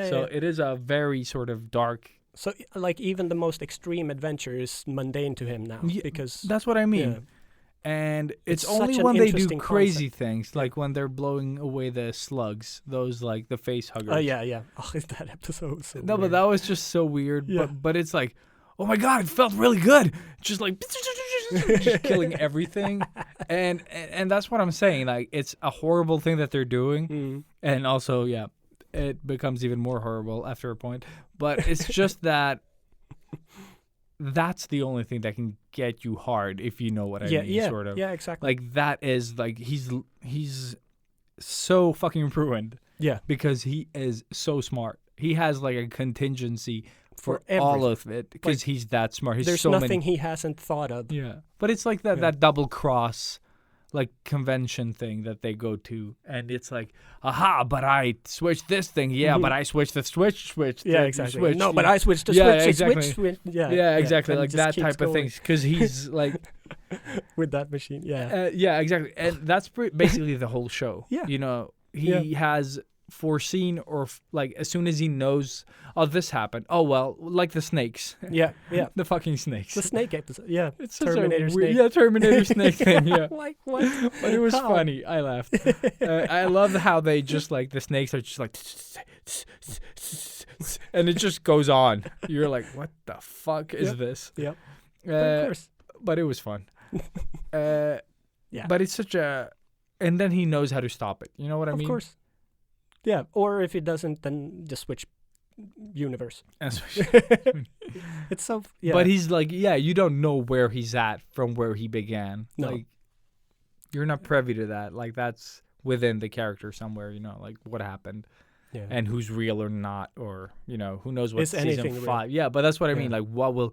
So it is a very sort of dark. So like even the most extreme adventure is mundane to him now Yeah, because That's what I mean. yeah. And it's It's only such an when they do interesting crazy things, like when they're blowing away the slugs, those like the face huggers. Oh yeah. Oh, that episode was so No, but weird. that was just so weird. Yeah. But it's like, oh my god, it felt really good. Just like just killing everything, and that's what I'm saying. Like it's a horrible thing that they're doing, Mm. and also it becomes even more horrible after a point. But it's just that. That's the only thing that can get you hard, if you know what I mean. Sort of. Yeah, exactly. Like that is like he's so fucking ruined Yeah. because he is so smart. He has like a contingency for For all everything. of it because he's that smart. He's There's so nothing many. he hasn't thought of. Yeah, but it's like that Yeah. that double cross, like convention thing that they go to, and it's like, aha! But I switched this thing. Yeah, but I switched the switch. Yeah, the exactly. switch, No, but yeah. I switched the Yeah, switch. exactly. Switch. Yeah. Yeah, exactly. and Like just that keeps type of going things. Because he's like. with that machine. Yeah. Yeah, exactly. And that's basically the whole show. Yeah. You know, he has foreseen or like as soon as he knows, oh, this happened. Oh, well, like the snakes. Yeah. The fucking snakes. The snake episode. Yeah. It's such Terminator a snake. Yeah, Terminator snake thing. Yeah. Like what? But it was How? funny. I laughed. I love how they just like the snakes are just like, and it just goes on. You're like, what the fuck is Yep. this? Yep. Of course. But it was fun. Yeah. But it's such a, and then he knows how to stop it. You know what I mean? Of course. Yeah. Or if he doesn't, then just switch universe. It's so. Yeah. But he's like, you don't know where he's at from where he began. No. Like, you're not privy to that. Like, that's within the character somewhere, like what happened. Yeah. and who's real or not, or who knows what Is season anything real? 5. Yeah, but that's what I mean. Yeah. Like,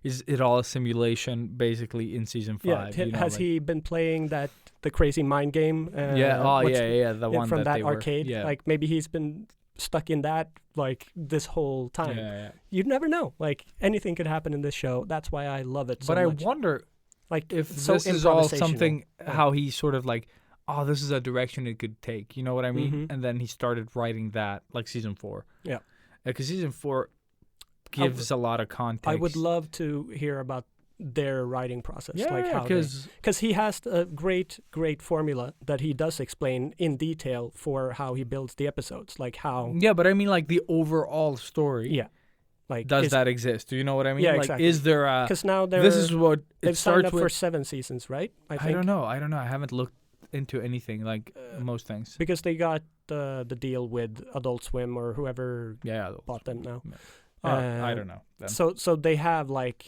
is it all a simulation basically in season 5? Yeah. Has he been playing the crazy mind game? Yeah. Oh, what's- yeah. The one from that they were- arcade. Yeah. Like maybe he's been stuck in that like this whole time. Yeah. You never know. Like anything could happen in this show. That's why I love it so But I much. wonder Like if so this is all improvisational. something Yeah. how he sort of like, oh, this is a direction it could take. You know what I mean? Mhm. And then he started writing that like season 4. Yeah. Because season 4 gives a lot of context. I would love to hear about their writing process. Yeah, like how because because he has a great formula that he does explain in detail for how he builds the episodes. Like how yeah, but I mean like the overall story. yeah, like Does that exist? Do you know what I mean? Yeah, like, exactly. is there a? Because now This is what it they've signed starts up with. for 7 seasons, right? I think. I don't know. I haven't looked into anything like most things. Because they got the deal with Adult Swim or whoever Yeah. bought them now. I don't know. Then. So they have like,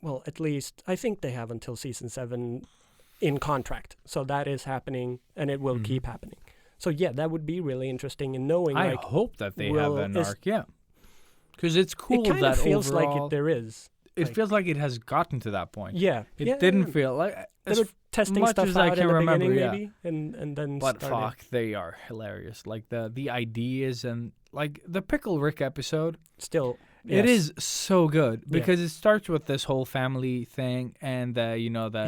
well, at least I think they have until season 7 in contract. So that is happening, and it will Mhm. keep happening. So yeah, that would be really interesting in knowing. I like hope that they will- have an is- arc. Yeah. Because it's cool it kind that of feels overall, like there is. it like- feels like it has gotten to that point. Yeah, It yeah, didn't yeah. feel like. They as were testing much stuff as I out can in the remember, beginning, yeah. maybe, and then. But started. fuck, they are hilarious. Like the ideas and like the Pickle Rick episode. Still, It yes. is so good Yeah. because it starts with this whole family thing, and that He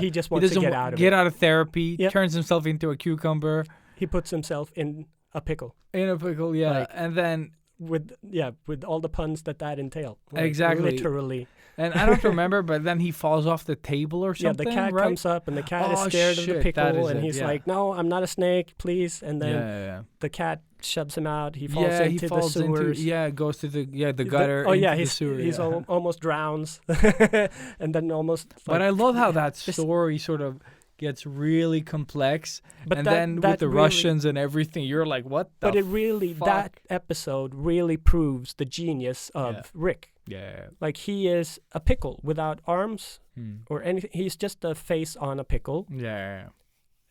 just he wants to doesn't get out of get it. out of therapy, Yep. turns himself into a cucumber He puts himself in a pickle in a pickle, yeah, Like- and then with all the puns that entail. Like, Exactly. Literally. and I don't remember, but then he falls off the table or Yeah, something. the cat right? comes up and the cat is Oh, scared of shit, the that pickle is and it, he's yeah. like, "No, I'm not a snake, please." And then yeah. the cat shoves him out. He falls Yeah, into he falls the sewers. into goes to the gutter. Oh yeah, into the he's sewer, he's yeah. almost drowns, and then almost. But like, I love how that this- story sort of gets really complex, but and that, then that with the really, Russians and everything, you're like, what the? But it really fuck? that episode really proves the genius of Yeah. Rick. Yeah. Like he is a pickle without arms Hmm. or anything. He's just a face on a pickle, Yeah.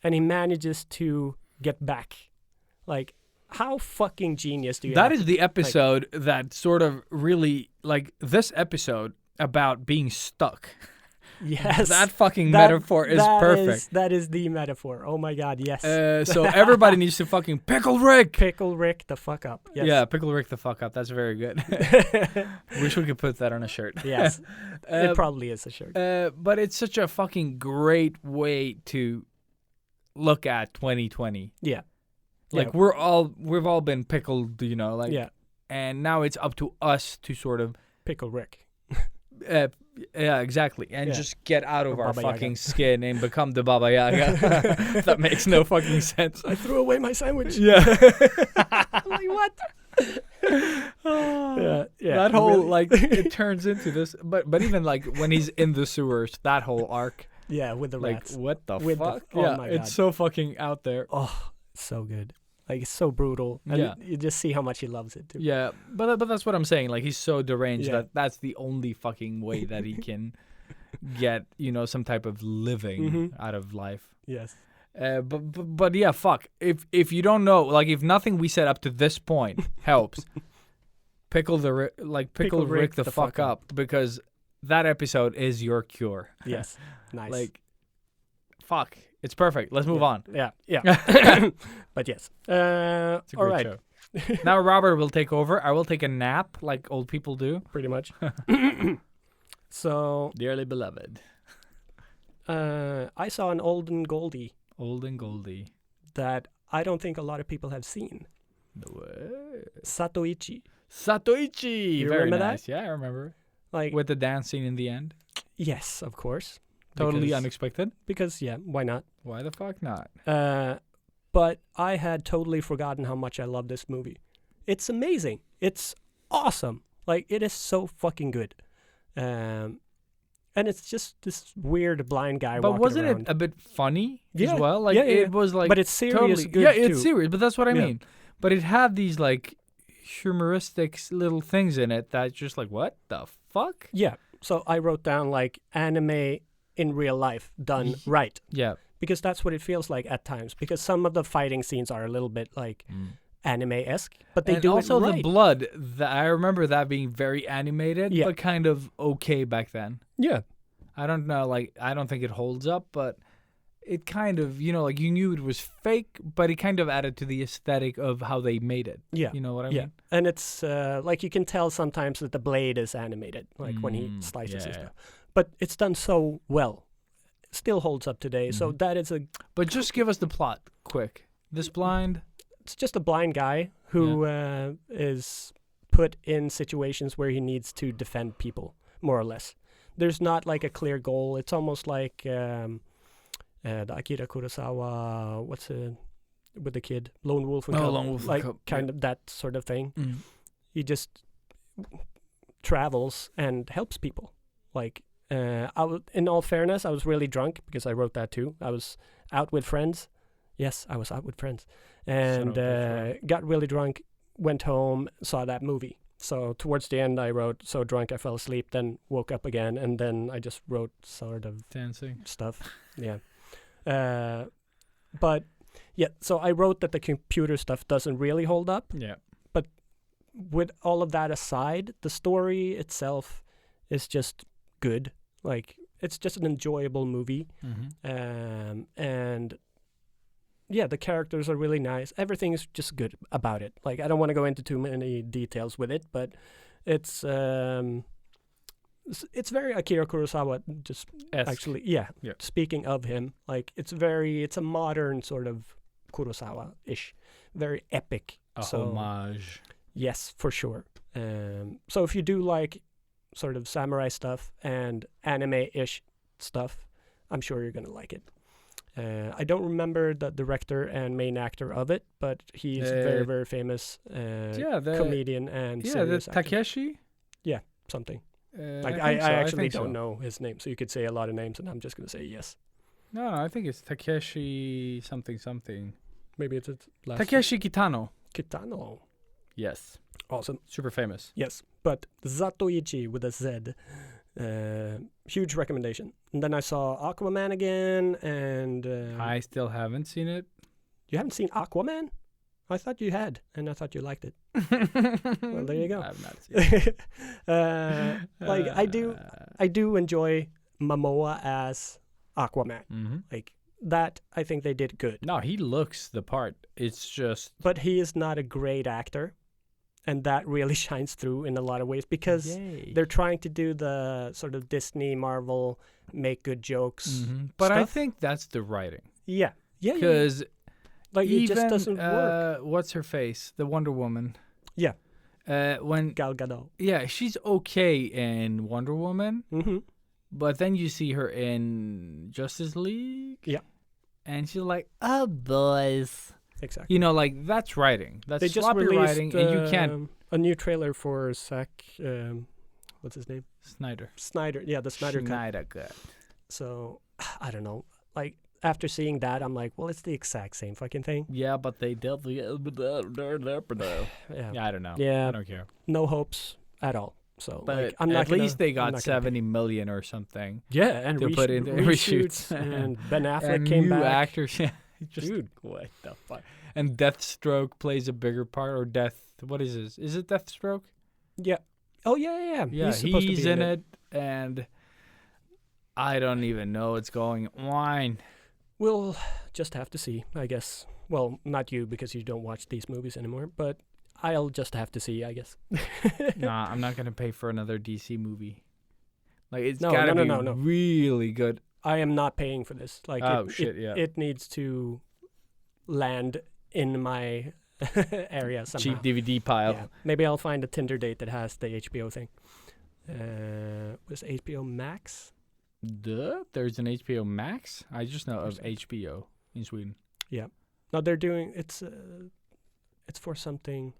and he manages to get back. Like, how fucking genius do you? That have is the episode that sort of really like this episode about being stuck. Yes, That fucking That- metaphor is that perfect. that is the metaphor. Oh my god, yes. So everybody needs to fucking pickle Rick. Pickle Rick the fuck up. Yes. Yeah, pickle Rick the fuck up. That's very good. Wish we could put that on a shirt. Yes. Uh, It probably is a shirt. but it's such a fucking great way to look at 2020. Yeah. Like Yeah. we've all been pickled, like Yeah. and now it's up to us to sort of Pickle Rick. yeah, exactly, and Yeah. just get out of Or our Baba Yaga. fucking skin and become the Baba Yaga. That makes no fucking sense. I threw away my sandwich. Yeah. Like what? Yeah, yeah. That whole really- like it turns into this, but even like when he's in the sewers, that whole arc, Yeah, with the like rats. what the With the- fuck? oh yeah, my it's God. so fucking out there. Oh, so good. Like it's so brutal. And Yeah. you just see how much he loves it too. Yeah, but that's what I'm saying. Like he's so deranged Yeah. that's the only fucking way that he can get some type of living Mhm. out of life. Yes. But yeah, fuck. If you don't know, like if nothing we said up to this point helps, pickle Rick the fuck up because that episode is your cure. Yes. Nice. Like, fuck, it's perfect. Let's move on. Yeah. Yeah. But yes. It's a All great right. show. Now Robert will take over. I will take a nap like old people do. Pretty much. So Dearly beloved, I saw an old and goldie old and Goldie. that I don't think a lot of people have seen. No way. Satoichi. Satoichi. You Very remember that? nice. Yeah, I remember. Like With the dance scene in the end. yes, of course. Totally Because- unexpected. Because yeah, why not? Why the fuck not? But I had totally forgotten how much I love this movie. It's amazing. It's awesome. Like it is so fucking good. And it's just this weird blind guy But walking wasn't around. it a bit funny Yeah. as well? Like Yeah, yeah, it was like but it's serious totally good yeah, too. it's serious. But that's what I Yeah. mean. But it had these like humoristic little things in it that just like what the fuck? Yeah. So I wrote down like anime in real life done right. Yeah. Because that's what it feels like at times. Because some of the fighting scenes are a little bit like anime-esque, but they and do also it right. the blood. I remember that being very animated, Yeah. but kind of okay back then. Yeah. I don't know, like I don't think it holds up, but it kind of, like you knew it was fake, but it kind of added to the aesthetic of how they made it. Yeah. You know what I Yeah. mean? And it's like you can tell sometimes that the blade is animated, like when he slices and yeah. stuff. But it's done so well. Still holds up today. So that is But just give us the plot, quick. This blind. it's just a blind guy who is put in situations where he needs to defend people, more or less. There's not like a clear goal. It's almost like the Akira Kurosawa, what's it, with the kid, Lone Wolf and Cub, Lone Wolf and like Cub, kind of that sort of thing. Mm. He just travels and helps people. Like, in all fairness, I was really drunk because I wrote that too. I was out with friends. Yes, I was out with friends. And got really drunk, went home, saw that movie. So towards the end, I wrote so drunk I fell asleep, then woke up again, and then I just wrote sort of Dancing. stuff. Yeah. But yeah, so I wrote that the computer stuff doesn't really hold up. Yeah. With all of that aside, the story itself is just good. Like, it's just an enjoyable movie. And yeah, the characters are really nice. Everything is just good about it. Like, I don't want to go into too many details with it, but it's very Akira Kurosawa. Just actually, yeah. Speaking of him, like it's a modern sort of Kurosawa-ish, very epic. A So, homage. yes, for sure. So if you do like sort of samurai stuff and anime-ish stuff, I'm sure you're gonna like it. I don't remember the director and main actor of it, but he's a very, very famous comedian and the serious actor. Takeshi. Something. I Like think I so, I actually think don't so. know his name, so you could say a lot of names, and I'm just gonna say yes. No, I think it's Takeshi something. Maybe it's his last Takeshi Kitano. Kitano. Yes. Awesome. Super famous. Yes, but Zatoichi with a Z. Huge recommendation. And then I saw Aquaman again, and I still haven't seen it. you haven't seen Aquaman? I thought you had, and I thought you liked it. Well, there you go. I've not seen it. Like I do enjoy Momoa as Aquaman. Like that, I think they did good. No, he looks the part. It's just But he is not a great actor, and that really shines through in a lot of ways because Yay. they're trying to do the sort of Disney, Marvel, make good jokes. But I stuff. think that's the writing. Yeah. Because like it just doesn't work. What's her face? The Wonder Woman. Yeah. When Gal Gadot. she's okay in Wonder Woman, Mm-hmm. but then you see her in Justice League. Yeah. And she's like, "Oh, boys." Exactly. Like that's writing. That's They just sloppy released writing, and you can't. a new trailer for Zack. What's his name? Snyder. Snyder. Yeah, the Snyder Cut. Snyder Cut. So I don't know. Like after seeing that, I'm like, well, it's the exact same fucking thing. Yeah, but they definitely. Yeah. Yeah, I don't know. Yeah. I don't care. No hopes at all. So But like, I'm not at least they I'm got not gonna pick- 70 million or something. Yeah, and to put in the reshoots, reshoots. and Ben Affleck And came new back. actors. Yeah. Just, Dude. what the fuck? And Deathstroke plays a bigger part, or What is this? Is it Deathstroke? Yeah. Oh yeah. Yeah, He's supposed to he's be in it, and I don't even know what's going on. We'll just have to see, I guess. Well, not you because you don't watch these movies anymore, but I'll just have to see, I guess. Nah, I'm not gonna pay for another DC movie. Like it's No, gotta no, be no, no. really good. I am not paying for this. Like, Oh, shit, yeah. It needs to land in my area somehow. Cheap DVD pile. Yeah. Maybe I'll find a Tinder date that has the HBO thing. Was HBO Max? There's an HBO Max. I just know of HBO in Sweden. No, they're doing it's for something.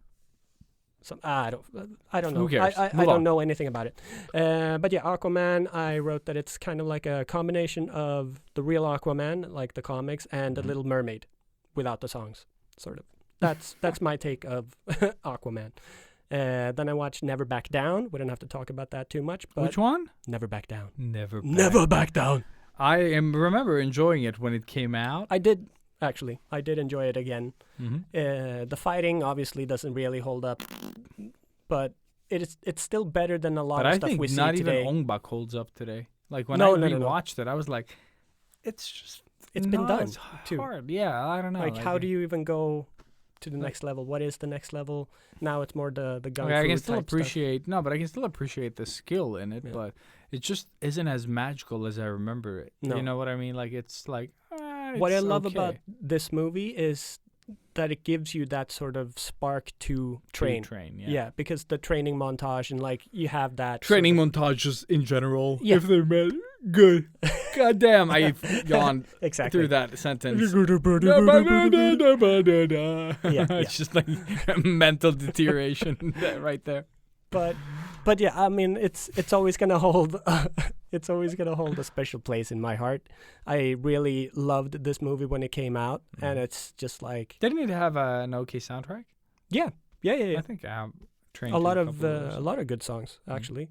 I don't know. Who cares? I Move don't on. know anything about it. But yeah, Aquaman. I wrote that it's kind of like a combination of the real Aquaman, like the comics, and the Little Mermaid, without the songs. Sort of. That's my take of Aquaman. Then I watched Never Back Down. We don't have to talk about that too much. But Which one? Never Back Down. Never. Never Back Down. I remember enjoying it when it came out. I did actually. I did enjoy it again. Mm-hmm. The fighting obviously doesn't really hold up, but it's still better than a lot But of I stuff think we see not today. even Ong Bak holds up today. Like when No, I no, no, no. rewatched it, I was like, it's just It's been done, it's too. hard. Yeah, I don't know. Like, how do you even go to the next level? What is the next level? Now it's more the gung Okay, I fu can still type stuff. appreciate but I can still appreciate the skill in it. Yeah. But it just isn't as magical as I remember it. No. You know what I mean? Like it's like What I it's love okay. about this movie is that it gives you that sort of spark to train. Yeah. Because the training montage and like you have that Training montages in general, Yeah. if they're good. God damn, I yawned exactly. through that sentence. Yeah. It's just like mental deterioration right there. But yeah, I mean it's always gonna hold it's always gonna hold a special place in my heart. I really loved this movie when it came out, and it's just like Didn't it have an okay soundtrack? yeah. I think I have trained A to lot a of couple those. a lot of good songs actually.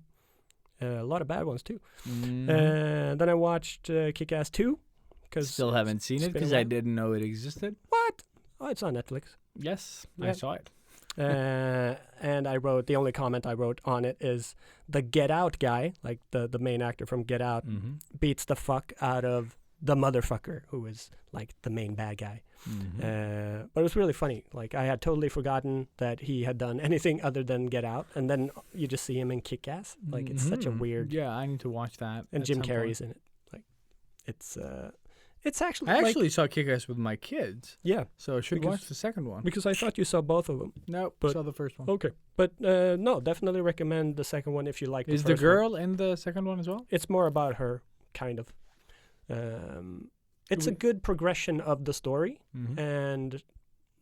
A lot of bad ones too. Mhm. Then I watched Kick-Ass 2 because Still haven't seen it's it been a because I while. didn't know it existed. what? Oh, it's on Netflix. Yes, Yeah. I saw it. And I wrote the only comment I wrote on it is the Get Out guy, like the main actor from Get Out, Mm-hmm. beats the fuck out of the motherfucker who is like the main bad guy. Mm-hmm. But it was really funny. Like I had totally forgotten that he had done anything other than Get Out, and then you just see him in Kick-Ass. Like it's such a weird. Yeah, I need to watch that. And at Jim some point. Carrey's in it. Like it's actually. I like, actually saw Kick-Ass with my kids, yeah, so I should Because- watch the second one. because I thought you saw both of them. No, but- saw the first one. Okay, but no, definitely recommend the second one if you like. Is the the first one. girl in the second one as well? It's more about her, kind of. It's a good progression of the story, Mm-hmm. and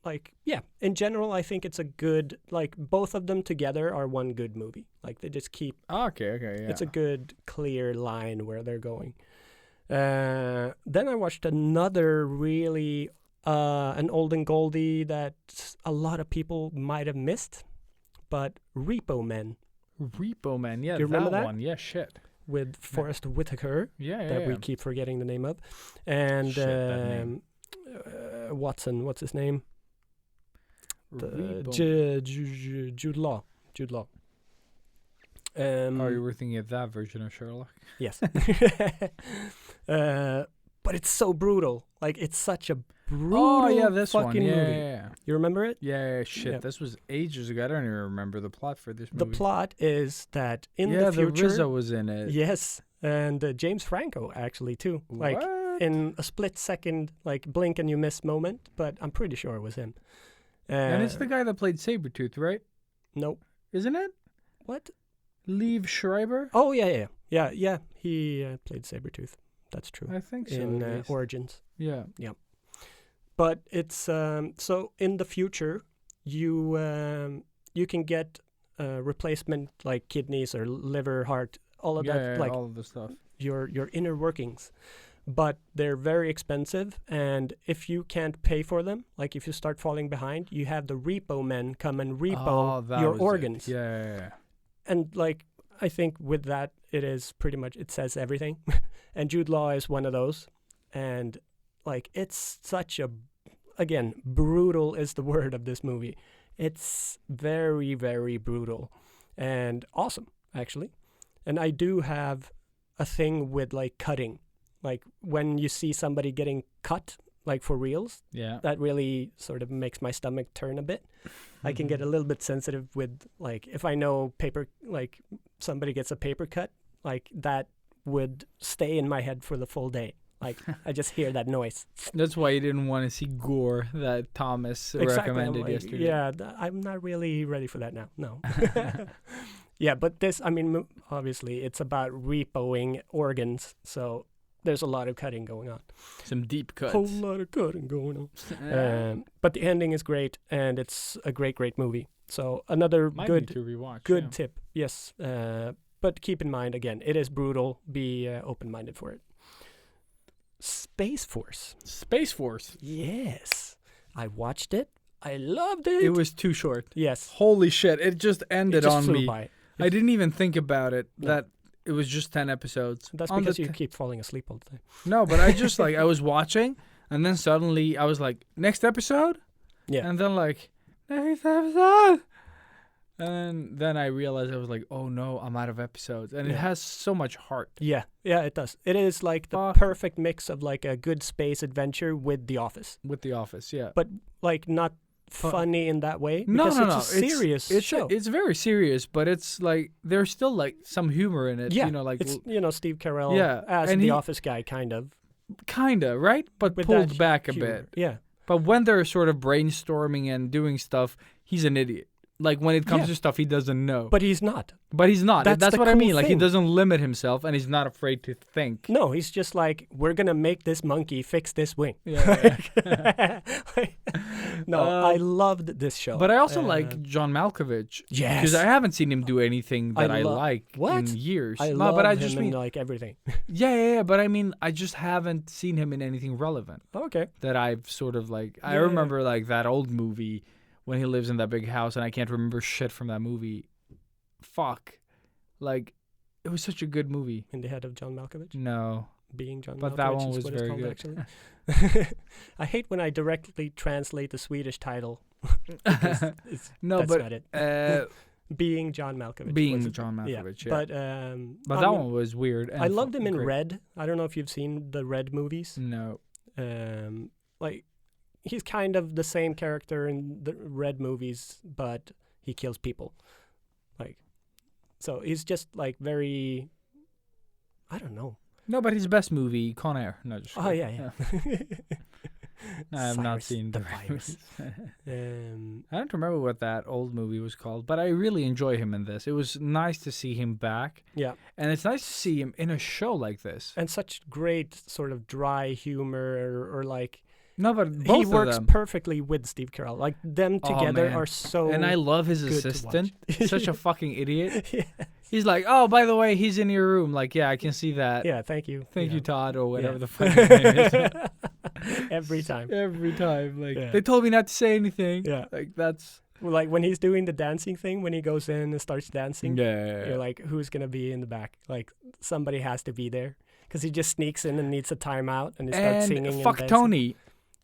like yeah, in general, I think it's a good like both of them together are one good movie. Like they just keep. Okay, yeah. It's a good clear line where they're going. Then I watched another really an old and goldie that a lot of people might have missed, but Repo Men Repo Man. Yeah, Do you remember that? one. Yeah, shit. with Forrest Whitaker. Yeah, That we keep forgetting the name of, and Shit, that name. Watson, what's his name? Repo- Jude Law. Jude Law. Oh, you were thinking of that version of Sherlock? Yes. But it's so brutal. Like it's such a brutal Oh, yeah, this fucking one. Yeah, movie. yeah. You remember it? Yeah, shit. Yeah. This was ages ago. I don't even remember the plot for this The movie. plot is that in yeah, the future, Rizzo was in it. yes, and James Franco actually too. Like What? in a split second, like blink and you miss moment, but I'm pretty sure it was him. And it's the guy that played Sabretooth, right? Nope. Isn't it? What? Liev Schreiber? Oh yeah. He played Sabretooth. That's true. I think so. In at least. Origins. Yeah. But it's so in the future, you can get replacement like kidneys or liver, heart, all of that, like all of the stuff. your inner workings. But they're very expensive, and if you can't pay for them, like if you start falling behind, you have the repo men come and repo that your was it. organs. Yeah. And like I think with that, it is pretty much it says everything. And Jude Law is one of those, and like it's such a again brutal is the word of this movie. It's very very brutal and awesome actually. And I do have a thing with like cutting. Like when you see somebody getting cut, like for reals, Yeah. that really sort of makes my stomach turn a bit. I can get a little bit sensitive with, like, if I know like somebody gets a paper cut, like that would stay in my head for the full day. Like I just hear that noise. That's why you didn't want to see gore that Thomas I'm recommended like, yesterday. yeah, I'm not really ready for that now. No. Yeah, but this, I mean, obviously it's about repoing organs, so there's a lot of cutting going on. Some deep cuts. Whole lot of cutting going on. But the ending is great, and it's a great movie. So another Might good need to rewatch. good yeah. tip. Yes. But keep in mind, again, it is brutal. Be open-minded for it. Space Force. Space Force. Yes. I watched it. I loved it. It was too short. Yes. Holy shit! It just ended It just on flew me. by. I didn't even think about it. No. That it was just 10 episodes. That's On the because you keep falling asleep all the time. No, but I just like I was watching. And then suddenly I was like, next episode? Yeah. And then like, next episode? And then I realized I was like, oh no, I'm out of episodes. And it Yeah. has so much heart. Yeah, it does. It is like the Fuck. perfect mix of like a good space adventure with The Office. With The Office, yeah. But like not Fu- funny in that way. No, because no, it's no. a serious it's show. It's very serious, but it's like there's still like some humor in it. yeah, You know, like it's Steve Carell Yeah, as and the he- Office guy, kind of. kinda, right? But With pulled that back a humor. bit. Yeah, But when they're sort of brainstorming and doing stuff, he's an idiot. Like when it comes Yeah. to stuff he doesn't know. but he's not. But he's not. That's That's the what I cool mean. Like he thing. doesn't limit himself, and he's not afraid to think. No, he's just like, we're gonna make this monkey fix this wing. Yeah. No, I loved this show. But I also Uh, like John Malkovich. Yes. Because I haven't seen him do anything that I, lo- like What? in years. I no, love but I him just in mean, like everything. yeah. But I mean, I just haven't seen him in anything relevant Okay. that I've sort of like. I Yeah. remember like that old movie when he lives in that big house, and I can't remember shit from that movie. Fuck, like it was such a good movie. In the head of John Malkovich, No, being John But Malkovich that one is was what it's very called, good. actually. I hate when I directly translate the Swedish title. because no, that's but not it. being Being John Malkovich. being was it? John Malkovich, yeah. But But I that mean, one was weird. And I loved him in great. Red. I don't know if you've seen the Red movies. No, Like he's kind of the same character in the Red movies, but he kills people. Like, so he's just like very. I don't know. no, but his best movie, Con Air. No, just Oh kidding. yeah. No, I have not Cyrus seen the the Virus. I don't remember what that old movie was called, but I really enjoy him in this. It was nice to see him back, Yeah, and it's nice to see him in a show like this. and such great sort of dry humor, or like No, but both he of works them. perfectly with Steve Carell. Like them Oh, together man. are so. And I love his good to watch. assistant. Such a fucking idiot. yeah. He's like, oh, by the way, he's in your room. Like, yeah, I can see that. Yeah, thank you. Thank you, Todd, or whatever Yeah. the fuck his name is. Every time. Every time. Like, Yeah. they told me not to say anything. Yeah. Like, that's. Well, like when he's doing the dancing thing, when he goes in and starts dancing, Yeah. you're like, who's gonna be in the back? Like somebody has to be there because he just sneaks in and needs a timeout and he starts singing. And and fuck dancing. Tony.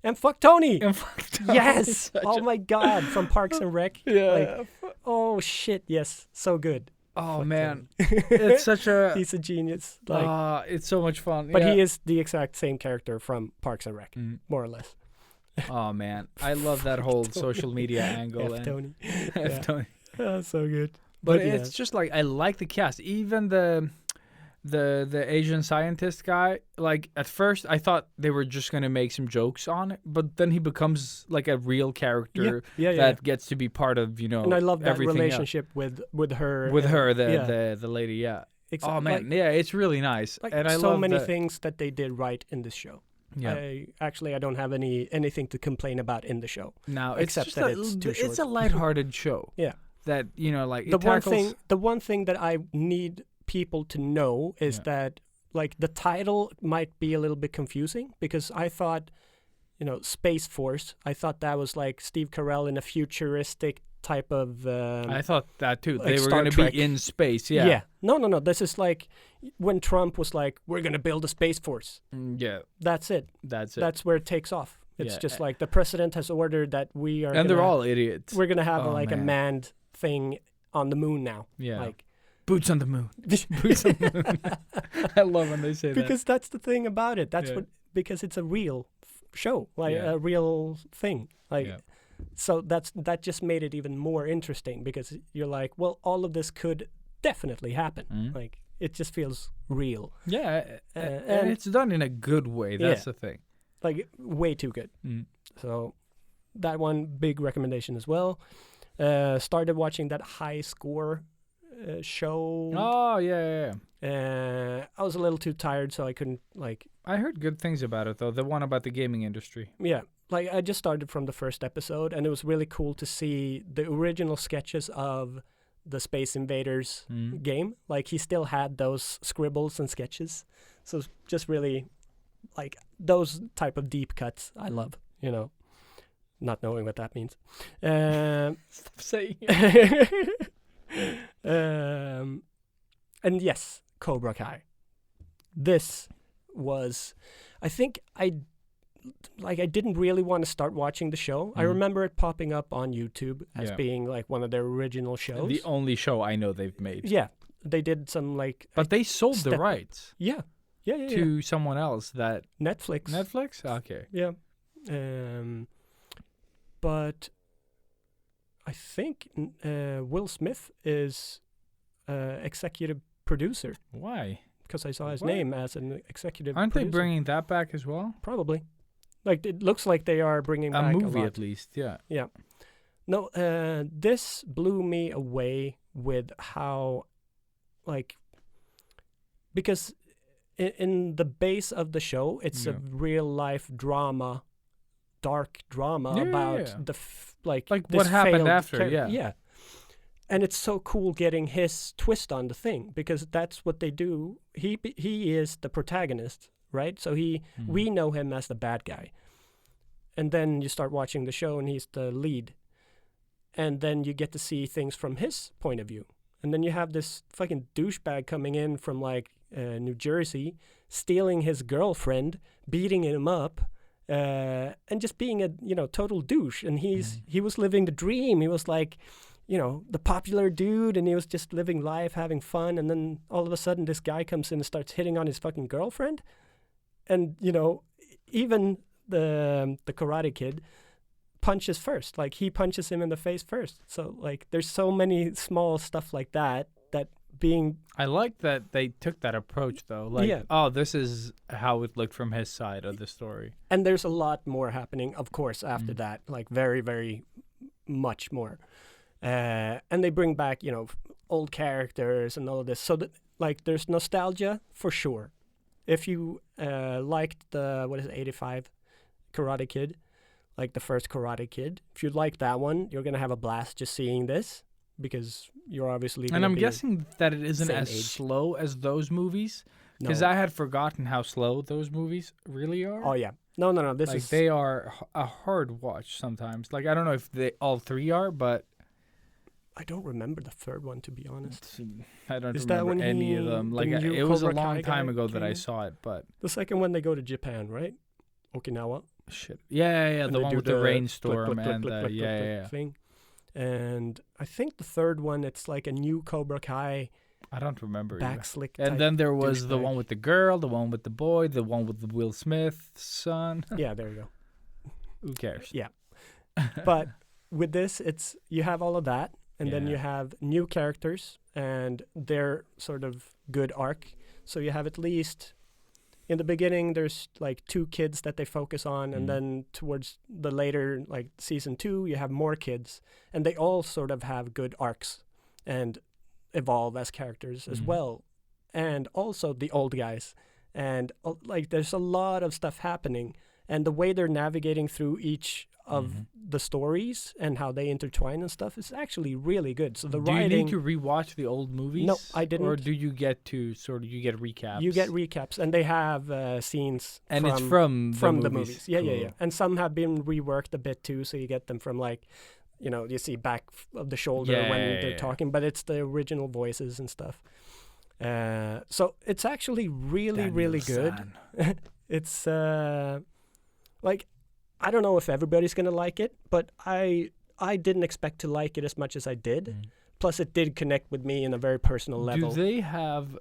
And fuck Tony. And fuck Tony. Yes. Such Oh a- my God. From Parks and Rec. Yeah. Like, oh shit. Yes. So good. oh, Fuck man. Tony. It's such a. He's a genius. Like, it's so much fun. but yeah. he is the exact same character from Parks and Rec, Mm. more or less. Oh, man. I love that whole social media angle. F and Tony. F Yeah. Tony. Oh, so good. But yeah. it's just like I like the cast. Even the Asian scientist guy. Like at first, I thought they were just gonna make some jokes on it, but then he becomes like a real character Yeah. that gets to be part of And I love that everything else. relationship with her. With and- her, yeah. the lady. Yeah. Exactly. Oh man, yeah, it's really nice, Like and I so love many the- things that they did right in this show. Yeah. I don't have anything to complain about in the show. Now it's except just that a, it's too it's a short. lighthearted show. Yeah. That like The it one tackles. thing that I need people to know is Yeah. that like the title might be a little bit confusing because I thought, Space Force. I thought that was like Steve Carell in a futuristic type of. I thought that too. like They were Star going to Trek. be in space. Yeah. No. This is like when Trump was like, "We're gonna build a space force." Yeah. That's it. That's it. That's where it takes off. It's Yeah. just like the president has ordered that we are. and they're gonna- all idiots. We're gonna have Oh, like a man. manned thing on the moon now. Yeah. Like Boots on the moon. Boots on the moon. I love when they say that. because that's the thing about it. That's Yeah. because it's a real show, like Yeah. a real thing. Like Yeah. so that just made it even more interesting because you're like, well, all of this could definitely happen. Mhm. Like it just feels real. Yeah, and- and it's done in a good way. That's Yeah. the thing. Like way too good. Mm. So that one big recommendation as well. Started watching that High Score show. Oh yeah. I was a little too tired, so I couldn't like. I heard good things about it though. The one about the gaming industry. Yeah, like I just started from the first episode, and it was really cool to see the original sketches of the Space Invaders Mm. game. Like he still had those scribbles and sketches, so it's just really like those type of deep cuts. I love, not knowing what that means. Stop saying And yes, Cobra Kai. This was, I think I like I didn't really want to start watching the show. I remember it popping up on YouTube as Yeah. being like one of their original shows. The only show I know they've made. Yeah, they did some like But they sold the Step- rights yeah, to someone else. That Netflix. Netflix. Okay. Yeah. But I think Will Smith is executive producer Why? because I saw his What? name as an executive Aren't producer. they bringing that back as well? Probably. Like, it looks like they are bringing A back movie a lot. at least. Yeah. Yeah. No, this blew me away with how, like, because in the base of the show, it's a Yeah. real life drama, dark drama Yeah, about yeah. the like Like this what happened failed after, yeah. yeah. And it's so cool getting his twist on the thing because that's what they do. He is the protagonist, right? So we know him as the bad guy. And then you start watching the show and he's the lead. And then you get to see things from his point of view. And then you have this fucking douchebag coming in from like New Jersey, stealing his girlfriend, beating him up, and just being a total douche. And he was living the dream. He was like, the popular dude, and he was just living life, having fun. And then all of a sudden, this guy comes in and starts hitting on his fucking girlfriend. And even the Karate Kid punches first. Like, he punches him in the face first. So like, there's so many small stuff like that being I like that they took that approach though. Like, Yeah. oh, this is how it looked from his side of the story. and there's a lot more happening, of course, after Mm. that. Like, very, very much more. And they bring back, old characters and all of this. So that, like, there's nostalgia for sure. If you liked the 85 Karate Kid, like the first Karate Kid, if you like that one, you're gonna have a blast just seeing this because you're obviously. And gonna I'm be guessing that it isn't same as age. slow as those movies because no. I had forgotten how slow those movies really are. Oh yeah, no. This like is they are a hard watch sometimes. Like I don't know if they all three are, but I don't remember the third one, to be honest. I don't Is that remember when any of he- them. the Like new it was a Cobra long Kai time guy ago that came I in? saw it, but The second one, they go to Japan, right? Okinawa. shit. Yeah, And the they one do with the click, rainstorm click, and click, the click, click, click yeah. thing. And I think the third one, it's like a new Cobra Kai I don't remember. either. backslick. And type then there was the douchebag. one with the girl, the one with the boy, the one with the Will Smith son. Yeah, there you go. Who cares? Yeah. But with this, it's you have all of that, and then you Yeah. have new characters and their sort of good arc. So you have at least in the beginning, there's like 2 kids that they focus on, Mm. and then towards the later, like season 2, you have more kids, and they all sort of have good arcs and evolve as characters as Mhm. well, and also the old guys, and like there's a lot of stuff happening, and the way they're navigating through each of Mhm. the stories and how they intertwine and stuff is actually really good. So the Do you writing, need to rewatch the old movies? No, I Or didn't. do you get to you get recaps? you get recaps, and they have scenes and from, it's from the movies. Yeah, yeah, Cool. yeah. And some have been reworked a bit too, so you get them from like, you see back of the shoulder Yeah, when yeah, they're yeah. talking, but it's the original voices and stuff. So it's actually really, really good. Daniel-san. It's like, I don't know if everybody's gonna like it, but I didn't expect to like it as much as I did. Mm. Plus, it did connect with me in a very personal level. Do they have?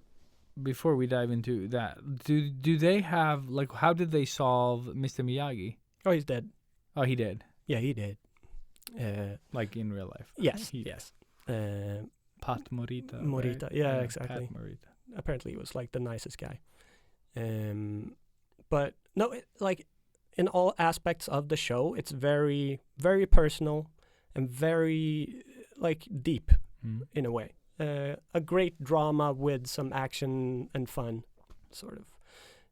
Before we dive into that, do they have like how did they solve Mr. Miyagi? Oh, he's dead. Oh, he did. Yeah, he did. Like in real life. Yes, He- yes. Pat Morita. Morita, right? yeah, exactly. Pat Morita. Apparently, he was like the nicest guy. But no, like in all aspects of the show, it's very, very personal and very like deep Mm. in a way. A great drama with some action and fun, sort of.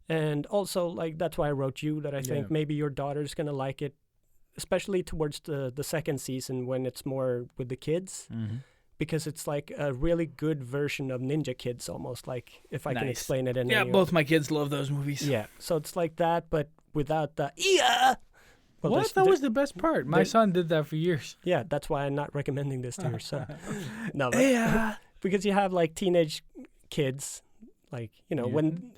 And also, like, that's why I wrote you that I think Yeah. maybe your daughter's going to like it, especially towards the second season when it's more with the kids, Mhm. because it's like a really good version of Ninja Kids, almost, like, if I can Nice. explain it in Yeah, any both my kids love those movies. Yeah, so it's like that, but without the yeah. Well, What? there's- That there- was the best part. My there- son did that for years. yeah, that's why I'm not recommending this to your son. No, but Yeah. because you have like teenage kids, like, Yeah. when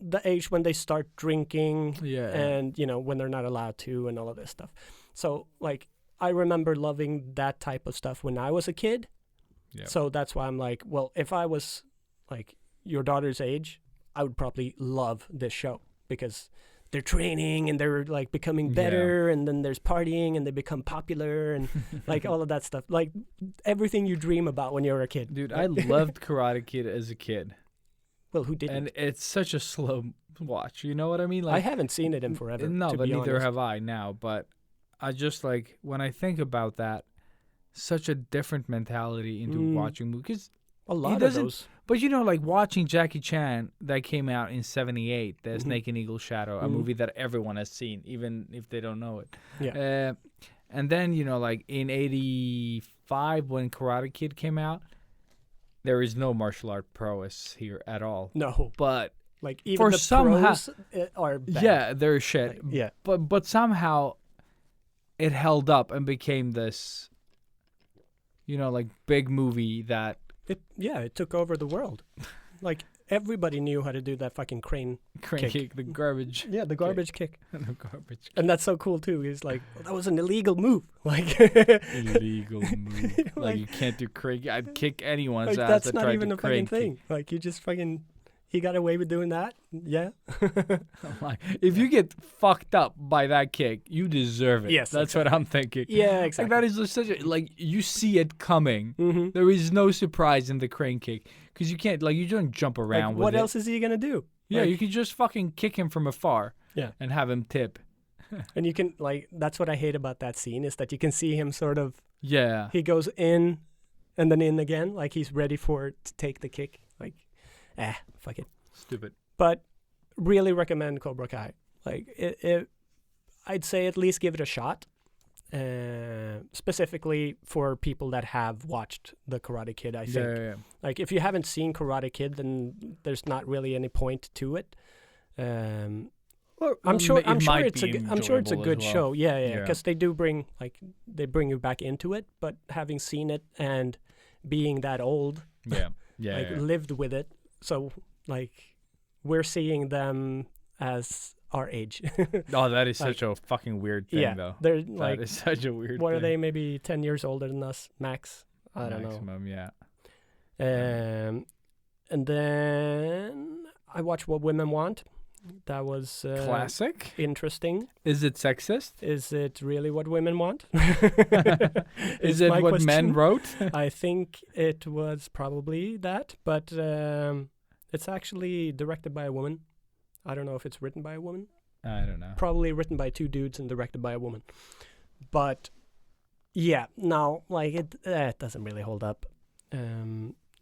the age when they start drinking Yeah. and when they're not allowed to and all of this stuff. So like I remember loving that type of stuff when I was a kid. Yeah. So that's why I'm like, well, if I was like your daughter's age, I would probably love this show because they're training and they're like becoming better, and then there's partying and they become popular and like all of that stuff. Like everything you dream about when you're a kid. Dude, I loved Karate Kid as a kid. Well, who didn't? And it's such a slow watch. You know what I mean? I haven't seen it in forever. No, to but be neither honest. have I now. But I just like, when I think about that, such a different mentality into watching movies. A lot of doesn't- those. But like watching Jackie Chan that came out in '78, the Snake and Eagle Shadow, a movie that everyone has seen, even if they don't know it. Yeah. And then like in '85 when Karate Kid came out, there is no martial art prowess here at all. No, But like even For the some pros are bad. yeah, there's shit. Like, yeah. But somehow it held up and became this, like big movie that It took over the world. Like everybody knew how to do that fucking crane. kick the garbage. Yeah, the garbage kick. The garbage. And that's so cool too. It's like that was an illegal move. Like Illegal move. Like, Like- you can't do crane. I'd kick anyone's like ass that's that not tried even to a crane fucking thing. Like you just fucking he got away with doing that. Yeah. Like, if you get fucked up by that kick, you deserve it. Yes, That's what I'm thinking. Yeah, Like exactly. that is just such a, like, you see it coming. Mm-hmm. There is no surprise in the crane kick because you can't, like, you don't jump around with what it. else is he gonna do? Yeah, Like, you can just fucking kick him from afar. Yeah. And have him tip. and you can like that's what I hate about that scene is that you can see him sort of Yeah. he goes in and then in again, like he's ready for it to take the kick. Like fuck it. Stupid. But really recommend Cobra Kai. Like I'd say at least give it a shot. Specifically for people that have watched the Karate Kid, I think. Yeah. Like if you haven't seen Karate Kid, then there's not really any point to it. I'm sure it's a good show. Yeah, Yeah. because they do bring they bring you back into it. But having seen it and being that old, Yeah. Yeah. like yeah. lived with it, so like we're seeing them as our age. Oh, that is like- such a fucking weird thing, yeah, though. they're That like is such a weird what thing. are they? Maybe 10 years older than us, max. I don't know. Maximum, yeah. And then I watched What Women Want. That was Classic? interesting. Is it sexist? Is it really what women want? Is it my what men question. wrote? I think it was probably that, but it's actually directed by a woman. I don't know if it's written by a woman. I don't know. Probably written by two dudes and directed by a woman. But yeah, no, like it doesn't really hold up.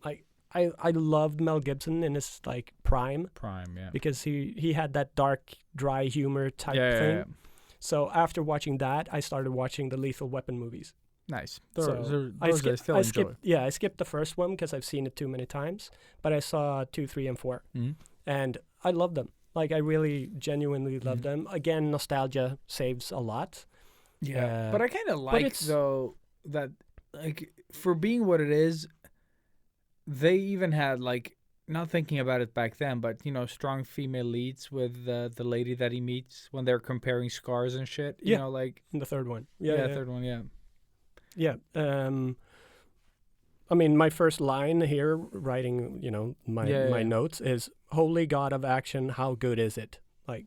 Like I loved Mel Gibson in his like prime Prime, yeah. because he had that dark, dry humor type Yeah, thing. yeah. So after watching that, I started watching the Lethal Weapon movies. Nice. So Those I I still enjoy. skipped the first one because I've seen it too many times, but I saw 2, 3, and 4, Mhm. and I love them. Like I really genuinely love Mhm. them. Again, nostalgia saves a lot. Yeah, but I kind of like it's- though that like for being what it is, they even had like not thinking about it back then, but strong female leads with the lady that he meets when they're comparing scars and shit. You Yeah. know, like In the third one, third one, yeah. yeah. I mean, my first line here, writing, my Yeah. notes is "Holy God of action, how good is it?" Like,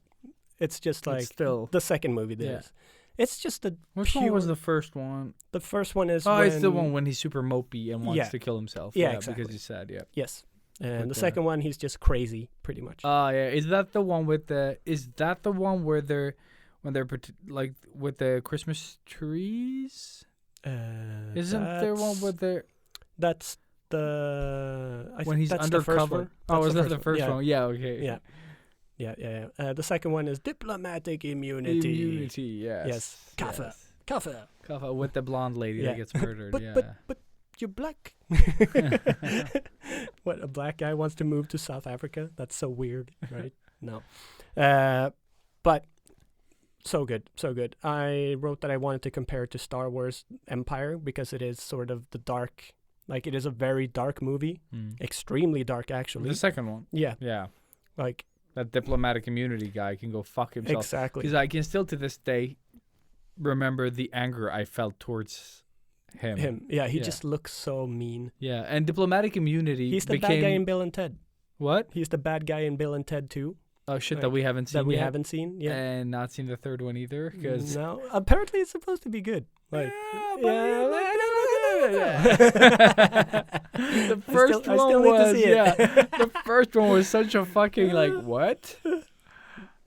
it's just like It's still the second movie. There Yeah. is. It's just the which one was pure- the first one? the first one is. Oh, it's the when- one when he's super mopey and wants Yeah. to kill himself. Yeah, because exactly. he's sad. Yeah. Yes, and With the the- second one he's just crazy, pretty much. Oh yeah, is that the one with the? Is that the one where they're like with the Christmas trees? Isn't there one That's- with the That's the. I when think he's that's the first undercover? one. Oh, That's was that the first Yeah. one? Yeah. Okay. Yeah. Yeah. The second one is diplomatic immunity. Immunity. Yes. Yes. Kaffa. Yes. Kaffa. Kaffa with the blonde lady Yeah. that gets murdered. But yeah. but you're black. What, a black guy wants to move to South Africa? That's so weird, right? No. But so good, so good. I wrote that I wanted to compare it to Star Wars Empire because it is sort of the dark, like it is a very dark movie, Mm. extremely dark actually. The second one. Yeah, Yeah. like that diplomatic immunity guy can go fuck himself. Exactly. Because I can still to this day remember the anger I felt towards him. Yeah, he Yeah. just looks so mean. Yeah, and diplomatic immunity He's the became bad guy in Bill and Ted. what? He's the bad guy in Bill and Ted too. Oh shit, Like, that we haven't seen That we yet, haven't seen. Yeah. and not seen the third one either. Because No, apparently it's supposed to be good. Like, the first I one still need to was see it. yeah. The first one was such a fucking like what?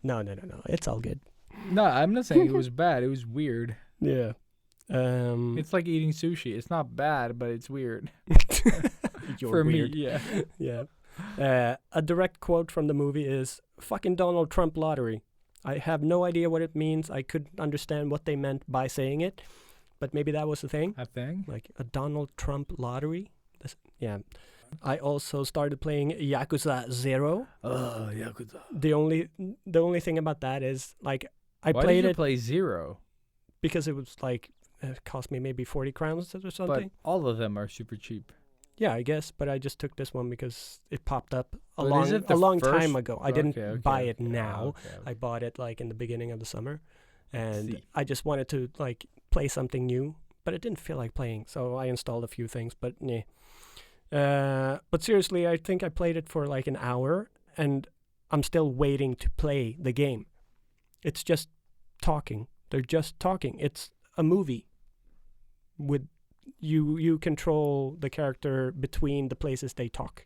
No. It's all good. No, I'm not saying it was bad. It was weird. Yeah. It's like eating sushi. It's not bad, but it's weird You're for weird. me. Yeah. Yeah. A direct quote from the movie is "fucking Donald Trump lottery." I have no idea what it means. I couldn't understand what they meant by saying it, but maybe that was the thing. I think. Like a Donald Trump lottery. Yeah. I also started playing Yakuza 0. Oh, Yakuza. The only thing about that is like I Why played did you it play Zero? because it was like it cost me maybe 40 crowns or something. But all of them are super cheap. Yeah, I guess, but I just took this one because it popped up a But is it the long first- time ago. I didn't Okay, buy it okay. now. Okay. I bought it like in the beginning of the summer, and See. I just wanted to like play something new, but it didn't feel like playing, so I installed a few things. But yeah, but seriously, I think I played it for like an hour, and I'm still waiting to play the game. It's just talking. They're just talking. It's a movie with you control the character between the places they talk.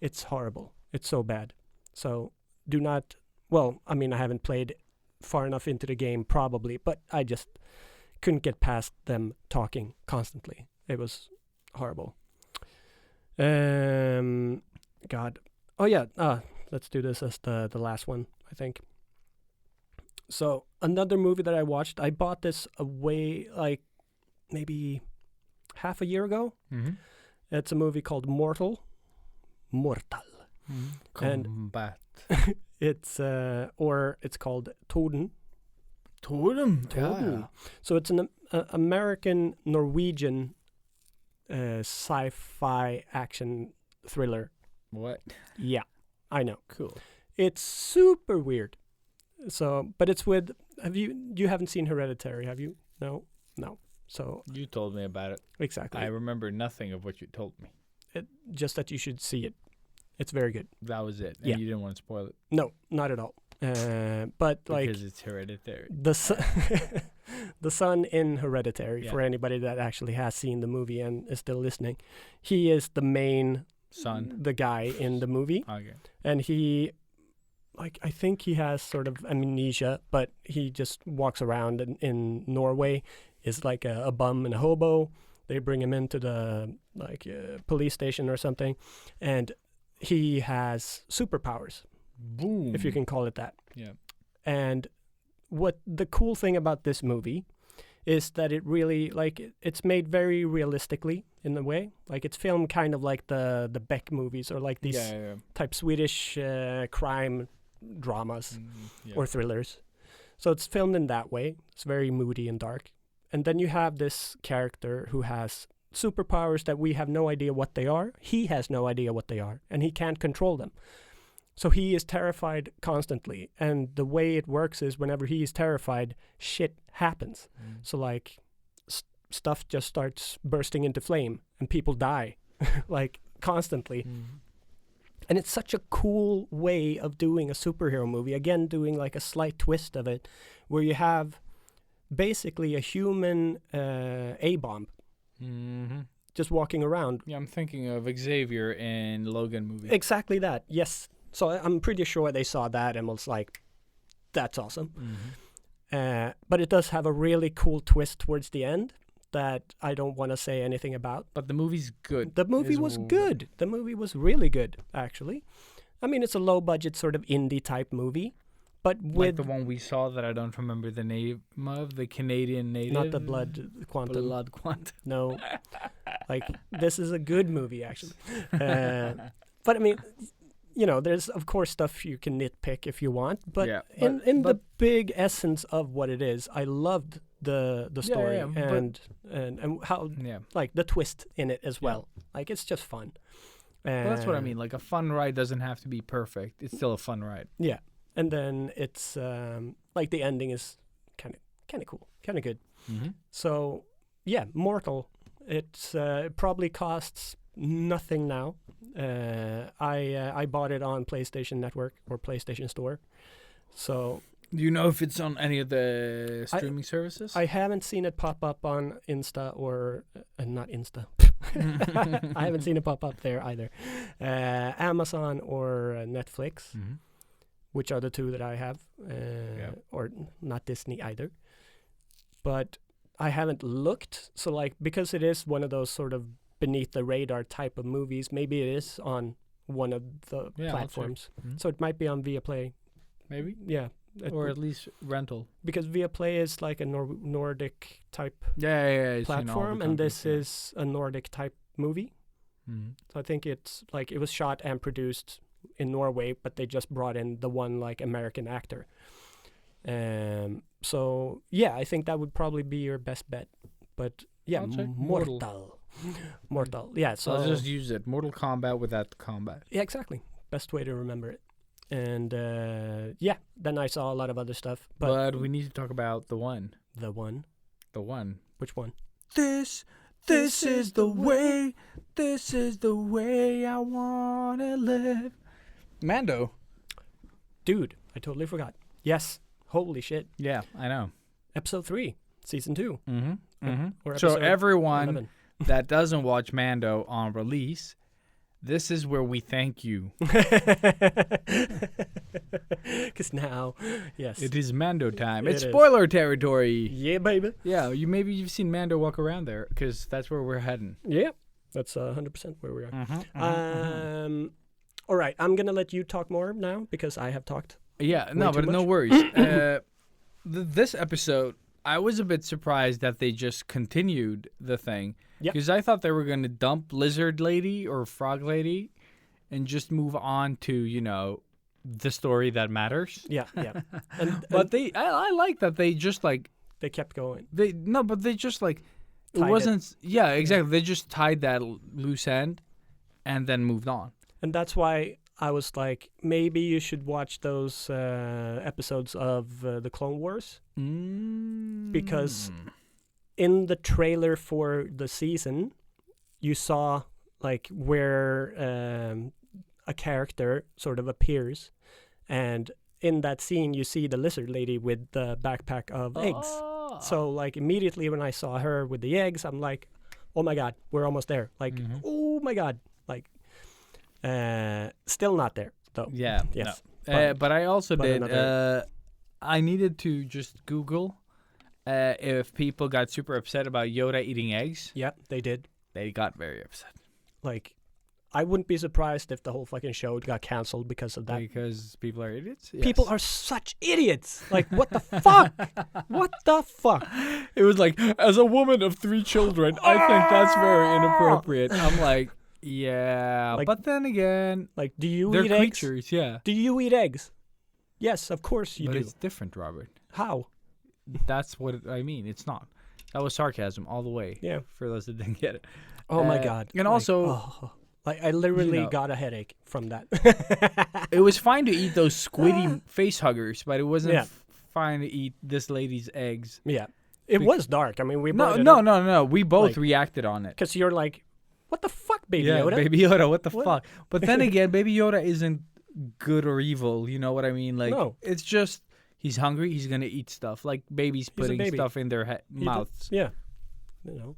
It's horrible. It's so bad. So do not. Well, I mean, I haven't played far enough into the game probably, but I just couldn't get past them talking constantly. It was horrible. God. Oh yeah. Let's do this as the last one, I think. So another movie that I watched, I bought this away like maybe half a year ago. Mm-hmm. It's a movie called Mortal. And- Combat. It's or it's called Toden. Totem. Totem. So it's an American Norwegian sci-fi action thriller. What? Yeah, I know. Cool. It's super weird. So, but it's with. You haven't seen Hereditary, have you? No. So You told me about it. exactly. I remember nothing of what you told me. Just that you should see it. It's very good. That was it. And Yeah. you didn't want to spoil it No, not at all. But like because it's hereditary. the the son in Hereditary, Yeah. for anybody that actually has seen the movie and is still listening, he is the main Son. the guy in the movie, Okay. and he, like, I think he has sort of amnesia, but he just walks around in Norway, is like a bum and a hobo. They bring him into the police station or something, and he has superpowers, Boom. if you can call it that. Yeah. And what the cool thing about this movie is that it really, like, it's made very realistically in a way. Like, it's filmed kind of like the Beck movies or like these Yeah. type Swedish crime dramas Yeah. or thrillers. So it's filmed in that way. It's very moody and dark. And then you have this character who has superpowers that we have no idea what they are. He has no idea what they are, and he can't control them. So he is terrified constantly. And the way it works is whenever he is terrified, shit happens. Mm. So like stuff just starts bursting into flame and people die like constantly. Mm. And it's such a cool way of doing a superhero movie. Again, doing like a slight twist of it where you have basically a human A-bomb Mm-hmm. just walking around. Yeah, I'm thinking of Xavier in Logan movie. Exactly that. Yes. So I'm pretty sure they saw that and was like, that's awesome. Mm-hmm. But it does have a really cool twist towards the end that I don't want to say anything about. But the movie's good. The movie Is was w- good. The movie was really good, actually. I mean, it's a low-budget sort of indie type movie, but Like with the one we saw that I don't remember the name of, the Canadian native. not the blood quantum. Blood Quantum. No, like this is a good movie actually. But I mean, you know, there's of course stuff you can nitpick if you want, but Yeah, in the but- big essence of what it is, I loved the story yeah, but- and how Yeah. like the twist in it as Yeah. well. Like it's just fun. Well, that's what I mean. Like a fun ride doesn't have to be perfect. It's still a fun ride. Yeah, and then it's like the ending is kind of cool, kind of good. Mm-hmm. So yeah, Mortal. It probably costs nothing now. I bought it on PlayStation Network or PlayStation Store. So Do you know if it's on any of the streaming services? I haven't seen it pop up on Insta or not Insta. I haven't seen it pop up there either. Amazon or Netflix, Mm-hmm. which are the two that I have, or not Disney either. But I haven't looked, so like because it is one of those sort of beneath the radar type of movies, maybe it is on one of the Yeah, I'll check. platforms. Mhm. So it might be on Viaplay. Maybe, Yeah, or at least rental. because Viaplay is like a Yeah, Nordic type it's in all the platform, and this countries, is a Nordic type movie. yeah. Mhm. So I think it's like it was shot and produced in Norway, but they just brought in the one like American actor. So yeah, I think that would probably be your best bet. But yeah, I'll check. Mortal. Mortal. Yeah, so I'll just use it. Mortal Kombat without the combat. yeah, exactly. Best way to remember it. And yeah, then I saw a lot of other stuff. But But we need to talk about the one. the one, which one? This is the way. This is the way I wanna live. Mando. Dude, I totally forgot. Yes. Holy shit. Yeah, I know. Episode 3, season 2. Mm-hmm. Mm-hmm. Or So episode everyone 11. that doesn't watch Mando on release, this is where we thank you. Because now, yes. It is Mando time. It It's is. spoiler territory. Yeah, baby. Yeah, maybe you've seen Mando walk around there because that's where we're heading. Yeah, that's 100% where we are. Mm-hmm. All right, I'm going to let you talk more now because I have talked. Yeah, Way no, too but no much? worries. This episode, I was a bit surprised that they just continued the thing. Yep. Because I thought they were going to dump Lizard Lady or Frog Lady and just move on to, the story that matters. Yeah, yeah. And But I like that they just like, they kept going. but they just like, it Tied it. wasn't, yeah, exactly. They just tied that loose end and then moved on. And that's why I was like, maybe you should watch those episodes of the Clone Wars. Because in the trailer for the season, you saw like where a character sort of appears, and in that scene you see the lizard lady with the backpack of eggs. Oh. So like immediately when I saw her with the eggs, I'm like, oh my god, we're almost there. Like, Mhm. oh my god, like still not there though. Yeah. Yes. No. But I also but did. another- I needed to just Google if people got super upset about Yoda eating eggs. Yeah, they did. They got very upset Like, I wouldn't be surprised if the whole fucking show got canceled because of that. because people are idiots. People Yes. are such idiots. Like, what the fuck? What the fuck? It was like, as a woman of 3 children, I think that's very inappropriate. I'm like, yeah, Like- but then again, Like, do you they're eat eggs? creatures. Yeah, Do you eat eggs? Yes, of course you but do. it's different, Robert. How? That's what I mean. It's not. That was sarcasm all the way. Yeah. For those that didn't get it. Oh my Uh, god. and Like, also- oh, like I literally know. got a headache from that. It was fine to eat those squiddy face huggers, but it wasn't Yeah. fine to eat this lady's eggs. Yeah. It was dark. I mean, we No. We both Like- reacted on it. Because you're like, what the fuck, Baby Yeah, Yoda? Baby Yoda, what the What? fuck? But then again, Baby Yoda isn't good or evil. You know what I mean? Like, No. it's just he's hungry. He's gonna eat stuff like babies a putting baby. stuff in their He did- mouths. Yeah. You know.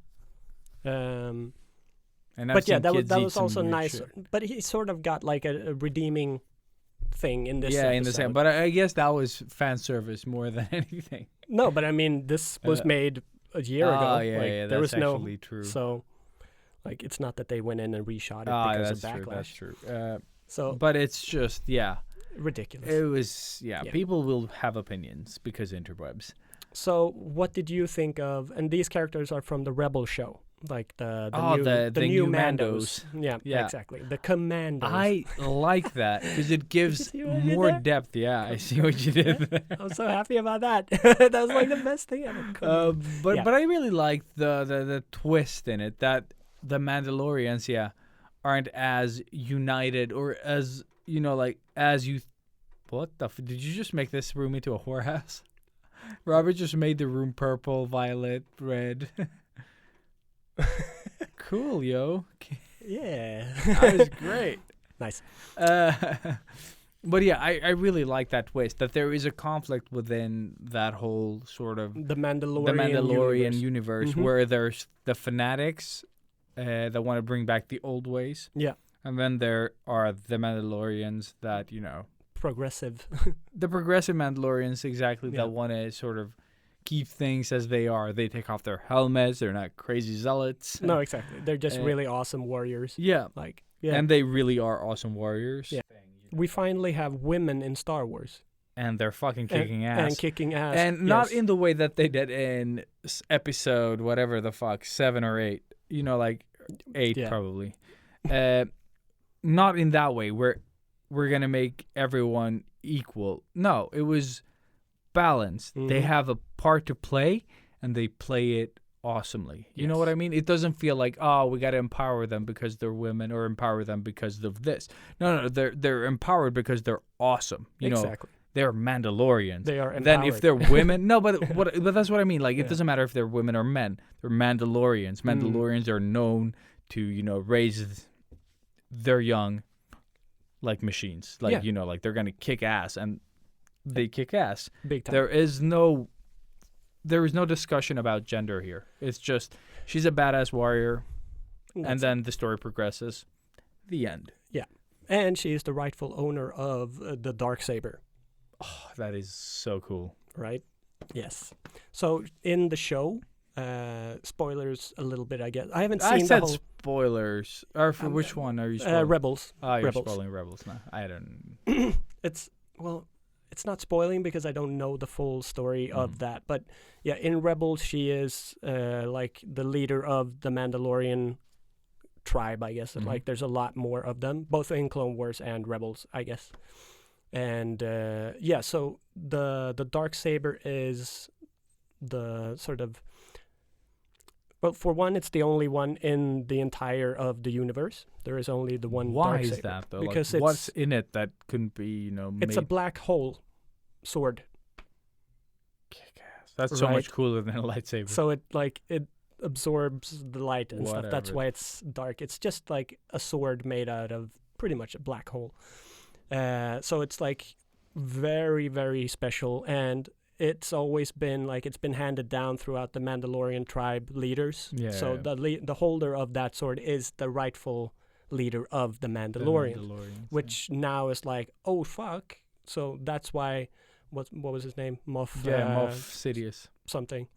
And I've But yeah, seen that was kids eat some also weird nice. shit. But he sort of got like a redeeming thing in this. Yeah, in the same. episode. But I guess that was fan service more than anything. No, but I mean, this was made a year ago. Oh, yeah, like, yeah, there that's was no. actually true. So, like, it's not that they went in and reshot it Ah, because that's of true. backlash. That's true. So But it's just, yeah. ridiculous. It was, yeah, Yeah. people will have opinions because interwebs. So, what did you think of? And these characters are from the Rebel show, like the Oh, new, the new new Mandos. Yeah, Yeah. exactly. The Commandos. I like that because it gives see what I did more there? depth. Yeah, I see what you did there. I'm so happy about that. That was like the best thing ever. But Yeah. I really liked the twist in it that the Mandalorians, aren't as united or as like as you. What the? Did you just make this room into a whorehouse? Robert just made the room purple, violet, red. Cool, yo. Yeah. That was great. Nice. But yeah, I really like that twist, that there is a conflict within that whole sort of The Mandalorian, universe Mhm. where there's the fanatics that want to bring back the old ways. Yeah. And then there are the Mandalorians that, Progressive. the progressive Mandalorians, exactly, Yeah. that want to sort of keep things as they are. They take off their helmets. They're not crazy zealots. No, exactly. They're just Uh, really awesome warriors. Yeah. Like, yeah. And they really are awesome warriors. Yeah. We finally have women in Star Wars. And they're fucking kicking ass. And kicking ass. And not yes. in the way that they did in episode whatever the fuck, 7 or 8. Like 8 Yeah. probably. Not in that way where we're gonna make everyone equal. No, it was balanced. They Mhm. have a part to play, and they play it awesomely. You know Yes. what I mean? It doesn't feel like, oh, we got to empower them because they're women or empower them because of this. No, they're empowered because they're awesome. You know, exactly. they're Mandalorians. They are Then if empowered. they're women, no, but that's what I mean. Like, it Yeah. doesn't matter if they're women or men. They're Mandalorians. Mandalorians are known to raise their young like machines. Like Yeah. like they're gonna kick ass, and they kick ass. Big time. There is no discussion about gender here. It's just she's a badass warrior, and That's then the story progresses. The end. And she is the rightful owner of the Darksaber, Oh, that is so cool. right? Yes. So in the show, spoilers a little bit, I guess. I haven't I seen said the whole spoilers. Or for which one are you spoiling? Rebels. You're Rebels. spoiling Rebels now. I don't. It's not spoiling because I don't know the full story of Mm. that. But yeah, in Rebels, she is like the leader of the Mandalorian tribe, I guess. Mhm. Like there's a lot more of them, both in Clone Wars and Rebels, I guess. And yeah, so the Darksaber is the sort of, well, for one, it's the only one in the entire of the universe. There is only the one. Why is Darksaber. that though? Because Like, what's it's in it that couldn't be it's a made black hole sword. kick-ass? That's so Right. much cooler than a lightsaber. So it absorbs the light and stuff. That's Whatever. why it's dark. It's just like a sword made out of pretty much a black hole. So it's like very, very special, and it's always been like it's been handed down throughout the Mandalorian tribe leaders. Yeah, So yeah. the holder of that sword is the rightful leader of the The Mandalorians, Mandalorians, which now is like, oh fuck. So that's why what was his name? Moff. Moff Sidious. Something.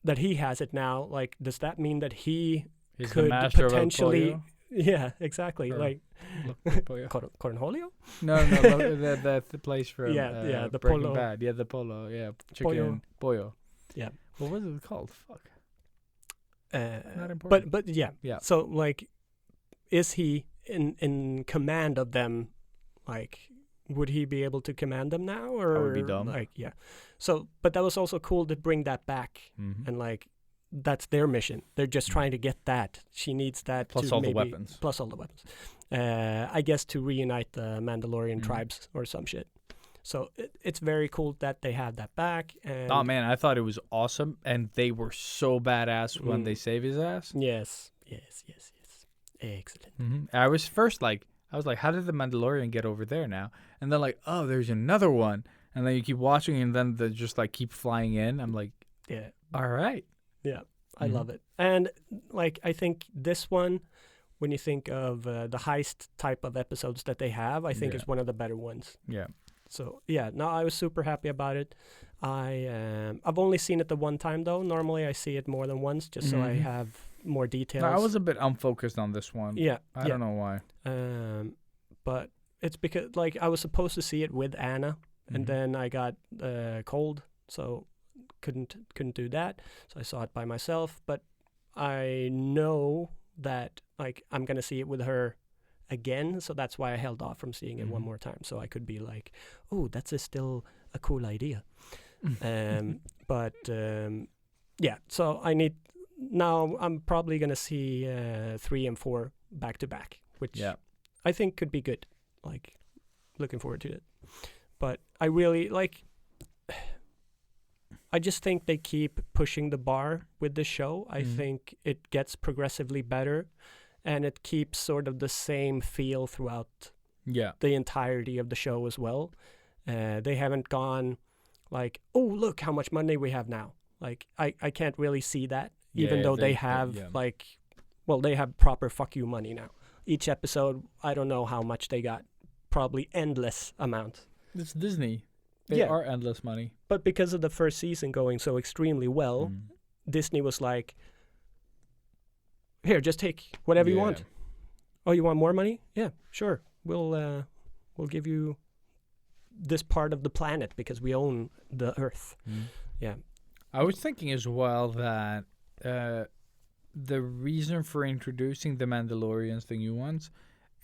That he has it now. Like, does that mean that he He's could the master potentially? of El Pollo. Yeah, exactly. Or- Like El Pollo. Cornholio? No, the place from Yeah, the Breaking Polo. Bad. Yeah, the Polo. Yeah, chicken pollo. Yeah. What was it called? Fuck. Not important. But yeah. Yeah. So like, is he in command of them? Like, would he be able to command them now, or That would be dumb. like, yeah. So, but that was also cool to bring that back, Mhm. and like, that's their mission. They're just trying to get that. She needs that Plus to all the maybe- weapons. Plus all the weapons. I guess to reunite the Mandalorian Mhm. tribes or some shit. So it's very cool that they have that back. And Oh man, I thought it was awesome, and they were so badass when Mm. they save his ass. Yes. Excellent. I was first like, how did the Mandalorian get over there now? And then like, oh, there's another one, and then you keep watching, and then they just like keep flying in. I'm like, Yeah. all right. I Mhm. love it. And like, I think this one, when you think of the heist type of episodes that they have, I think Yeah. is one of the better ones. Yeah. So yeah, no, I was super happy about it. I've only seen it the one time though. Normally I see it more than once, just so I Mhm. have more details. No, I was a bit unfocused on this one. yeah, I don't know why. but it's because like I was supposed to see it with Anna, and Mhm. then I got cold, so couldn't do that. So I saw it by myself. But I know that like I'm gonna see it with her again, so that's why I held off from seeing it one Mhm. more time, so I could be like, oh, still a cool idea. But yeah, so I need now I'm probably gonna see 3 and 4 back to back, which Yeah. I think could be good. Like, looking forward to it. But I really like. I just think they keep pushing the bar with the show. I Mhm. think it gets progressively better, and it keeps sort of the same feel throughout Yeah. the entirety of the show as well. They haven't gone like, oh, look how much money we have now. Like, I can't really see that, even Yeah, though they they- have yeah. like, well, they have proper fuck you money now. Each episode, I don't know how much they got, probably endless amount. It's Disney. They Yeah. are endless money. But because of the first season going so extremely well, Mm. Disney was like, here, just take whatever you Yeah. want. Oh, you want more money? Yeah, sure. We'll give you this part of the planet because we own the Earth. Mm. Yeah. I was thinking as well that the reason for introducing the Mandalorians, the new ones,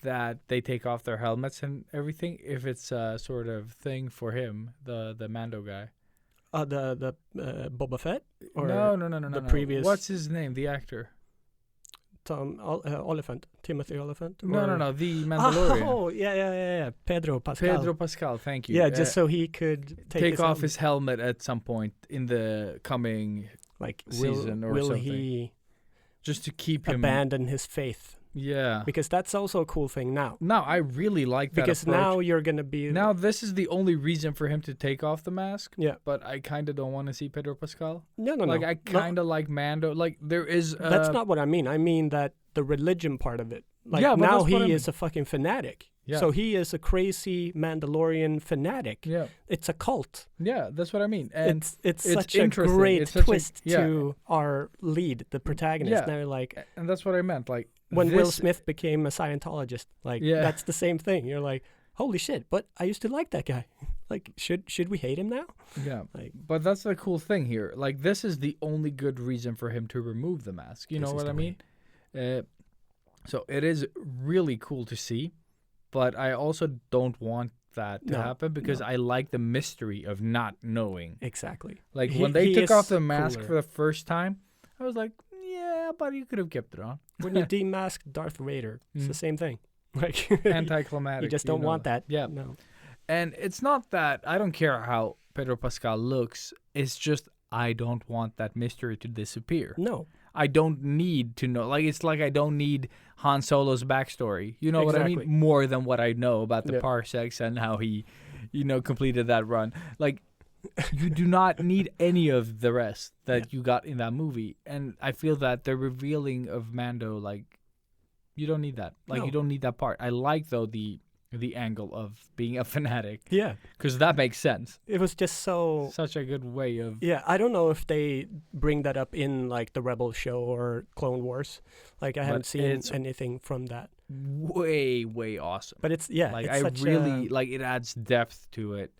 that they take off their helmets and everything, if it's a sort of thing for him, the Mando guy. The Boba Fett or No, the no. previous- What's his name? The actor. Oliphant, Timothy Oliphant. No. The Mandalorian. Oh, yeah. Pedro Pascal. Pedro Pascal. Thank you. Yeah, just so he could take off helmet. his helmet at some point in the coming, like season or will something. he just to keep him. abandon his faith? Yeah. Because that's also a cool thing now. No, I really like that Because approach. now you're gonna be Now this is the only reason for him to take off the mask. Yeah. But I kind of don't want to see Pedro Pascal. no. Like I No, kind of like Mando. Like there is. that's not what I mean. I mean that the religion part of it. Like Yeah, but now that's what I he mean. is a fucking fanatic. Yeah. So he is a crazy Mandalorian fanatic. Yeah. It's a cult. Yeah, that's what I mean. And It's it's such a interesting. great It's such a- twist yeah. to our lead, the protagonist. Yeah. They're like and that's what I meant. Like when Will this- Smith became a Scientologist. Like Yeah. that's the same thing. You're like, holy shit! But I used to like that guy. Like, should we hate him now? Yeah. Like, But that's the cool thing here. Like this is the only good reason for him to remove the mask. You This know is what I the mean? So it is really cool to see, but I also don't want that to No, happen because no. I like the mystery of not knowing. exactly. Like He- when they he took is off the mask cooler. for the first time, I was like, yeah, but you could have kept it on. When you demask Darth Vader, it's the Mm. same thing. Like Anticlimactic. you just don't know. want that. Yeah. No. And it's not that I don't care how Pedro Pascal looks. It's just I don't want that mystery to disappear. No. I don't need to know. Like, it's like I don't need Han Solo's backstory. You know what I Exactly. mean? More than what I know about the Yeah. parsecs and how he, completed that run. Like, you do not need any of the rest that you got in that movie. And I feel that the revealing of Mando, like, you don't need that. Like, No. you don't need that part. I like, though, the angle of being a fanatic Yeah. because that makes sense. It was just so. Such a good way of. Yeah, I don't know if they bring that up in like the Rebel show or Clone Wars. Like I haven't But seen it's- anything from that. Way awesome. But it's yeah, Like it's I such really a, like it adds depth to it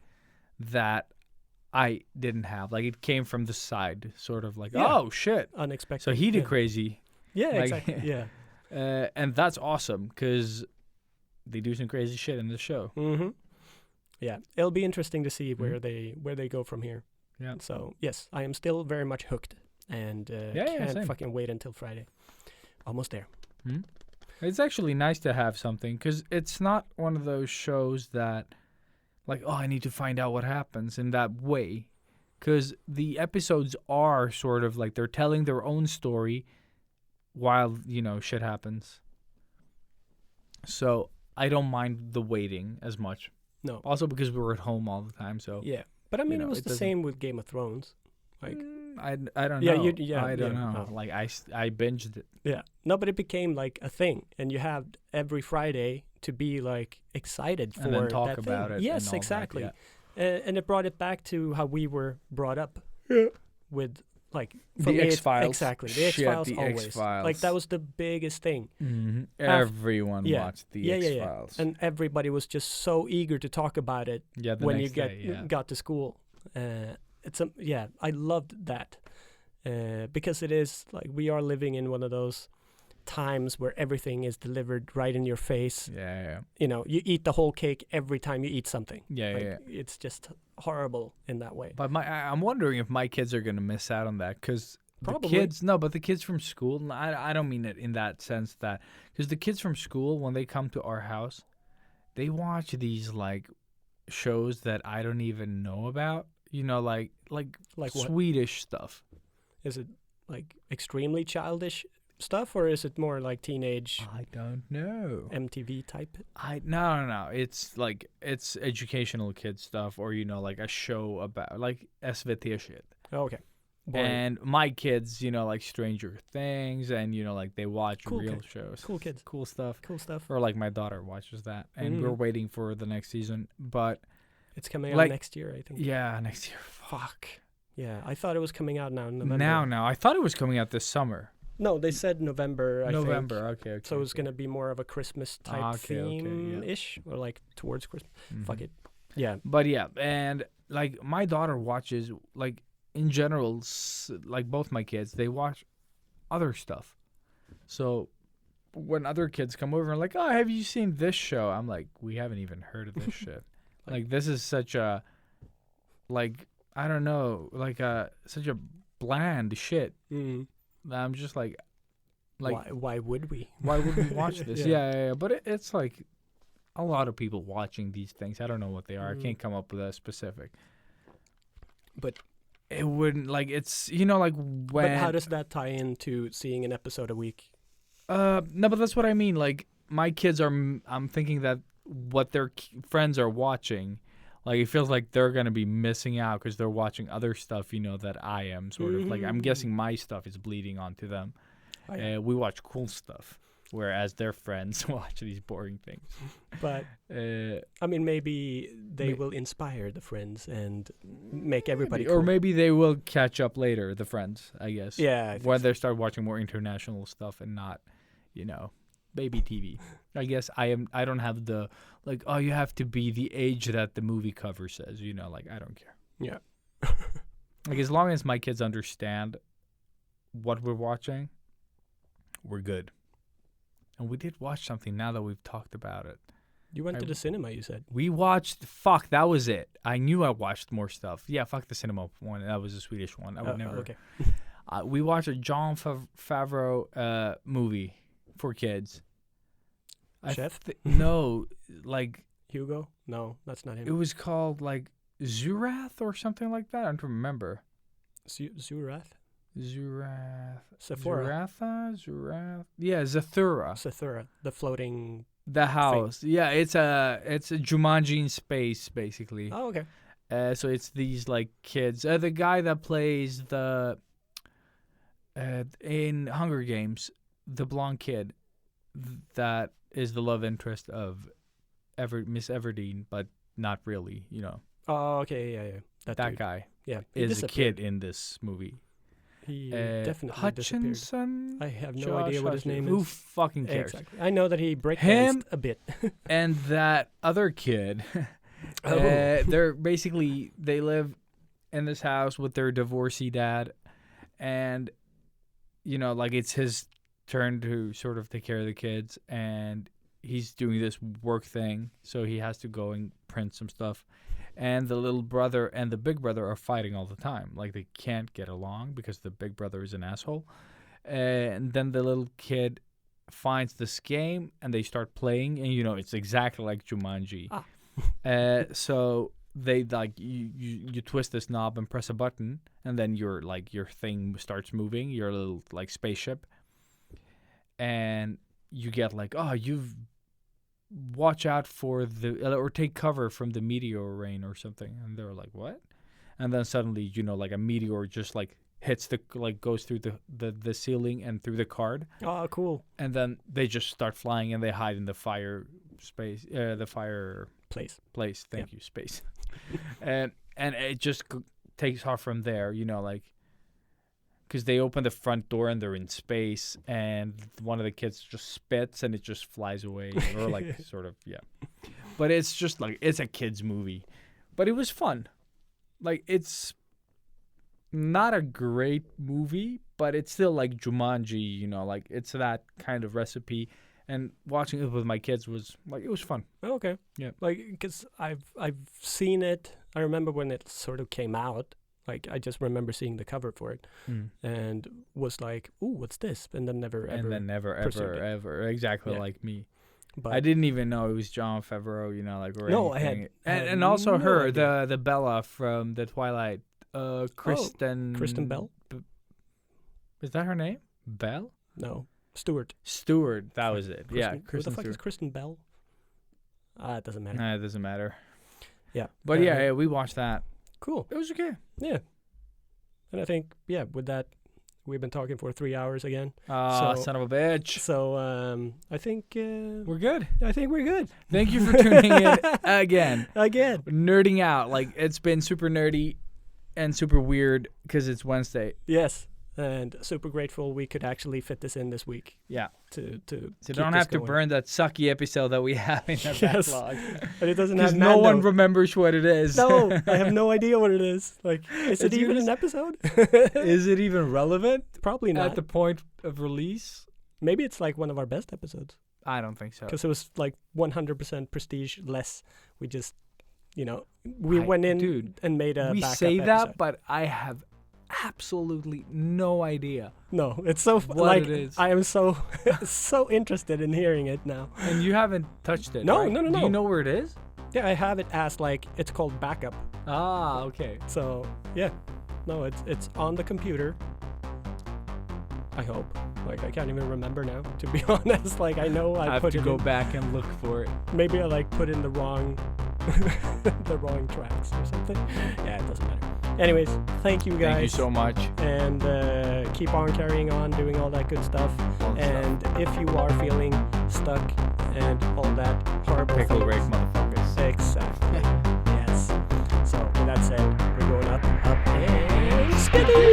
that I didn't have. Like it came from the side, sort of like, Yeah. oh shit. unexpected. So he did yeah. crazy, Yeah, like- exactly. Yeah. and that's awesome because they do some crazy shit in the show. Mm-hmm. Yeah, it'll be interesting to see where Mhm. where they go from here. Yeah. So yes, I am still very much hooked, and Yeah, can't same. fucking wait until Friday. Almost there. Hmm? It's actually nice to have something because it's not one of those shows that, like, oh, I need to find out what happens in that way. Because the episodes are sort of like they're telling their own story while, shit happens. So I don't mind the waiting as much. No. Also because we were at home all the time. So Yeah, but I mean, know, it was it the doesn't- same with Game of Thrones. Like, I don't Yeah, know. I don't yeah, know. no. Like I binged it. yeah, no, but it became like a thing, and you have every Friday to be like excited for And then talk that about thing. it. Yes, and all that, exactly. yeah. And it brought it back to how we were brought up with like for The me, it's- X-Files. Exactly, the Shit, X-Files the always. X-Files. Like that was the biggest thing. Mhm. Af- Everyone yeah. watched the Yeah, yeah, yeah. X-Files. And everybody was just so eager to talk about it Yeah, the when you next day, yeah. got to school. I loved that because it is like we are living in one of those times where everything is delivered right in your face. Yeah. You know, you eat the whole cake every time you eat something. Yeah, Like, yeah. It's just horrible in that way. But I'm wondering if my kids are gonna miss out on that because Probably. The kids, no, but the kids from school, and I don't mean it in that sense that, because the kids from school, when they come to our house, they watch these like shows that I don't even know about. You know, like Like what? Swedish stuff. Is it like extremely childish stuff, or is it more like teenage I don't know. MTV type? No. It's like it's educational kid stuff, or you know, like a show about like SVT shit. Oh, okay. Boring. And my kids, you know, like Stranger Things, and you know, like they watch Cool real kids. shows, Cool kids. cool stuff. Cool stuff. Or like my daughter watches that, and we're Mm. waiting for the next season. But It's coming out like- next year, I think. yeah, next year. Fuck. Yeah, I thought it was coming out now in November. Now, I thought it was coming out this summer. No, they said November, I November. think. Okay. So it's going to be more of a Christmas type Okay, yeah. theme-ish, or like towards Christmas. Mhm. Fuck it. Yeah. But yeah, and like my daughter watches like in general, like both my kids, they watch other stuff. So when other kids come over and like, oh, have you seen this show? I'm like, we haven't even heard of this shit. Like this is such a, like I don't know, like such a bland shit. Mm. I'm just like Why would we? why would we watch this? Yeah. Yeah. But it's like a lot of people watching these things. I don't know what they are. I Mm. can't come up with a specific. But It wouldn't like it's you know like when. but how does that tie into seeing an episode a week? No, but that's what I mean. Like my kids are. I'm thinking that what their friends are watching, like it feels like they're gonna be missing out because they're watching other stuff. You know that I am sort of like I'm guessing my stuff is bleeding onto them. Oh, yeah. We watch cool stuff, whereas their friends watch these boring things. But Uh, I mean, maybe they May- will inspire the friends and make everybody or cool. maybe they will catch up later. The friends, I guess. Yeah, I think When so. they start watching more international stuff and not, you know, baby TV. I guess I don't have the like. Oh, you have to be the age that the movie cover says. You know, like I don't care. Yeah. Like as long as my kids understand what we're watching, we're good. And we did watch something now that we've talked about it. You went to I- the cinema, you said. We watched. Fuck, that was it. I knew I watched more stuff. Yeah, fuck the cinema one. That was a Swedish one. I would never. Okay. We watched a John Favreau movie for kids. Chef? No, like Hugo? No, that's not it him. was called like Zurath or something like that. I don't remember. Zurath? Zurath. Sephora. Zurath. Yeah, Zathura. Zathura, the floating. The house. Yeah, it's a Jumanji in space basically. Oh, okay. So it's these like kids. The guy that plays the in Hunger Games, the blonde kid, that is the love interest of Miss Everdeen, but not really. You know, Oh, okay. Yeah. that dude. guy Yeah. He is a disappeared. kid in this movie. He definitely disappeared. Hutchinson. I have no Josh idea what his Hutchinson. name Who is. fucking cares? Exactly. I know that he Him- breakdanced a bit. And that other kid. Oh. They're basically they live in this house with their divorcee dad, and you know, like it's his turn to sort of take care of the kids, and he's doing this work thing, so he has to go and print some stuff. And the little brother and the big brother are fighting all the time. Like they can't get along because the big brother is an asshole. And then the little kid finds this game and they start playing, and you know it's exactly like Jumanji. Ah. So they like you twist this knob and press a button, and then your thing starts moving, your little like spaceship, and you get like, oh, you've watch out for the or take cover from the meteor rain or something, and they're like, what? And then suddenly, you know, like a meteor just like hits goes through the ceiling and through the card, Oh, cool. and then they just start flying and they hide in the fire space, the fire Place. Thank you, space. and it just takes off from there, you know, like because they open the front door and they're in space, and one of the kids just spits and it just flies away, or like sort of, yeah. But it's just like it's a kids movie, but it was fun. Like it's not a great movie, but it's still like Jumanji, you know, like it's that kind of recipe. And watching it with my kids was like it was fun. Oh, okay. Yeah. Like, because I've seen it. I remember when it sort of came out, Like I just remember seeing the cover for it Mm. and was like, "Ooh, what's this?" And then never ever. And then never, pursued ever, it. ever. Exactly Yeah. like me. But I didn't even know it was Jon Favreau, you know, like or No, I anything. had And also no her, idea. the Bella from the Twilight, Kristen. Kristen Bell? Is that her name? Bell? no, Stewart. Stewart. That was it. Yeah, Who the Kristen fuck is Stewart. Kristen Bell? It doesn't matter. Nah, it doesn't matter. Yeah, But yeah, we watched that. cool. It was okay. Yeah, and I think with that, we've been talking for 3 hours again. Ah, So- son of a bitch. So I think We're good. we're good. Thank you for tuning in again. Again. Nerding out. Like, it's been super nerdy and super weird because it's Wednesday. Yes, and super grateful we could actually fit this in this week Yeah. to So keep don't this have to going. burn that sucky episode that we have in the Yes. backlog. But it doesn't Because have no one Mando. remembers what it is. No, I have no idea what it is. Like, is it It's even gonna an episode? Is it even relevant Probably not. at the point of release? Maybe it's like one of our best episodes I don't think so. because it was like 100% prestige less. We just, we I- went in dude, and made a We backup say that, episode. but I have absolutely no idea. No, it's so what like it is. I am so so interested in hearing it now. And you haven't touched it. No, right? no, no, Do no. you know where it is? Yeah, I have it as like it's called backup. Ah, okay. So yeah, no, it's on the computer. I hope. Like I can't even remember now. To be honest, like I know I I have put to it go in, back and look for it. maybe I like put in the wrong the wrong tracks or something. Yeah, it doesn't matter. Anyways, thank you guys. Thank you so much. And keep on carrying on, doing all that good stuff. And if you are feeling stuck and all that horrible Pickle things, break, motherfuckers. exactly. Yes. So with that said, we're going up, and steady.